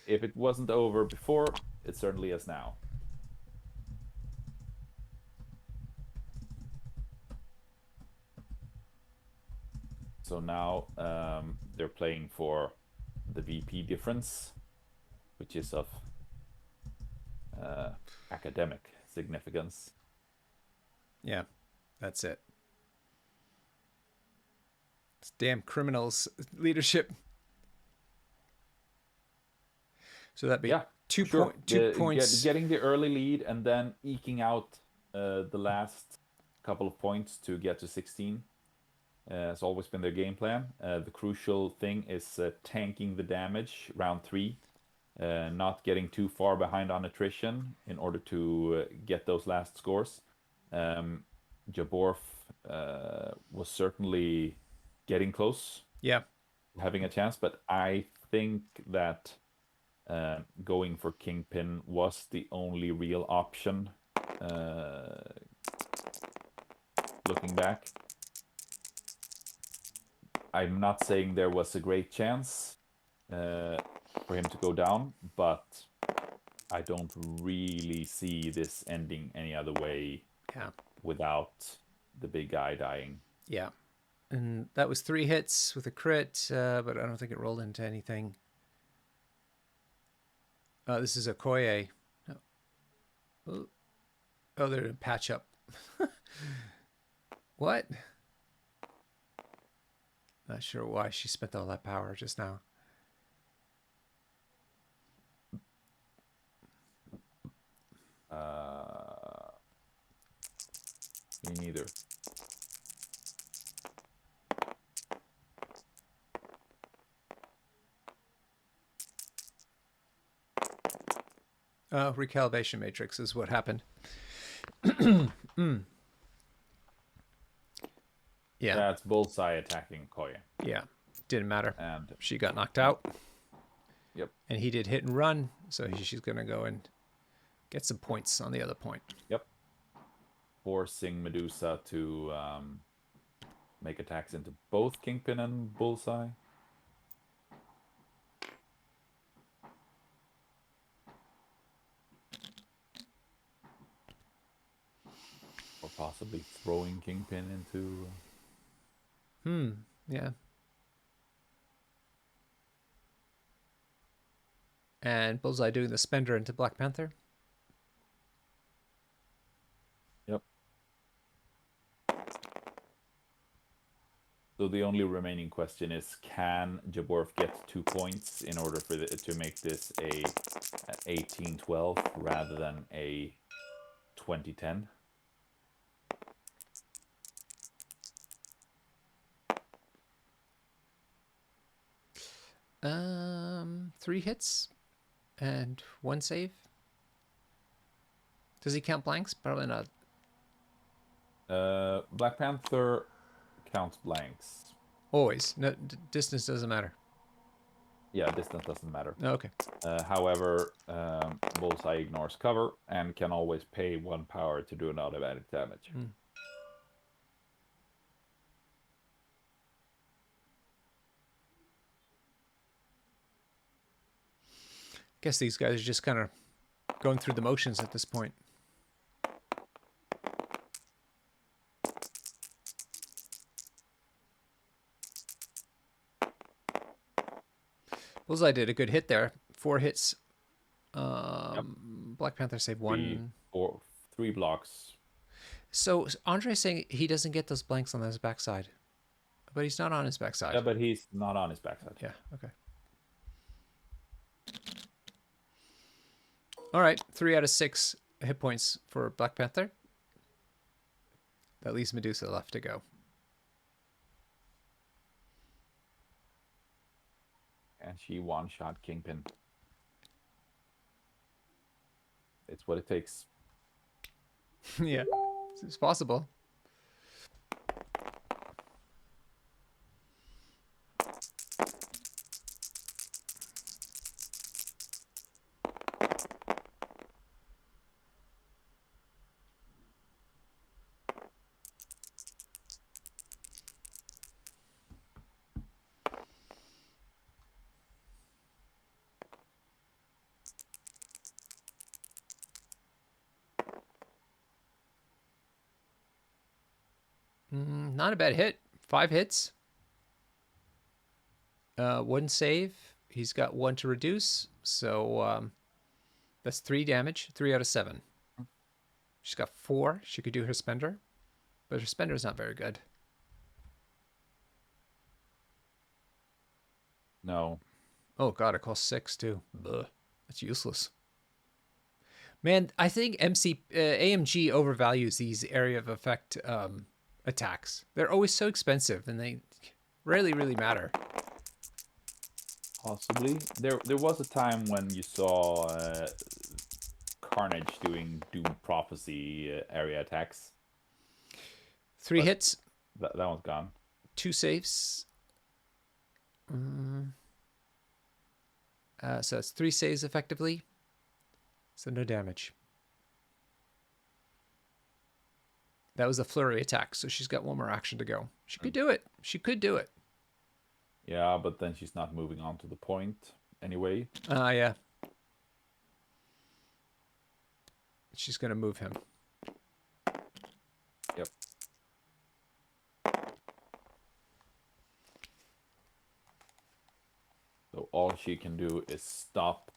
If it wasn't over before, it certainly is now. So now they're playing for the VP difference, which is of academic significance. Yeah. That's it. It's damn criminals leadership. So that'd be Yeah, 2 sure. points. Getting the early lead and then eking out the last couple of points to get to 16 has always been their game plan. The crucial thing is tanking the damage round 3, not getting too far behind on attrition in order to get those last scores. Jaborf was certainly getting close, Yeah. having a chance, but I think that going for Kingpin was the only real option looking back. I'm not saying there was a great chance for him to go down, but I don't really see this ending any other way without the big guy dying. Yeah. And that was 3 hits with a crit, but I don't think it rolled into anything. This is a Koye. Oh, they're in patch up. What? Not sure why she spent all that power just now. Me neither. Recalibration matrix is what happened. Yeah. That's Bullseye attacking Koye. Yeah. Didn't matter. And she got knocked out. Yep. And he did hit and run, so she's going to go and get some points on the other point. Yep. Forcing Medusa to make attacks into both Kingpin and Bullseye. Or possibly throwing Kingpin into... Yeah. And Bullseye doing the spender into Black Panther. Yep. So the only remaining question is, can Jaborf get 2 points in order for to make this a 18-12 rather than a 20-10? 3 hits and 1 save. Does he count blanks? Probably not. Black Panther counts blanks. Always. No, distance doesn't matter. Yeah, distance doesn't matter. Okay. However, Bullseye ignores cover and can always pay 1 power to do an automatic damage. Mm. Guess these guys are just kind of going through the motions at this point. Bullseye did a good hit there. 4 hits. Yep. Black Panther saved 1. 3 blocks. So Andre's saying he doesn't get those blanks on his backside. But he's not on his backside. Yeah, but he's not on his backside. Yeah, okay. All right, 3 out of 6 hit points for Black Panther. That leaves Medusa left to go. And she one-shot Kingpin. It's what it takes. Yeah, it's possible. Not a bad hit. 5 hits. 1 save. He's got 1 to reduce. So that's 3 damage. 3 out of 7. She's got 4. She could do her spender. But her spender is not very good. No. Oh, God, it costs 6 too. Ugh, that's useless. Man, I think AMG overvalues these area of effect attacks. They're always so expensive, and they rarely really matter. Possibly. There was a time when you saw Carnage doing Doom Prophecy area attacks. 3 hits. That one's gone. 2 saves. So that's 3 saves effectively. So no damage. That was a flurry attack, so she's got 1 more action to go. She could do it. She could do it. Yeah, but then she's not moving on to the point anyway. Yeah. She's going to move him. Yep. So all she can do is stop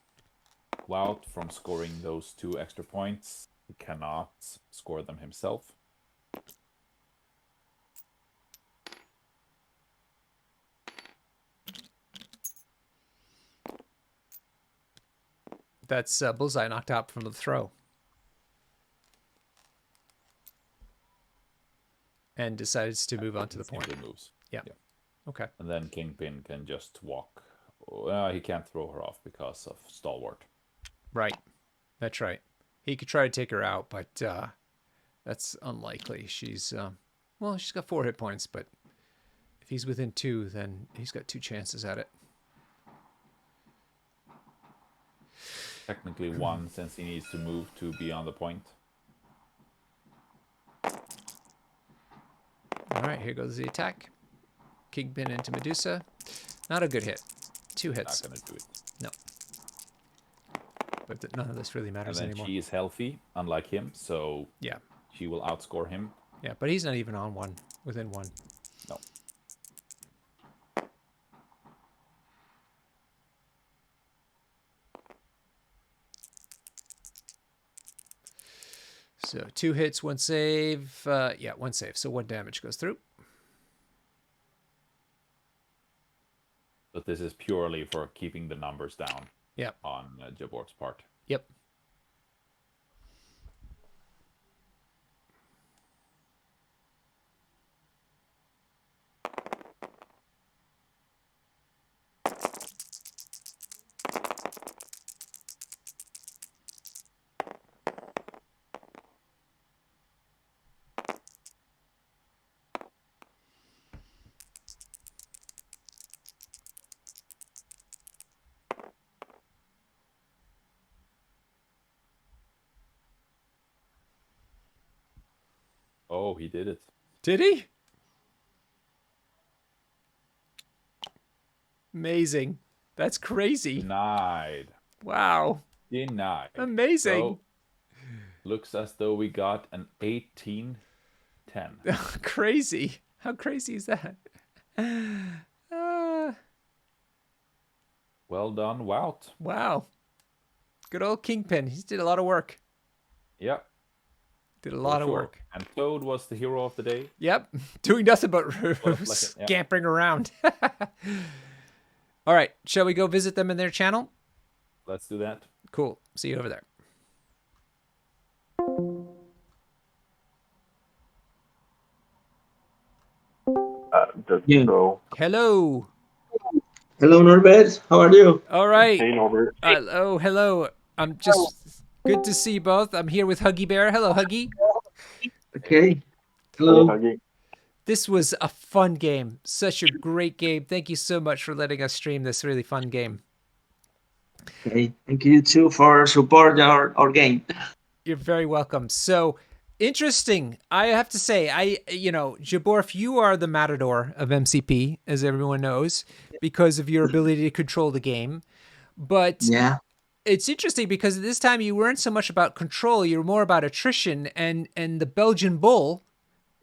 Wout from scoring those 2 extra points. He cannot score them himself. That's Bullseye knocked out from the throw. And decides to move on to the point. Moves. Yeah. Okay. And then Kingpin can just walk. He can't throw her off because of Stalwart. Right. That's right. He could try to take her out, but that's unlikely. She's well, she's got 4 hit points, but if he's within 2, then he's got 2 chances at it. Technically 1, since he needs to move to be on the point. All right, here goes the attack. Kingpin into Medusa. Not a good hit. 2 hits. Not gonna do it. No. But none of this really matters And then anymore. she is healthy, unlike him, so Yeah. she will outscore him. Yeah, but he's not even on 1, within 1. No. So 2 hits, 1 save. Yeah, 1 save. So 1 damage goes through. But this is purely for keeping the numbers down. Yep. On Jaborf's part. Yep. Oh, he did it. Did he? Amazing. That's crazy. Denied. Wow. Denied. Amazing. So, looks as though we got an 18-10. Crazy. How crazy is that? Uh, Well done, Wout. wow. Good old Kingpin. He did a lot of work. Yeah, Did a for lot of sure. work. And Toad was the hero of the day. Yep. Doing nothing but Yeah, scampering around. All right. Shall we go visit them in their channel? let's do that. Cool. See you over there. Just Yeah. so. Hello. Hello, Norbert. How are you? All right. Hey, Norbert. Hello. I'm just good to see you both. I'm here with Huggy Bear. Hello, Huggy. Okay. Hey, Hello. Huggy. This was a fun game. Such a great game. Thank you so much for letting us stream this really fun game. Okay. Thank you too for support our game. You're very welcome. So interesting. I have to say, Jaborf, you are the matador of MCP, as everyone knows, because of your ability to control the game. But Yeah. it's interesting because this time you weren't so much about control, you were more about attrition, and the Belgian bull,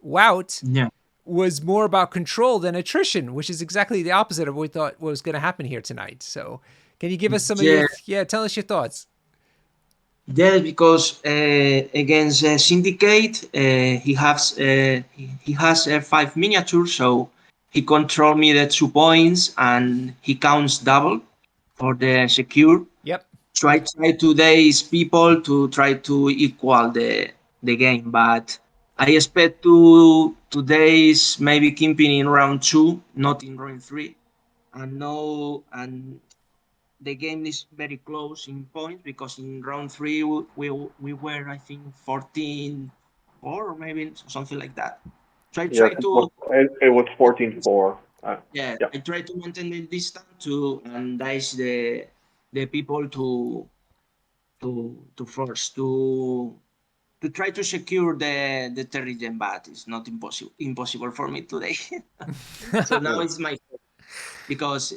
Wout, Yeah. was more about control than attrition, which is exactly the opposite of what we thought was going to happen here tonight. So, can you give us some of Yeah. tell us your thoughts? Yeah. Because against Syndicate, he has 5 miniatures, so he control me the 2 points, and he counts double for the secure. Yep. So I try today's people to try to equal the game, but I expect to today's maybe keeping in round two, not in round three, and no, and the game is very close in points because in round three we were, I think, 14-4 or maybe something like that. So I Yes, try to it was 14-4. yeah, Yeah. I try to maintain the distance to, and that is the people to force to try to secure the Terrigen, but it's not impossible for me today. So now it's my because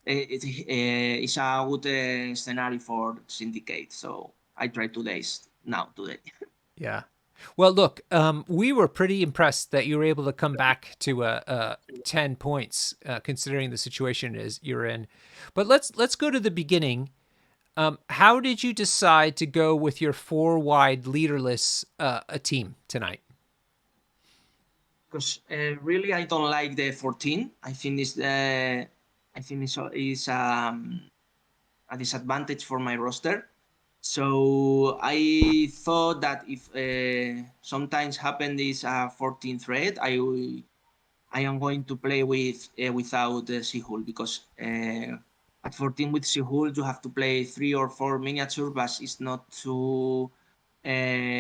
it's a good scenario for Syndicate. So I try today. Yeah. Well, look, we were pretty impressed that you were able to come back to 10 points, considering the situation is you're in. But let's go to the beginning. How did you decide to go with your four wide leaderless a team tonight? Because really I don't like the 14. I think it's a disadvantage for my roster. So I thought that if sometimes happen this 14 thread, I am going to play without Sihul because at 14 with Sihul you have to play 3 or 4 miniatures, but it's not too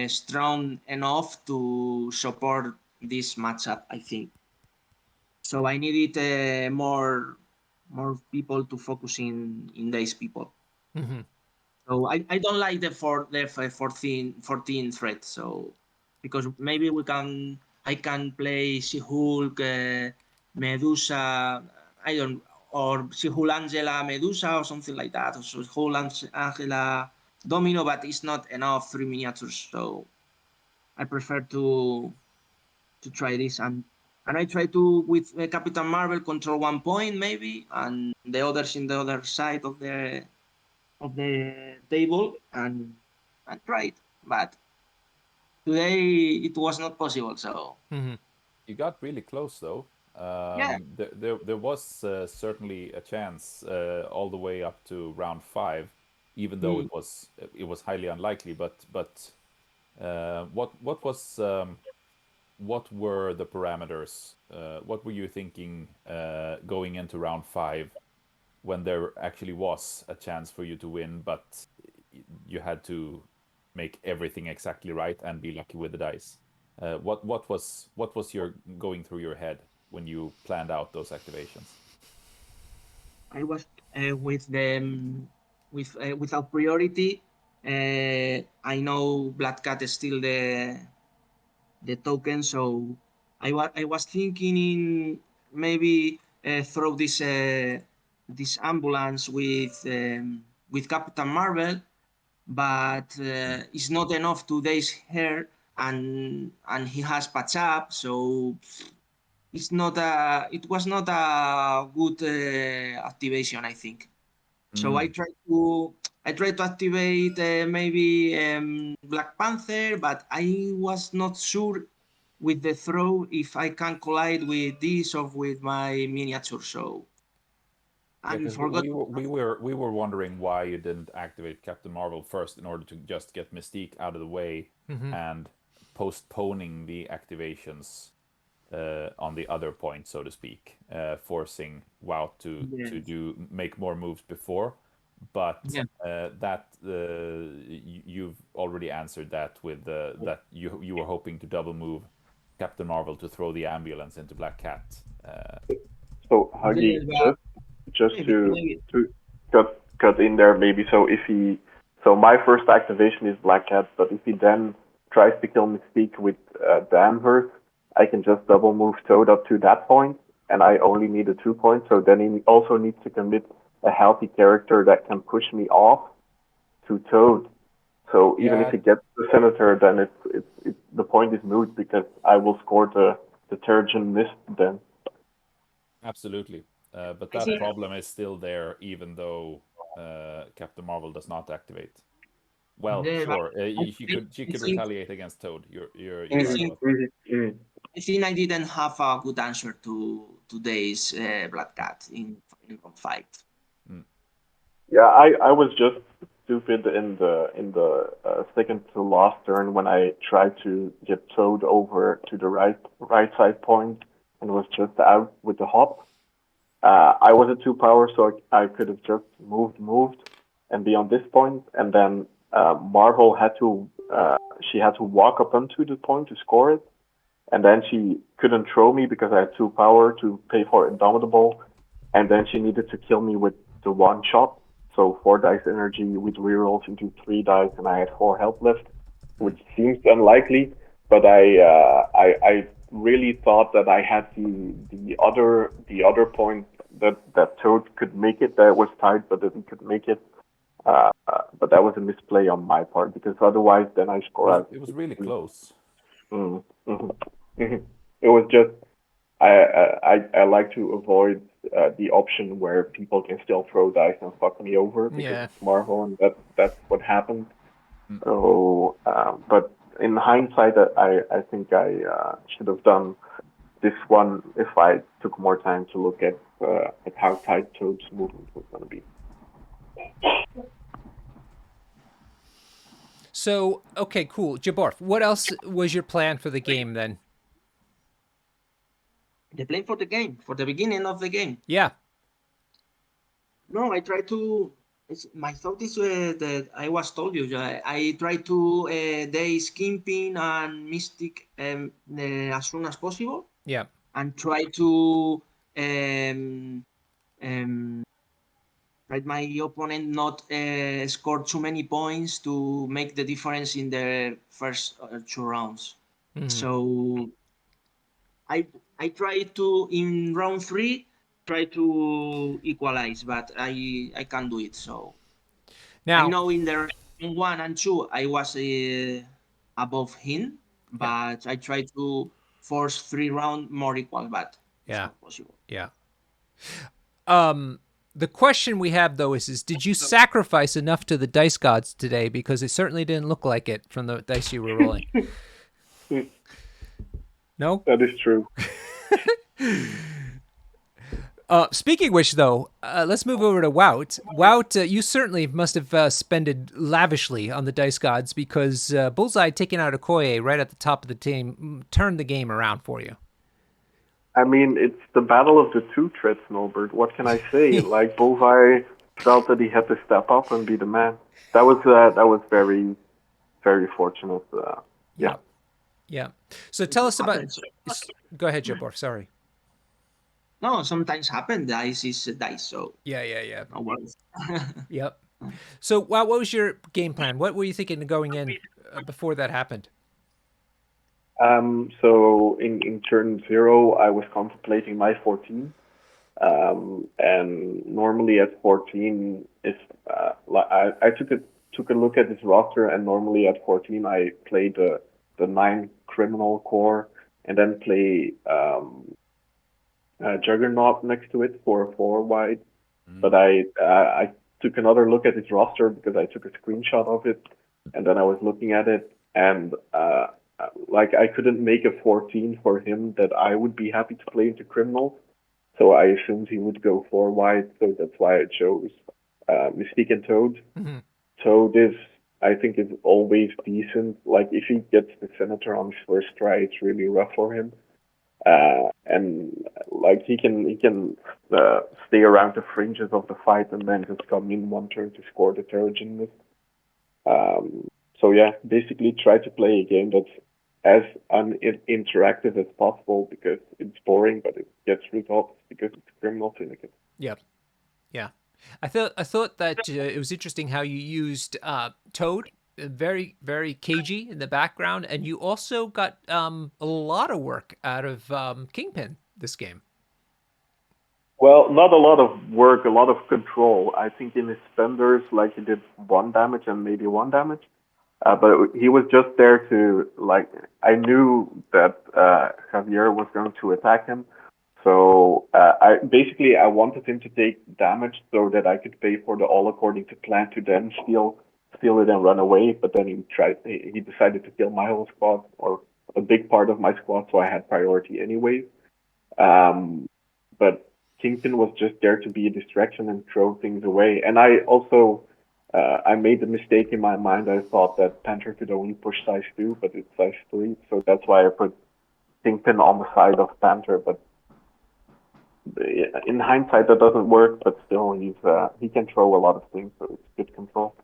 strong enough to support this matchup, I think. So I needed more people to focus in these people. Mm-hmm. So I don't like the 14 threat. So because maybe I can play She-Hulk, Medusa, I don't, or She-Hulk Angela Medusa or something like that, or She-Hulk Angela Domino, but it's not enough 3 miniatures. So I prefer to try this, and I try to with Captain Marvel control 1 point maybe, and the others in the other side of the table, and try it. But today it was not possible. So Mm-hmm. You got really close though. yeah. There was certainly a chance all the way up to round five, even though Mm. it was highly unlikely. But what were the parameters? What were you thinking going into round five when there actually was a chance for you to win, but you had to make everything exactly right and be lucky with the dice? What was your going through your head when you planned out those activations? I was with them without priority. I know Black Cat is still the token. So I was thinking in maybe throw this ambulance with Captain Marvel, but it's not enough to daze her, and he has patch up, so it was not a good activation, I think. So Mm. I tried to activate maybe Black Panther, but I was not sure with the throw if I can collide with this or with my miniature. So Yeah, and because forgot. we were wondering why you didn't activate Captain Marvel first in order to just get Mystique out of the way Mm-hmm. and postponing the activations on the other point, so to speak, forcing Wout to Yes. make more moves before. But Yeah. that you've already answered that with that you were hoping to double move Captain Marvel to throw the ambulance into Black Cat. So Huggy, Yes, but just maybe. to cut in there maybe. So if he, so my first activation is Black Cat, but if he then tries to kill Mystique with Danvers, I can just double move Toad up to that point, and I only need a 2 point. So then he also needs to commit a healthy character that can push me off to Toad. So even if Yeah, he gets the Senator, then the point is moot because I will score the Terrigen Mist then. absolutely. But I that think problem is still there, even though Captain Marvel does not activate. Well, yeah, but sure, I she I could think retaliate against Toad. You're I right Mm-hmm, think about that. mm-hmm, mm-hmm. I think I didn't have a good answer to today's Black Cat in round five. Mm. Yeah, I was just stupid in the second to last turn when I tried to get Toad over to the right side point and was just out with the hop. I was at 2 power, so I could have just moved, and be on this point, and then Marvel had to she had to walk up onto the point to score it, and then she couldn't throw me because I had 2 power to pay for Indomitable, and then she needed to kill me with the one shot. So 4 dice energy with rerolls into 3 dice, and I had 4 health left, Mm. which seems unlikely. But I really thought that I had the other point that Toad could make it. That was tight, but that he could make it. But that was a misplay on my part because otherwise, then I score out. It was really close. Mm, mhm, mhm. It was just I like to avoid the option where people can still throw dice and fuck me over because Yeah. it's Marvel and that's what happened. Mm. So, but in hindsight, I think I should have done this one if I took more time to look at how tight Toad's movement was going to be. So, okay, cool. Jaborf, what else was your plan for the game then? The plan for the game, for the beginning of the game. Yeah. No, I try to. My thought is that I was told you. I try to day skimping and mystic as soon as possible, Yeah. and try to um, um, let my opponent not score too many points to make the difference in the first 2 rounds. Mhm. So I I try to in round three try to equalize, but I can't do it. So I Now, know in the round one and two I was above him, yeah. but I try to force 3 round more equal, but it's Yeah. not possible. Yeah. Um the question we have though is did you sacrifice enough to the dice gods today, because it certainly didn't look like it from the dice you were rolling. No? That is true. Speaking of which, though, let's move over to Wout. Wout, you certainly must have spended lavishly on the dice gods, because Bullseye taking out Okoye right at the top of the team turned the game around for you. I mean, it's the battle of the two threats, Norbert. What can I say? Like Bovai felt that he had to step up and be the man. That was very very fortunate. Yeah. Yeah. Yeah. So tell us about. Happens. Go ahead, Jaborf. Sorry. No, sometimes happen. Dice is dice, so Yeah, yeah, yeah. no worries. Yep. So, what was your game plan? What were you thinking going in before that happened? So in turn zero, I was contemplating my 14. And normally at 14, if I took a look at this roster, and normally at 14 I play the 9 criminal core, and then play Juggernaut next to it for a 4 wide. But I took another look at his roster because I took a screenshot of it, and then I was looking at it, and like I couldn't make a 14 for him that I would be happy to play into criminals. So I assumed he would go 4 wide. So that's why I chose Mystique and Toad. Hmm. Toad is, I think, is always decent. Like if he gets the Senator on his first try, it's really rough for him. And like he can stay around the fringes of the fight and then just come in one turn to score the Terrigen. Um, so yeah, basically try to play a game that's as uninteractive as possible because it's boring, but it gets results because it's criminal syndicate. Yep. Yeah. I thought that it was interesting how you used Toad, very very cagey in the background, and you also got a lot of work out of Kingpin this game. Well, not a lot of work, a lot of control. I think in his spenders, like he did 1 damage and maybe 1 damage. But he was just there to like. I knew that Javier was going to attack him, so I wanted him to take damage so that I could pay for the all according to plan to then steal it and run away. But then he decided to kill my whole squad or a big part of my squad, so I had priority anyway. Um, but Kingpin was just there to be a distraction and throw things away. And I also I made the mistake in my mind. I thought that Panther could only push size 2, but it's size 3. So that's why I put Kingpin on the side of Panther. But in hindsight, that doesn't work. But still, he can throw a lot of things, so it's good control.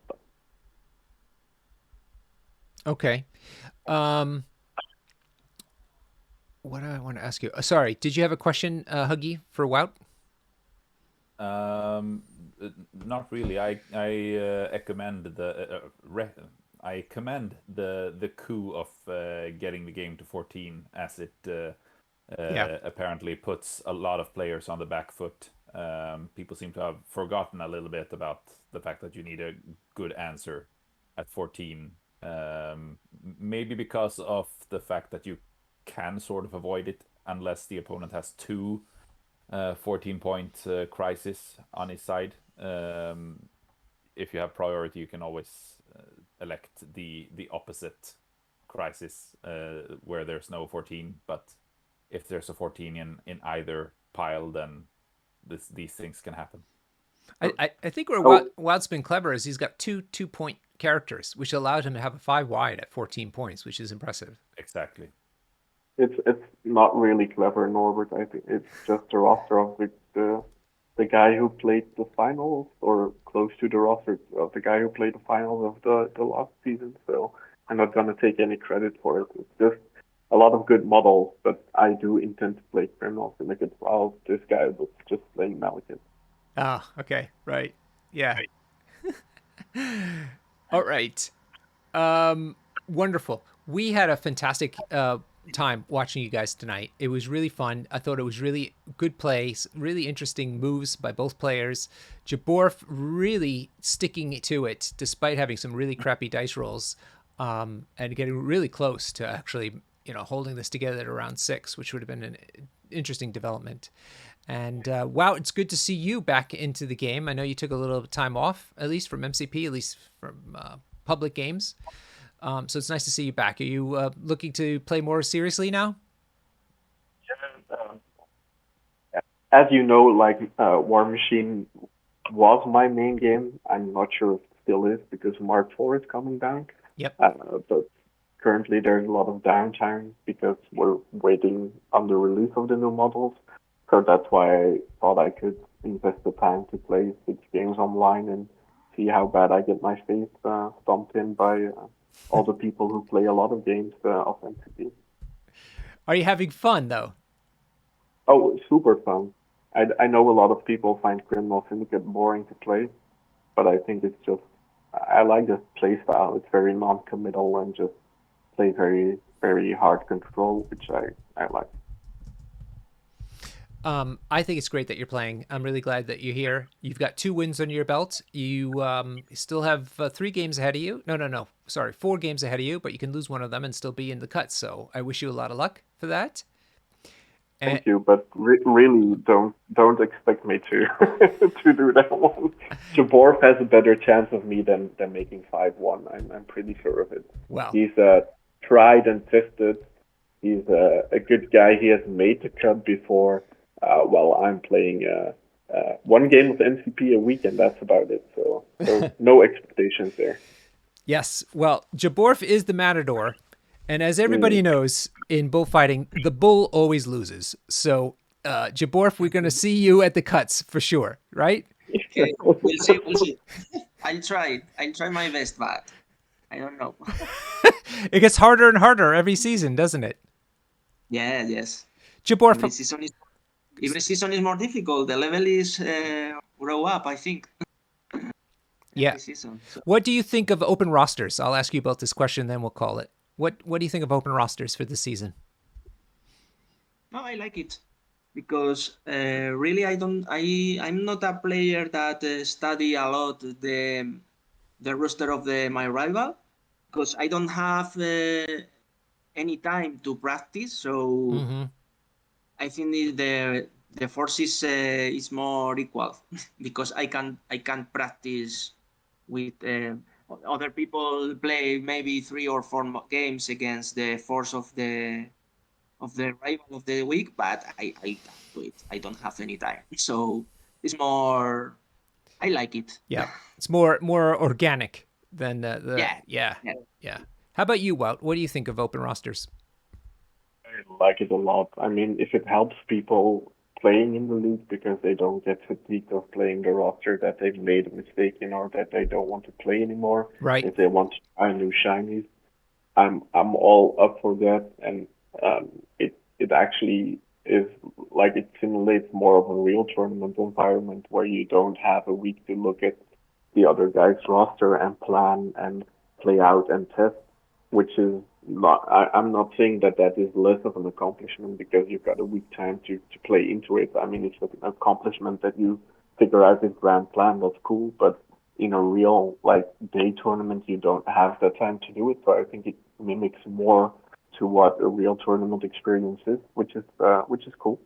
Okay. Um, what do I want to ask you? Sorry, did you have a question, Huggy, for Wout? Um, Not really. I commend I commend the coup of getting the game to 14, as it Yeah. apparently puts a lot of players on the back foot. People seem to have forgotten a little bit about the fact that you need a good answer at 14. Maybe because of the fact that you can sort of avoid it unless the opponent has two 14-point crisis on his side. If you have priority, you can always elect the opposite crisis where there's no 14. But if there's a 14 in either pile, then these things can happen. I think where Oh, Wout's been clever is he's got two 2 point characters, which allowed him to have a 5 wide at 14 points, which is impressive. Exactly. it's not really clever, Norbert. I think it's just a roster of the guy who played the finals or close to the roster of the guy who played the finals of the last season. So I'm not gonna take any credit for it. It's just a lot of good models, but I do intend to play criminals syndicate while this guy was just playing Malekith. Ah, okay, right, yeah. All right. Wonderful. We had a fantastic time watching you guys tonight. It was really fun. I thought it was really good plays, really interesting moves by both players. Jaborf really sticking to it despite having some really crappy dice rolls, and getting really close to actually, holding this together at around 6, which would have been an interesting development. And wow, it's good to see you back into the game. I know you took a little time off, at least from MCP, at least from public games. So it's nice to see you back. Are you looking to play more seriously now? Um, as you know, like War Machine was my main game. I'm not sure if it still is because Mark IV is coming down. Yep. But currently there's a lot of downtime because we're waiting on the release of the new models. So that's why I thought I could invest the time to play 6 games online and see how bad I get my face stomped in by all the people who play a lot of games of MCP. Are you having fun though? Oh, super fun. I know a lot of people find Criminal Syndicate boring to play, but I think I like the play style. It's very non-committal and just play very very hard control, which I like. I think it's great that you're playing. I'm really glad that you're here. You've got 2 wins under your belt. You still have 3 games ahead of you. No. Sorry, 4 games ahead of you, but you can lose one of them and still be in the cut. So I wish you a lot of luck for that. Thank you, but really don't expect me to to do that one. Jaborf has a better chance of me than making 5-1. I'm pretty sure of it. Wow. He's tried and tested. He's a good guy. He has made the cut before. While I'm playing 1 game of MCP a week, and that's about it. So no expectations there. Yes. Well, Jaborf is the matador. And as everybody knows, in bullfighting, the bull always loses. So, Jaborf, we're going to see you at the cuts for sure, right? Okay, we'll see. We'll see. I'll try my best, but I don't know. It gets harder and harder every season, doesn't it? Yeah, yes. Jaborf, Every season is more difficult. The level is grow up, I think. yeah. Every season. So. What do you think of open rosters? I'll ask you about this question, then we'll call it. What do you think of open rosters for this season? No, I like it because really I'm not a player that study a lot the roster of my rival because I don't have any time to practice. So I think the force is more equal because I can practice with other people play maybe 3 or 4 games against the force of the rival of the week, but I can't do it. I don't have any time, so it's more. I like it. Yeah, it's more organic than yeah. How about you, Wout? What do you think of open rosters? I like it a lot. I mean, if it helps people playing in the league because they don't get fatigued of playing the roster that they've made a mistake in or that they don't want to play anymore, right? If they want to try new shinies, I'm all up for that, and it actually is like it simulates more of a real tournament environment where you don't have a week to look at the other guy's roster and plan and play out and test, which is not. I'm not saying that is less of an accomplishment because you've got a week time to play into it. I mean, it's an accomplishment that you figure out this grand plan. That's cool, but in a real like day tournament, you don't have the time to do it. So I think it mimics more to what a real tournament experience is, which is cool.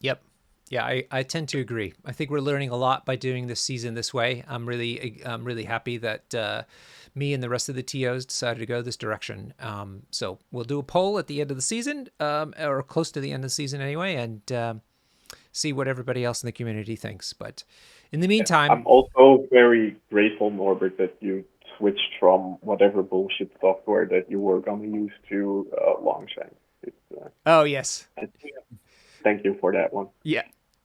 Yep. Yeah, I tend to agree. I think we're learning a lot by doing this season this way. I'm really happy that me and the rest of the TOs decided to go this direction. So we'll do a poll at the end of the season, or close to the end of the season anyway, and see what everybody else in the community thinks. But in the meantime, I'm also very grateful, Norbert, that you switched from whatever bullshit software that you were going to use to Longshank. Oh yes. Thank you for that one.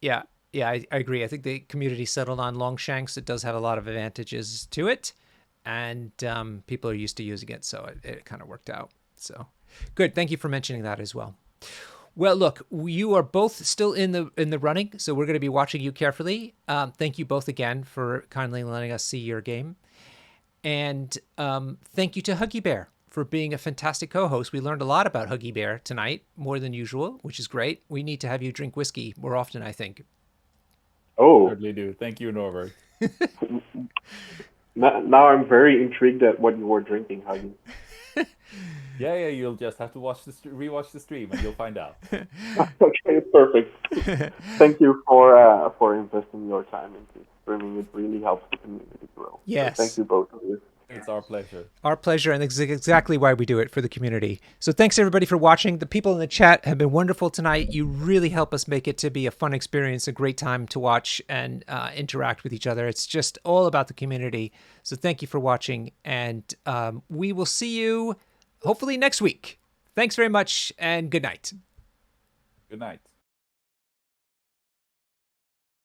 Yeah, I agree. I think the community settled on Longshanks. It does have a lot of advantages to it, and people are used to using it, so it kind of worked out. So good. Thank you for mentioning that as well. Well, look, you are both still in the running, so we're going to be watching you carefully. Thank you both again for kindly letting us see your game, and thank you to Huggy Bear for being a fantastic co-host. We learned a lot about Huggy Bear tonight, more than usual, which is great. We need to have you drink whiskey more often, I think. Oh, Certainly do. Thank you, Norbert. Now I'm very intrigued at what you were drinking, Huggy. Yeah, you'll just have to rewatch the stream and you'll find out. Okay, perfect. Thank you for investing your time into streaming. It really helps the community grow. Yes. So thank you both of you. It's our pleasure. Our pleasure, and it's exactly why we do it, for the community. So thanks everybody for watching. The people in the chat have been wonderful tonight. You really help us make it to be a fun experience, a great time to watch and interact with each other. It's just all about the community. So thank you for watching, and we will see you hopefully next week. Thanks very much, and good night. Good night.